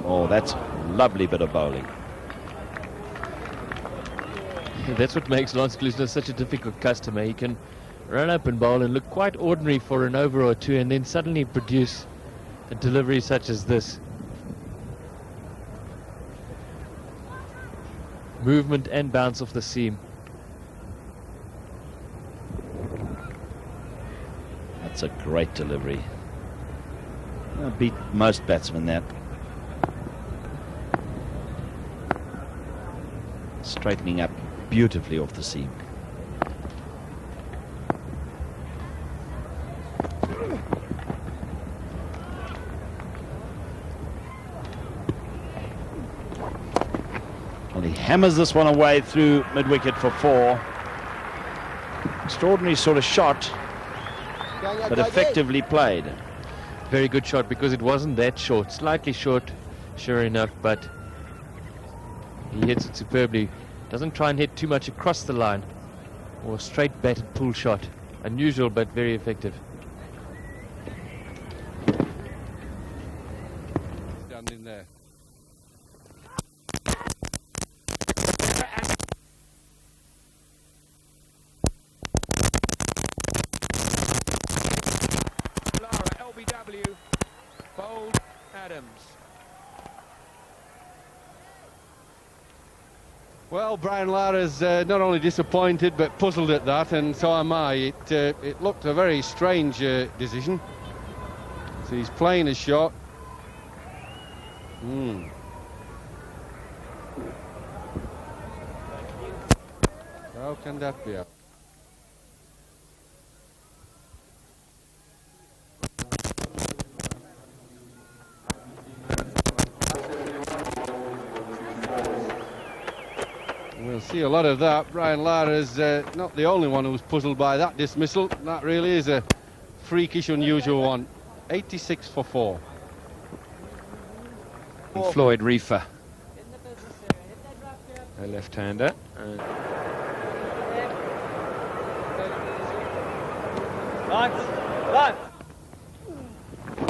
Oh, that's a lovely bit of bowling.
That's what makes Lance Klusener such a difficult customer. He can run up and bowl and look quite ordinary for an over or 2, and then suddenly produce a delivery such as this. Movement and bounce off the seam.
That's a great delivery. Beat most batsmen that. Straightening up beautifully off the seam. And he hammers this one away through mid-wicket for 4. Extraordinary sort of shot, but effectively played.
Very good shot, because it wasn't that short. Slightly short, sure enough, but he hits it superbly. Doesn't try and hit too much across the line, or straight batted pull shot. Unusual, but very effective.
Standing there. Lara, LBW, bowled Adams.
Well, Brian Lara's not only disappointed but puzzled at that, and so am I. It looked a very strange decision. So he's playing a shot. How can that be? We'll see a lot of that. Brian Lara's not the only one who's puzzled by that dismissal. That really is a freakish, unusual one. 86 for 4.
And Floyd Reefer, a left-hander.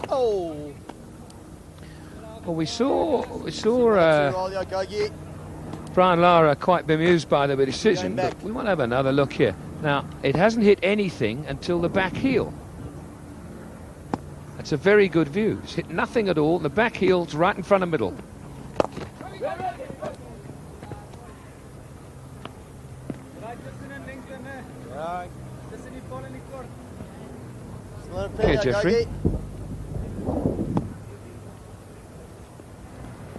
Oh.
Well, we saw Brian Lara quite bemused by the decision, but we want to have another look here. Now, it hasn't hit anything until the back heel. That's a very good view. It's hit nothing at all. The back heel's right in front of middle. Here, Jeffrey.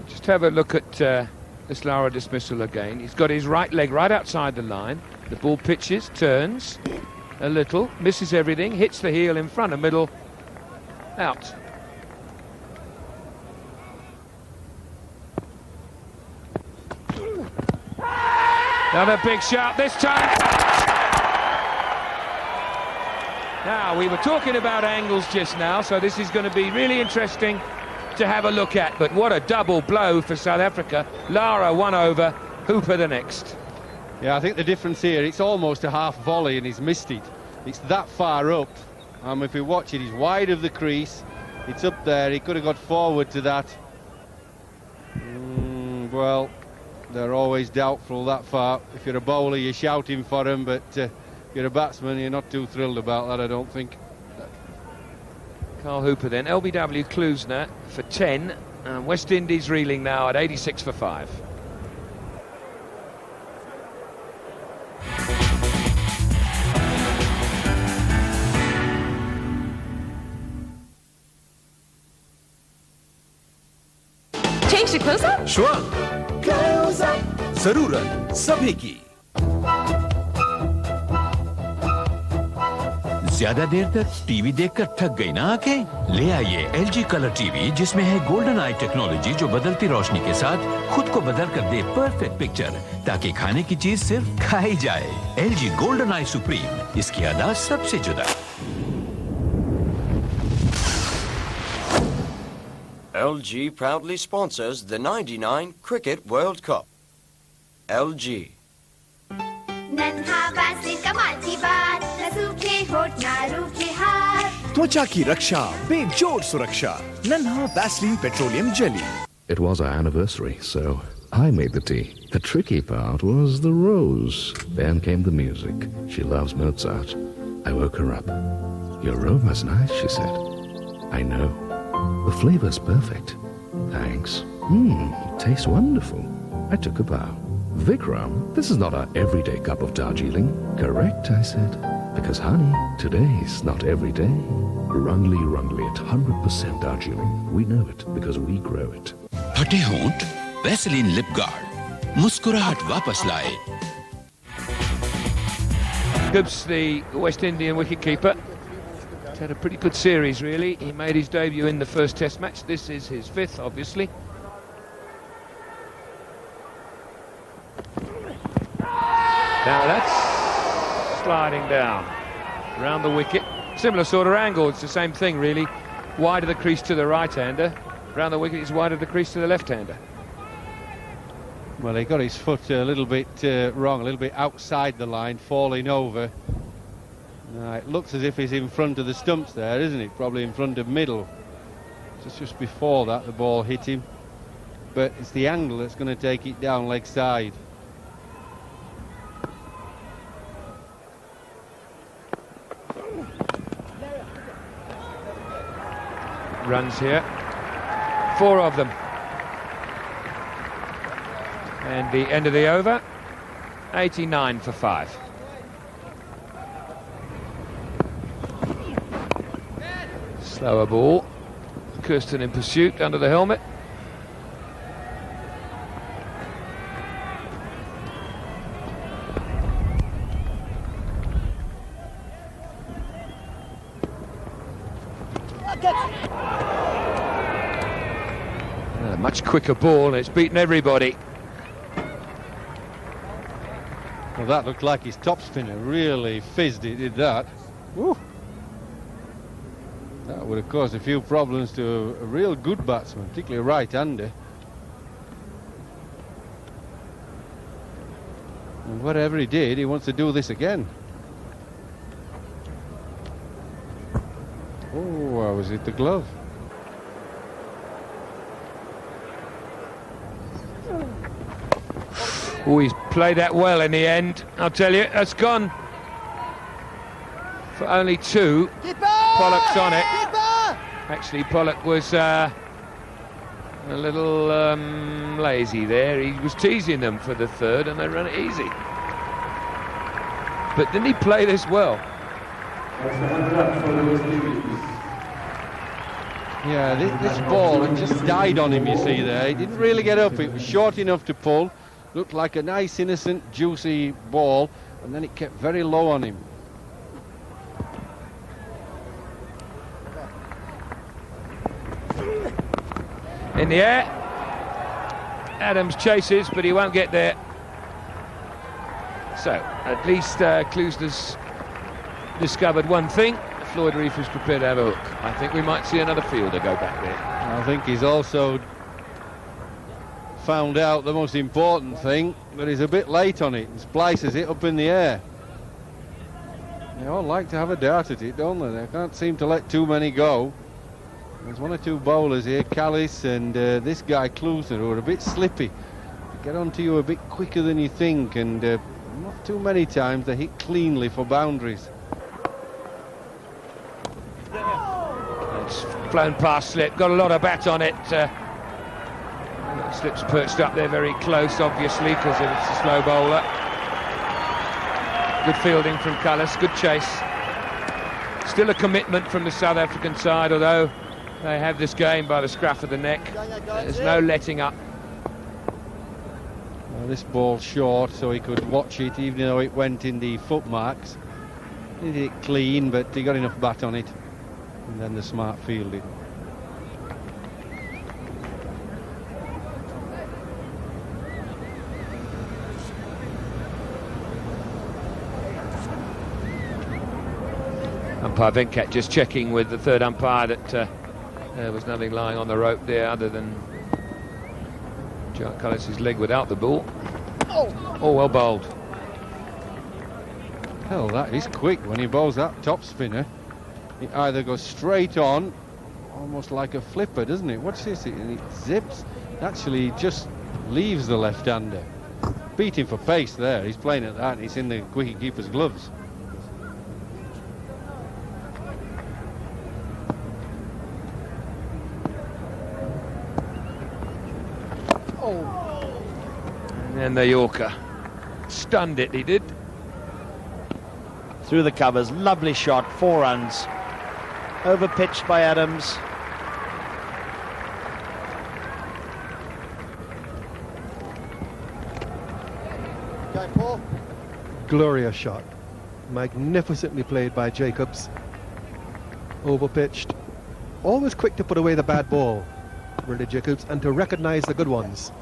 Just have a look at this Lara dismissal again. He's got his right leg right outside the line. The ball pitches, turns a little, misses everything, hits the heel in front of middle, out. Another big shot this time. Now, we were talking about angles just now, so this is going to be really interesting to have a look at. But what a double blow for South Africa. Lara 1 over, Hooper the next.
Yeah, I think the difference here, it's almost a half volley and he's missed it. It's that far up. If we watch it, he's wide of the crease. It's up there. He could have got forward to that. Well, they're always doubtful that far. If you're a bowler, you're shouting for him, but if you're a batsman, you're not too thrilled about that, I don't think.
Carl Hooper then. LBW Klusener for 10. And West Indies reeling now at 86 for 5.
Change to close up?
Sure. Close up. जरूरत सभी की. ज्यादा देर तक TV देखकर थक गई ना आंखें? ले आइए LG कलर टीवी जिसमें है गोल्डन आई टेक्नोलॉजी जो बदलती रोशनी के साथ खुद को बदल कर दे परफेक्ट पिक्चर ताकि खाने की चीज सिर्फ खाई जाए. LG गोल्डन आई सुप्रीम, इसकी अदा सबसे जुदा.
LG proudly sponsors the '99 Cricket World Cup. LG.
त्वचा की रक्षा बेजोड़ सुरक्षा नन्हा Vaseline petroleum jelly.
It was our anniversary, so I made the tea. The tricky part was the rose. Then came the music. She loves Mozart. I woke her up. Your aroma's nice, she said. I know. The flavor's perfect. Thanks. Tastes wonderful. I took a bow. Vikram, this is not our everyday cup of Darjeeling. Correct, I said. Because, honey, today's not every day. Rungly at 100% Darjeeling. We know it because we grow it.
फटे होंठ Vaseline lip guard मुस्कुराहट वापस लाए.
Gibbs, the West Indian wicketkeeper, had a pretty good series, really. He made his debut in the first Test match. This is his fifth, obviously. Now that's sliding down around the wicket. Similar sort of angle. It's the same thing, really. Wide of the crease to the right-hander. Round the wicket, it's wide of the crease to the left-hander.
Well, he got his foot a little bit wrong, a little bit outside the line, falling over. It looks as if he's in front of the stumps there, isn't it? Probably in front of middle. Just before that, the ball hit him. But it's the angle that's going to take it down leg side.
Runs here. 4 of them. And the end of the over, 89 for 5. Slower ball. Kirsten in pursuit under the helmet. A much quicker ball, and it's beaten everybody.
Well, that looked like his top spinner really fizzed it, did that. Woo. That would have caused a few problems to a real good batsman, particularly a right-hander. And whatever he did, he wants to do this again. Oh, was it the glove?
Oh, he's played that well in the end. I'll tell you, that's gone for only 2. Pollock's on it. Actually, Pollock was a little lazy there. He was teasing them for the 3rd, and they ran it easy. But didn't he play this well?
Yeah, this ball had just died on him, you see there. He didn't really get up. It was short enough to pull. Looked like a nice, innocent, juicy ball, and then it kept very low on him.
In the air. Adams chases, but he won't get there. So, at least Klusener's discovered one thing. Floyd Reef is prepared to have a hook. I think we might see another fielder go back there.
I think he's also found out the most important thing, but he's a bit late on it and splices it up in the air. They all like to have a dart at it, don't they? They can't seem to let too many go. There's 1 or 2 bowlers here, Callis and this guy Klusener, who are a bit slippy. They get onto you a bit quicker than you think, and not too many times they hit cleanly for boundaries.
It's flown past slip, got a lot of bat on it. Slip's perched up there very close, obviously, because it's a slow bowler. Good fielding from Callis, good chase. Still a commitment from the South African side, although they have this game by the scruff of the neck. There's no letting up.
Well, this ball's short, so he could watch it, even though it went in the footmarks. He did it clean, but he got enough bat on it. And then the smart fielding.
Umpire Venkat just checking with the 3rd umpire that there was nothing lying on the rope there other than Jack Cullis's leg without the ball. Oh, well bowled.
Hell, that is quick when he bowls that top spinner. It either goes straight on, almost like a flipper, doesn't it? Watch this, it zips. Actually, just leaves the left-hander. Beat him for pace there. He's playing at that, and he's in the wicket-keeper's gloves.
And then the Yorker. Stunned it, he did.
through the covers. Lovely shot, 4 runs. Over-pitched by Adams.
Okay, Paul.
Glorious shot. Magnificently played by Jacobs. Overpitched. Always quick to put away the bad ball, really, Jacobs, and to recognize the good ones.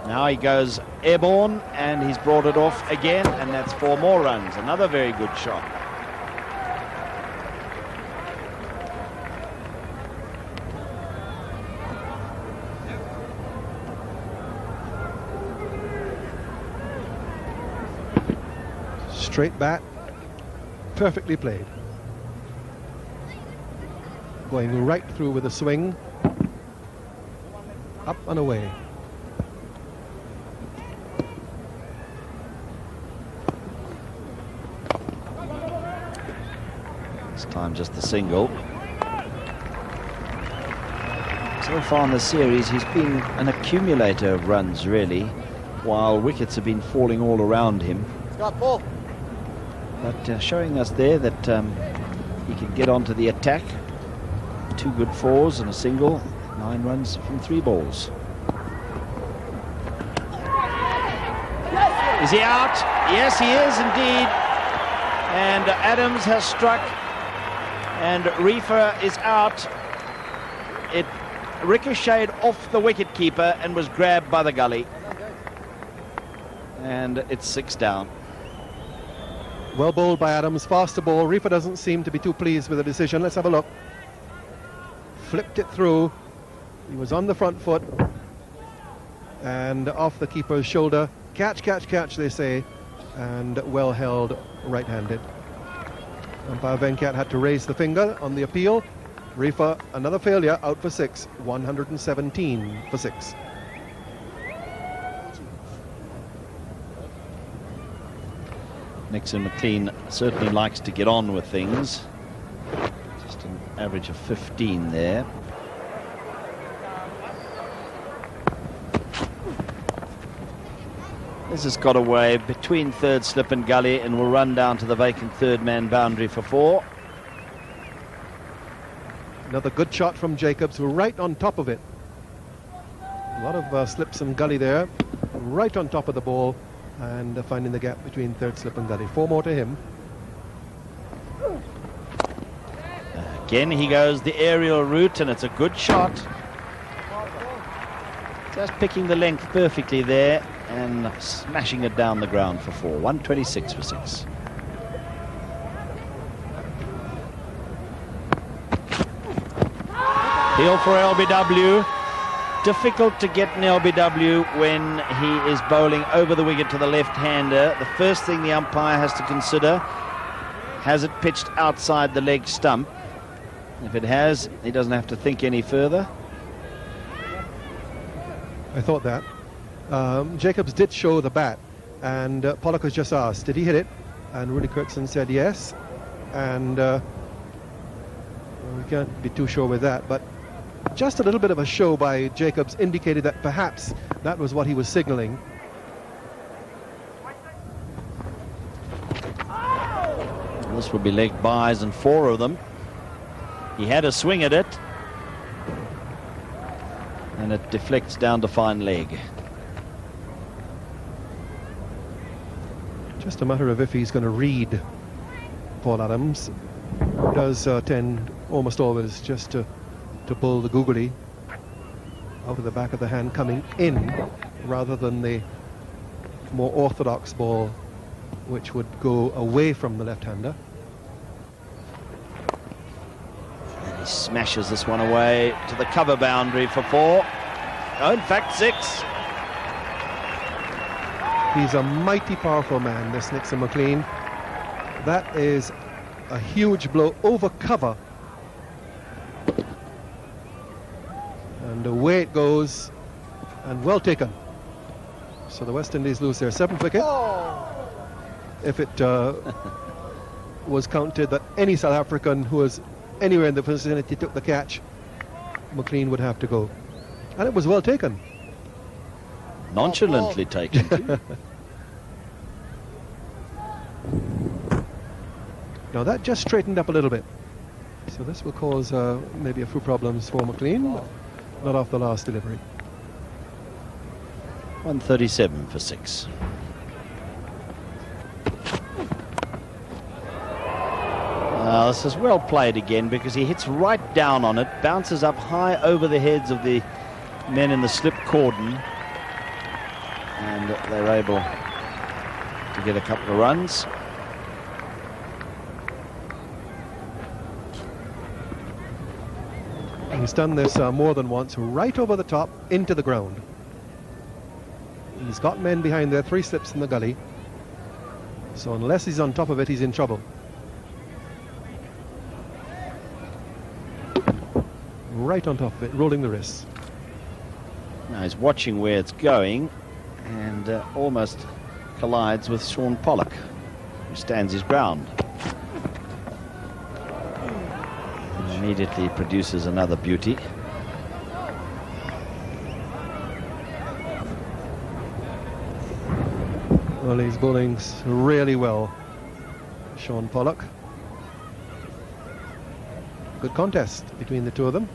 Now he goes airborne, and he's brought it off again, and that's 4 more runs. Another very good shot.
Straight bat, perfectly played. Going right through with a swing. Up and away.
This time just the single. So far in the series, he's been an accumulator of runs, really, while wickets have been falling all around him.
Scott, Paul.
But showing us there that he can get onto the attack. 2 good 4s and a single. 9 runs from 3 balls. Is he out? Yes, he is indeed. And Adams has struck. And Reefer is out. It ricocheted off the wicketkeeper and was grabbed by the gully. And it's 6 down.
Well bowled by Adams, faster ball. Reefer doesn't seem to be too pleased with the decision. Let's have a look. Flipped it through. He was on the front foot and off the keeper's shoulder. Catch, catch, catch, they say, and well held right-handed. Umpire Venkat had to raise the finger on the appeal. Reefer, another failure, out for 6. 117 for 6.
Nixon McLean certainly likes to get on with things. Just an average of 15 there. This has got away between third slip and gully and will run down to the vacant third man boundary for 4.
Another good shot from Jacobs, right on top of it. A lot of slips and gully there, right on top of the ball, and finding the gap between third slip and gully. 4 more to him.
Again he goes the aerial route, and it's a good shot. Just picking the length perfectly there and smashing it down the ground for 4. 126 for 6. Heel for LBW. Difficult to get an LBW when he is bowling over the wicket to the left-hander. The first thing the umpire has to consider, has it pitched outside the leg stump? If it has, he doesn't have to think any further.
I thought that. Jacobs did show the bat, and Pollock was just asked, did he hit it? And Rudy Kirsten said yes. And we can't be too sure with that, but just a little bit of a show by Jacobs indicated that perhaps that was what he was signaling.
This will be leg byes, and 4 of them. He had a swing at it, and it deflects down to fine leg.
Just a matter of if he's going to read Paul Adams. He does tend almost always just to pull the googly out of the back of the hand coming in, rather than the more orthodox ball which would go away from the left-hander.
And he smashes this one away to the cover boundary for 4. Oh, in fact 6.
He's a mighty powerful man, this Nixon McLean. That is a huge blow over cover. And away it goes, and well taken. So the West Indies lose their 7th wicket. If it was counted that any South African who was anywhere in the vicinity took the catch, McLean would have to go. And it was well taken.
Nonchalantly taken too.
Now that just straightened up a little bit. So this will cause maybe a few problems for McLean. Not off the last delivery.
137 for 6. This is well played again because he hits right down on it, bounces up high over the heads of the men in the slip cordon, and they're able to get a couple of runs.
He's done this more than once, right over the top into the ground. He's got men behind there, 3 slips in the gully. So unless he's on top of it, he's in trouble. Right on top of it, rolling the wrists.
Now he's watching where it's going and almost collides with Sean Pollock, who stands his ground. And immediately produces another beauty.
Well, he's bowling really well, Sean Pollock. Good contest between the two of them.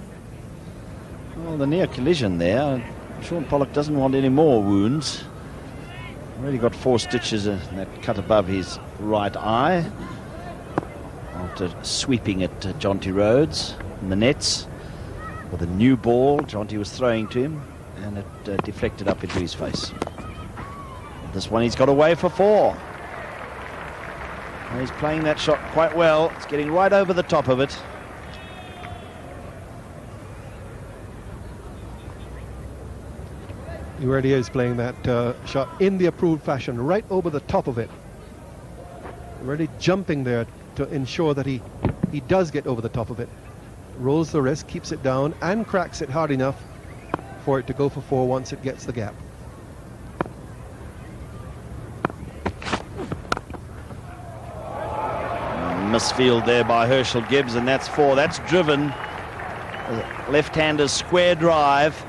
Well, the near collision there. Sean Pollock doesn't want any more wounds. Already got 4 stitches that cut above his right eye after sweeping at Jonty Rhodes in the nets with a new ball Jonty was throwing to him, and it deflected up into his face. This one he's got away for 4. And he's playing that shot quite well. It's getting right over the top of it.
He really is playing that shot in the approved fashion, right over the top of it. Really jumping there to ensure that he does get over the top of it. Rolls the wrist, keeps it down, and cracks it hard enough for it to go for 4 once it gets the gap.
Misfield there by Herschel Gibbs, and that's 4. That's driven. Left-hander's square drive.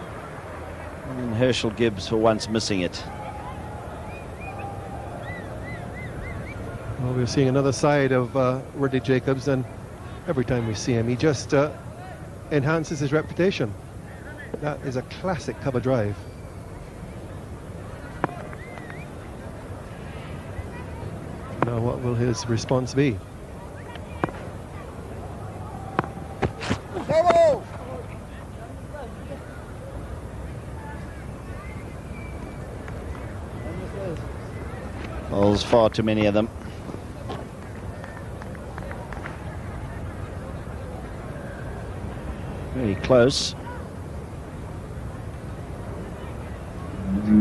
And Herschel Gibbs for once missing it.
Well, we're seeing another side of Ridley Jacobs, and every time we see him, he just enhances his reputation. That is a classic cover drive. Now, what will his response be?
There's far too many of them. Very close.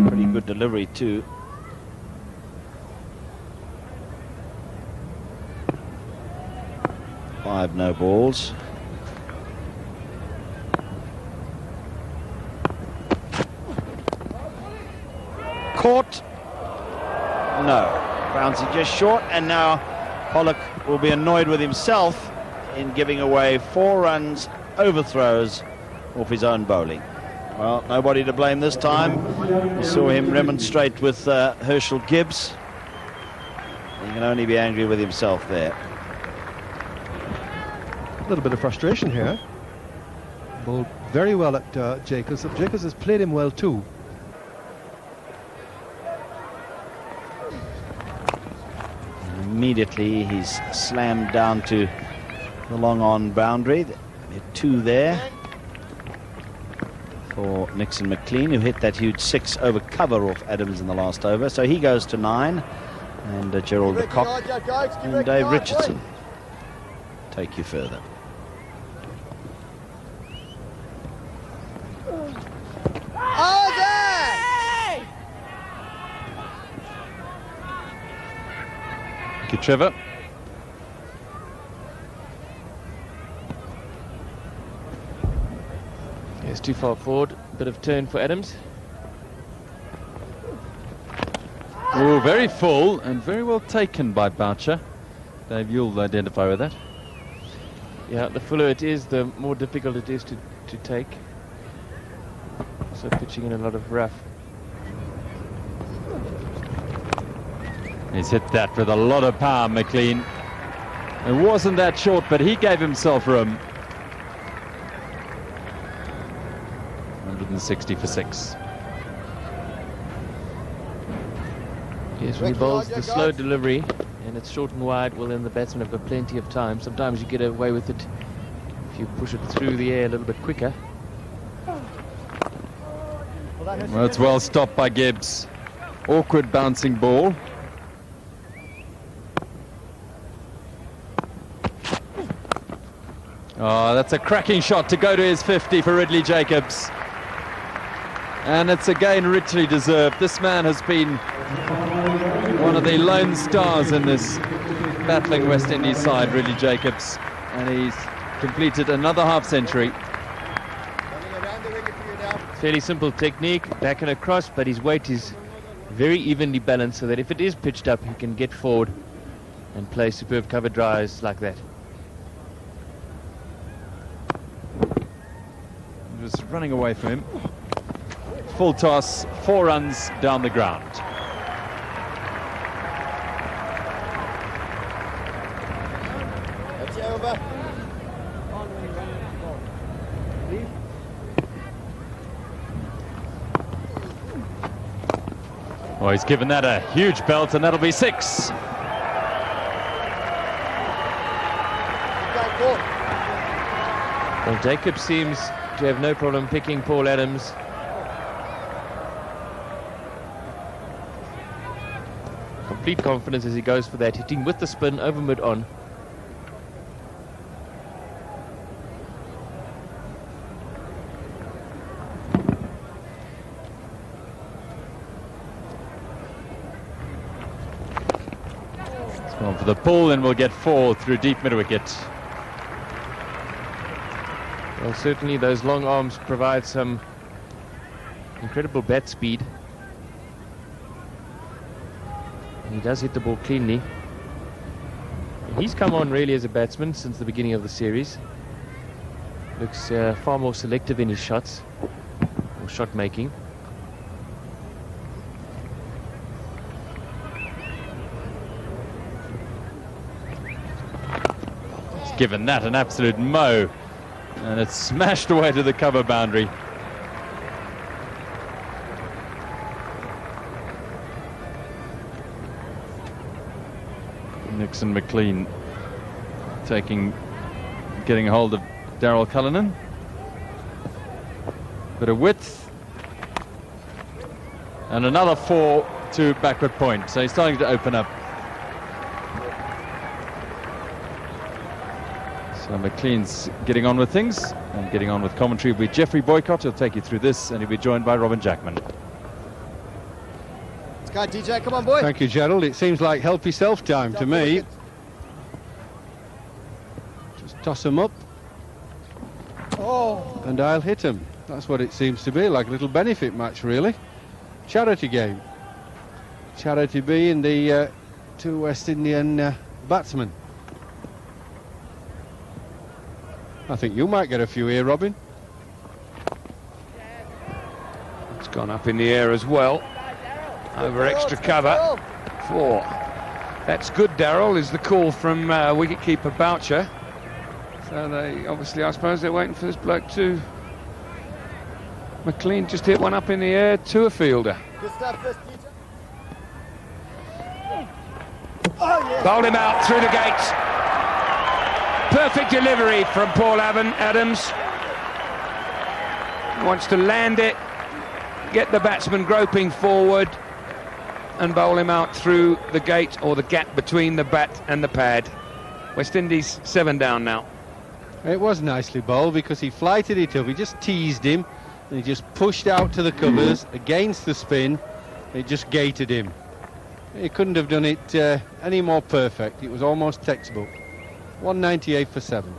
Pretty good delivery too. Five no balls. Caught. No, bouncy just short, and now Pollock will be annoyed with himself in giving away 4 runs, overthrows off his own bowling. Well, nobody to blame this time. We saw him remonstrate with Herschel Gibbs. He can only be angry with himself there.
A little bit of frustration here. Bowled very well at Jacobs. Jacobs has played him well too.
Immediately he's slammed down to the long on boundary. 2 there for Nixon McLean, who hit that huge 6 over cover off Adams in the last over. So he goes to 9, and Gerald Lecoq and Dave Richardson take you further.
Thank you, Trevor.
It's too far forward. Bit of turn for Adams.
Oh, very full and very well taken by Boucher. Dave, you'll identify with that.
Yeah, the fuller it is, the more difficult it is to take. So pitching in a lot of rough.
He's hit that with a lot of power, McLean. It wasn't that short, but he gave himself room. 160 for 6.
Yes, when he bowls the slow delivery and it's short and wide, well then the batsmen have got plenty of time. Sometimes you get away with it if you push it through the air a little bit quicker.
Well, it's well stopped by Gibbs. Awkward bouncing ball. Oh, that's a cracking shot to go to his 50 for Ridley Jacobs. And it's again richly deserved. This man has been one of the lone stars in this battling West Indies side, Ridley Jacobs. And he's completed another half-century.
Fairly simple technique, back and across, but his weight is very evenly balanced so that if it is pitched up, he can get forward and play superb cover drives like that.
He was running away from him. Full toss, 4 runs down the ground.
That's over.
Oh, he's given that a huge belt, and that'll be 6.
Well, Jacob seems to have no problem picking Paul Adams. Complete confidence as he goes for that, hitting with the spin over mid-on.
It's gone for the pull, and we'll get 4 through deep mid-wicket.
Well, certainly those long arms provide some incredible bat speed. And he does hit the ball cleanly. And he's come on really as a batsman since the beginning of the series. Looks far more selective in his shots, or shot making.
He's given that an absolute mow. And it's smashed away to the cover boundary. Nixon McLean getting a hold of Daryl Cullinan. Bit of width. And another 4 to backward point. So he's starting to open up. So McLean's getting on with things, and getting on with commentary will be Jeffrey Boycott. He'll take you through this, and he'll be joined by Robin Jackman.
Sky DJ, come on, boy.
Thank you, Gerald. It seems like help yourself time to me. Just toss them up.
Oh.
And I'll hit them. That's what it seems to be, like a little benefit match, really. Charity game. Charity being the 2 West Indian batsmen. I think you might get a few here, Robin. It's gone up in the air as well. Over extra cover. 4. That's good, Daryl, is the call from wicketkeeper Boucher. So they obviously, I suppose they're waiting for this bloke to... McLean just hit one up in the air to a fielder.
Good stuff, this DJ.
Bowled him out through the gates. Perfect delivery from Paul Adams. Wants to land it, get the batsman groping forward, and bowl him out through the gate, or the gap between the bat and the pad. West Indies 7 down now. It was nicely bowled because he flighted it up. He just teased him, and he just pushed out to the covers against the spin. It just gated him. He couldn't have done it any more perfect. It was almost textbook. 198 for 7.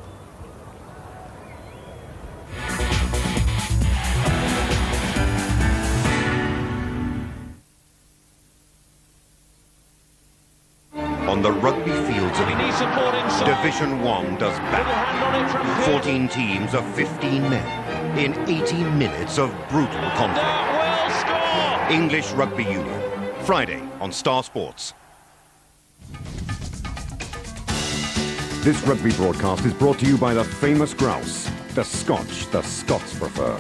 On the rugby fields of England, Division 1 does battle. 14 teams of 15 men in 80 minutes of brutal conflict. English Rugby Union, Friday on Star Sports. This rugby broadcast is brought to you by the famous grouse, the Scotch the Scots prefer.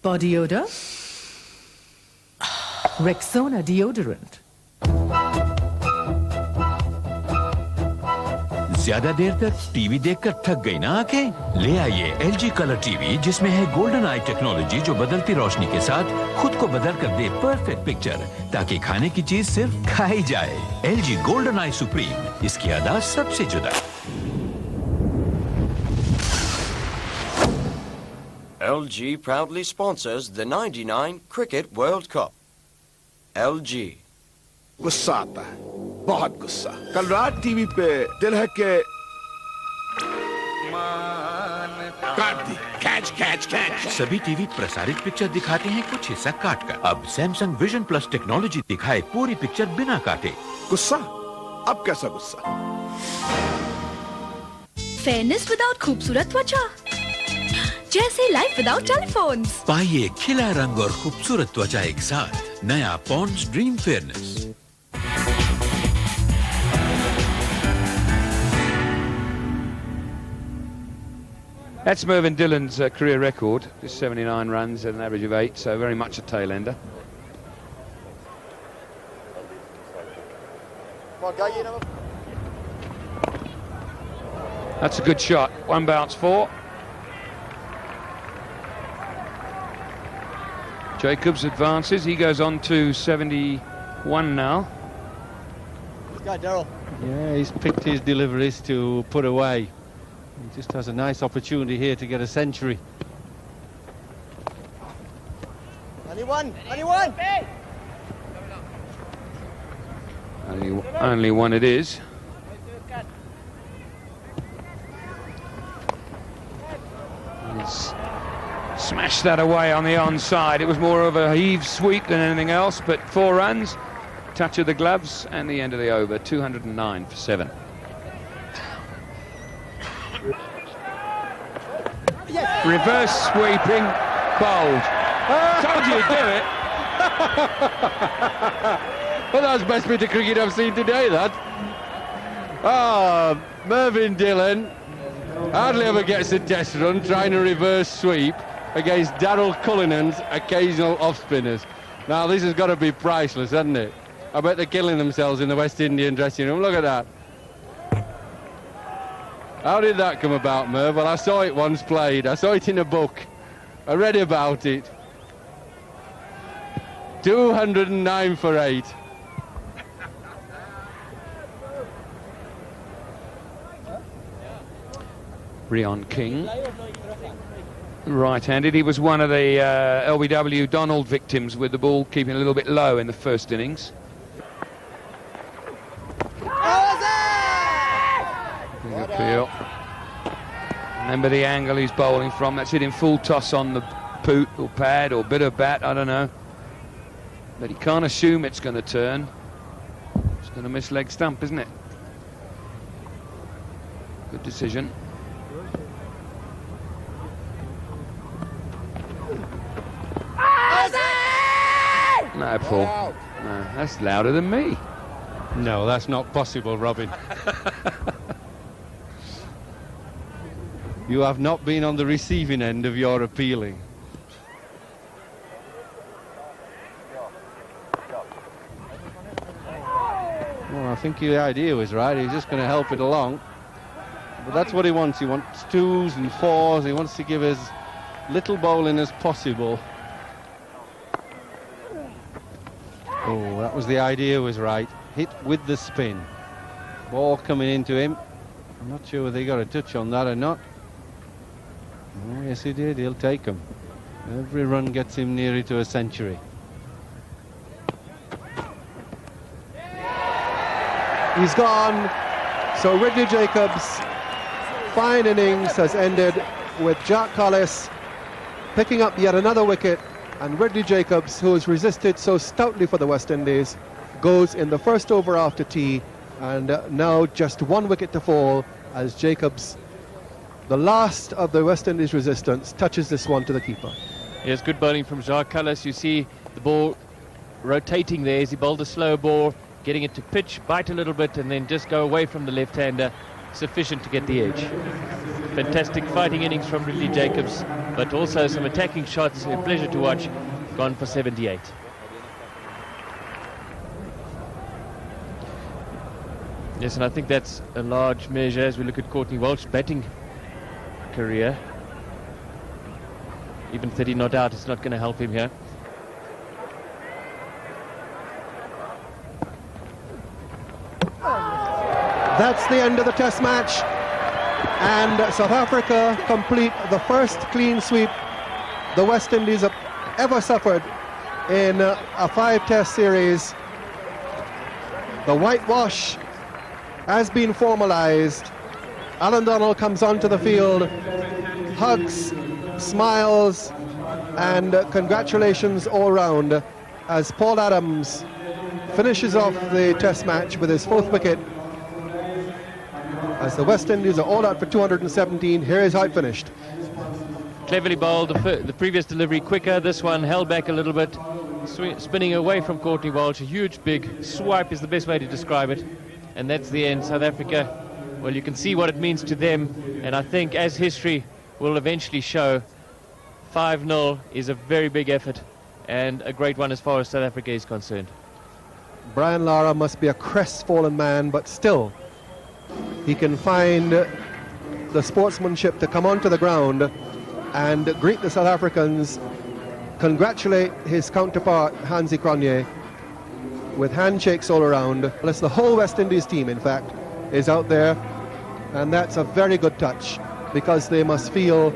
Body odor? Rexona deodorant.
ज्यादा देर तक TV देखकर थक गई ना आंखें? ले आइए LG colour TV जिसमें है गोल्डन आई टेक्नोलॉजी जो बदलती रोशनी के साथ खुद को बदल कर दे परफेक्ट पिक्चर ताकि खाने की चीज सिर्फ खाई जाए। LG गोल्डन आई सुप्रीम, इसकी अदा सबसे जुदा।
LG proudly sponsors the 99 Cricket World Cup. LG.
गुस्सा आता है, बहुत गुस्सा। कल रात टीवी पे दिल है के काट दी, कैच कैच कैच।
सभी टीवी प्रसारित पिक्चर दिखाते हैं कुछ हिस्सा काट कर। अब सैमसंग विजन प्लस टेक्नोलॉजी दिखाए पूरी पिक्चर बिना काटे।
गुस्सा? अब कैसा गुस्सा?
फेयरनेस विदाउट खूबसूरत त्वचा, जैसे लाइफ विदाउट टेलीफोन्स।
पाइए खिला रंग और खूबसूरत त्वचा एक साथ, नया Pond's dream fairness.
That's Mervyn Dillon's career record, just 79 runs at an average of 8, so very much a tail-ender. That's a good shot. One bounce, 4. Jacobs advances. He goes on to 71 now.
This guy, Daryl.
Yeah, he's picked his deliveries to put away. He just has a nice opportunity here to get a century.
91, 91.
Only one it is. He's smashed that away on the onside. It was more of a heave sweep than anything else, but 4 runs, touch of the gloves, and the end of the over. 209 for 7. Reverse sweeping, bowled. Told you to do it.
Well, that's the best bit of cricket I've seen today, that. Ah, Mervyn Dillon hardly ever gets a test run trying to reverse sweep against Daryl Cullinan's occasional off-spinners. Now, this has got to be priceless, hasn't it? I bet they're killing themselves in the West Indian dressing room. Look at that. How did that come about, Merv? Well, I saw it once played. I saw it in a book. I read about it. 209 for 8.
Reon King, right-handed. He was one of the LBW Donald victims with the ball keeping a little bit low in the first innings. Big appeal. Remember the angle he's bowling from. That's hitting full toss on the boot or pad or bit of bat, I don't know. But he can't assume it's going to turn. It's going to miss leg stump, isn't it? Good decision. No, Paul. No, that's louder than me.
No, that's not possible, Robin. You have not been on the receiving end of your appealing. Well, I think the idea was right. He's just going to help it along. But that's what he wants. He wants 2s and 4s. He wants to give as little bowling as possible. Oh, that was the idea was right. Hit with the spin. Ball coming into him. I'm not sure whether he got a touch on that or not. Oh, yes, he did. He'll take him. Every run gets him nearer to a century.
He's gone. So Ridley Jacobs' fine innings has ended with Jack Collis picking up yet another wicket, and Ridley Jacobs, who has resisted so stoutly for the West Indies, goes in the first over after tea, and now just 1 wicket to fall as Jacobs, the last of the West Indies resistance, touches this one to the keeper.
Yes, good bowling from Jacques Callis. You see the ball rotating there as he bowled a slow ball, getting it to pitch, bite a little bit, and then just go away from the left-hander, sufficient to get the edge. Fantastic fighting innings from Ridley Jacobs, but also some attacking shots. A pleasure to watch. Gone for 78. Yes, and I think that's a large measure as we look at Courtney Walsh batting career. Even 30 not out, it's not going to help him here.
That's the end of the test match, and South Africa complete the first clean sweep the West Indies have ever suffered in a 5-test series. The whitewash has been formalized. Allan Donald comes onto the field, hugs, smiles, and congratulations all round as Paul Adams finishes off the test match with his 4th wicket. As the West Indies are all out for 217, here is how it finished.
Cleverly bowled. The previous delivery quicker. This one held back a little bit, spinning away from Courtney Walsh. A huge big swipe is the best way to describe it. And that's the end. South Africa, well, you can see what it means to them. And I think, as history will eventually show, 5-0 is a very big effort and a great one as far as South Africa is concerned.
Brian Lara must be a crestfallen man, but still, he can find the sportsmanship to come onto the ground and greet the South Africans, congratulate his counterpart, Hansie Cronje, with handshakes all around. Plus the whole West Indies team, in fact, is out there, and that's a very good touch, because they must feel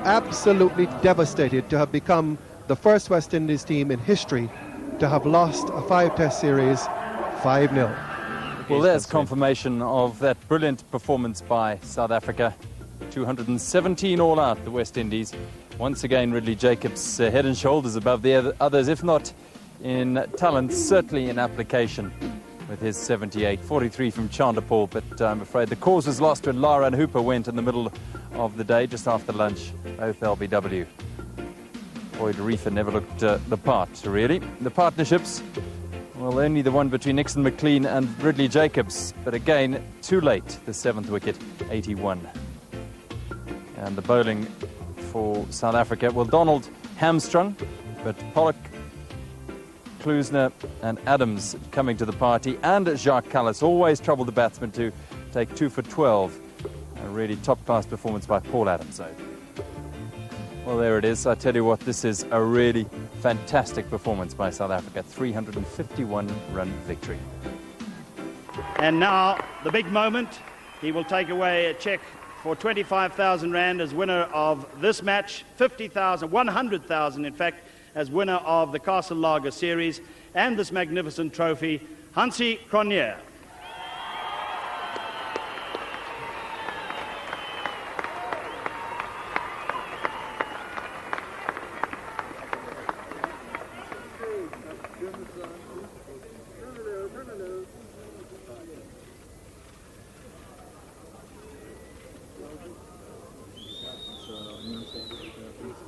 absolutely devastated to have become the first West Indies team in history to have lost a 5-test series 5-0.
Well, there's confirmation of that brilliant performance by South Africa. 217 all out, the West Indies. Once again, Ridley Jacobs head and shoulders above the others, if not in talent, certainly in application, with his 78. 43 from Chanderpaul, but I'm afraid the cause was lost when Lara and Hooper went in the middle of the day, just after lunch, both LBW. Boyd Reefer never looked the part, really. The partnerships, well, only the one between Nixon McLean and Ridley Jacobs, but again, too late, the 7th wicket, 81. And the bowling for South Africa, well, Donald hamstrung, but Pollock, Klusener and Adams coming to the party, and Jacques Kallis always troubled the batsman to take 2 for 12. A really top-class performance by Paul Adams. Well, there it is. I tell you what, this is a really fantastic performance by South Africa. 351-run victory.
And now, the big moment. He will take away a cheque for 25,000 Rand as winner of this match, 50,000, 100,000 in fact, as winner of the Castle Lager Series, and this magnificent trophy, Hansie Cronje.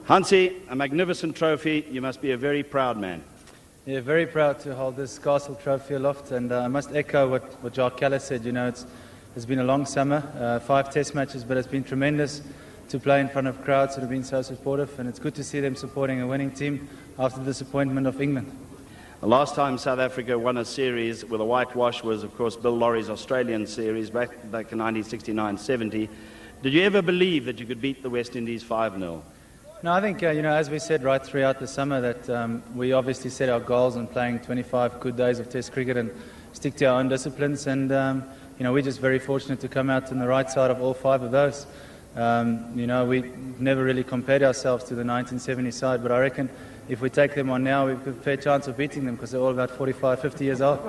Hansie, a magnificent trophy. You must be a very proud man.
Yeah, very proud to hold this Castle trophy aloft, and I must echo what Jacques Kallis said. You know, it's been a long summer, 5 test matches, but it's been tremendous to play in front of crowds that have been so supportive, and it's good to see them supporting a winning team after the disappointment of England.
The last time South Africa won a series with a whitewash was, of course, Bill Laurie's Australian series back in 1969-70. Did you ever believe that you could beat the West Indies 5-0?
No, I think, you know, as we said right throughout the summer, that we obviously set our goals on playing 25 good days of Test cricket and stick to our own disciplines. And, you know, we're just very fortunate to come out on the right side of all 5 of those. You know, we never really compared ourselves to the 1970 side, but I reckon if we take them on now, we've got a fair chance of beating them because they're all about 45, 50 years old.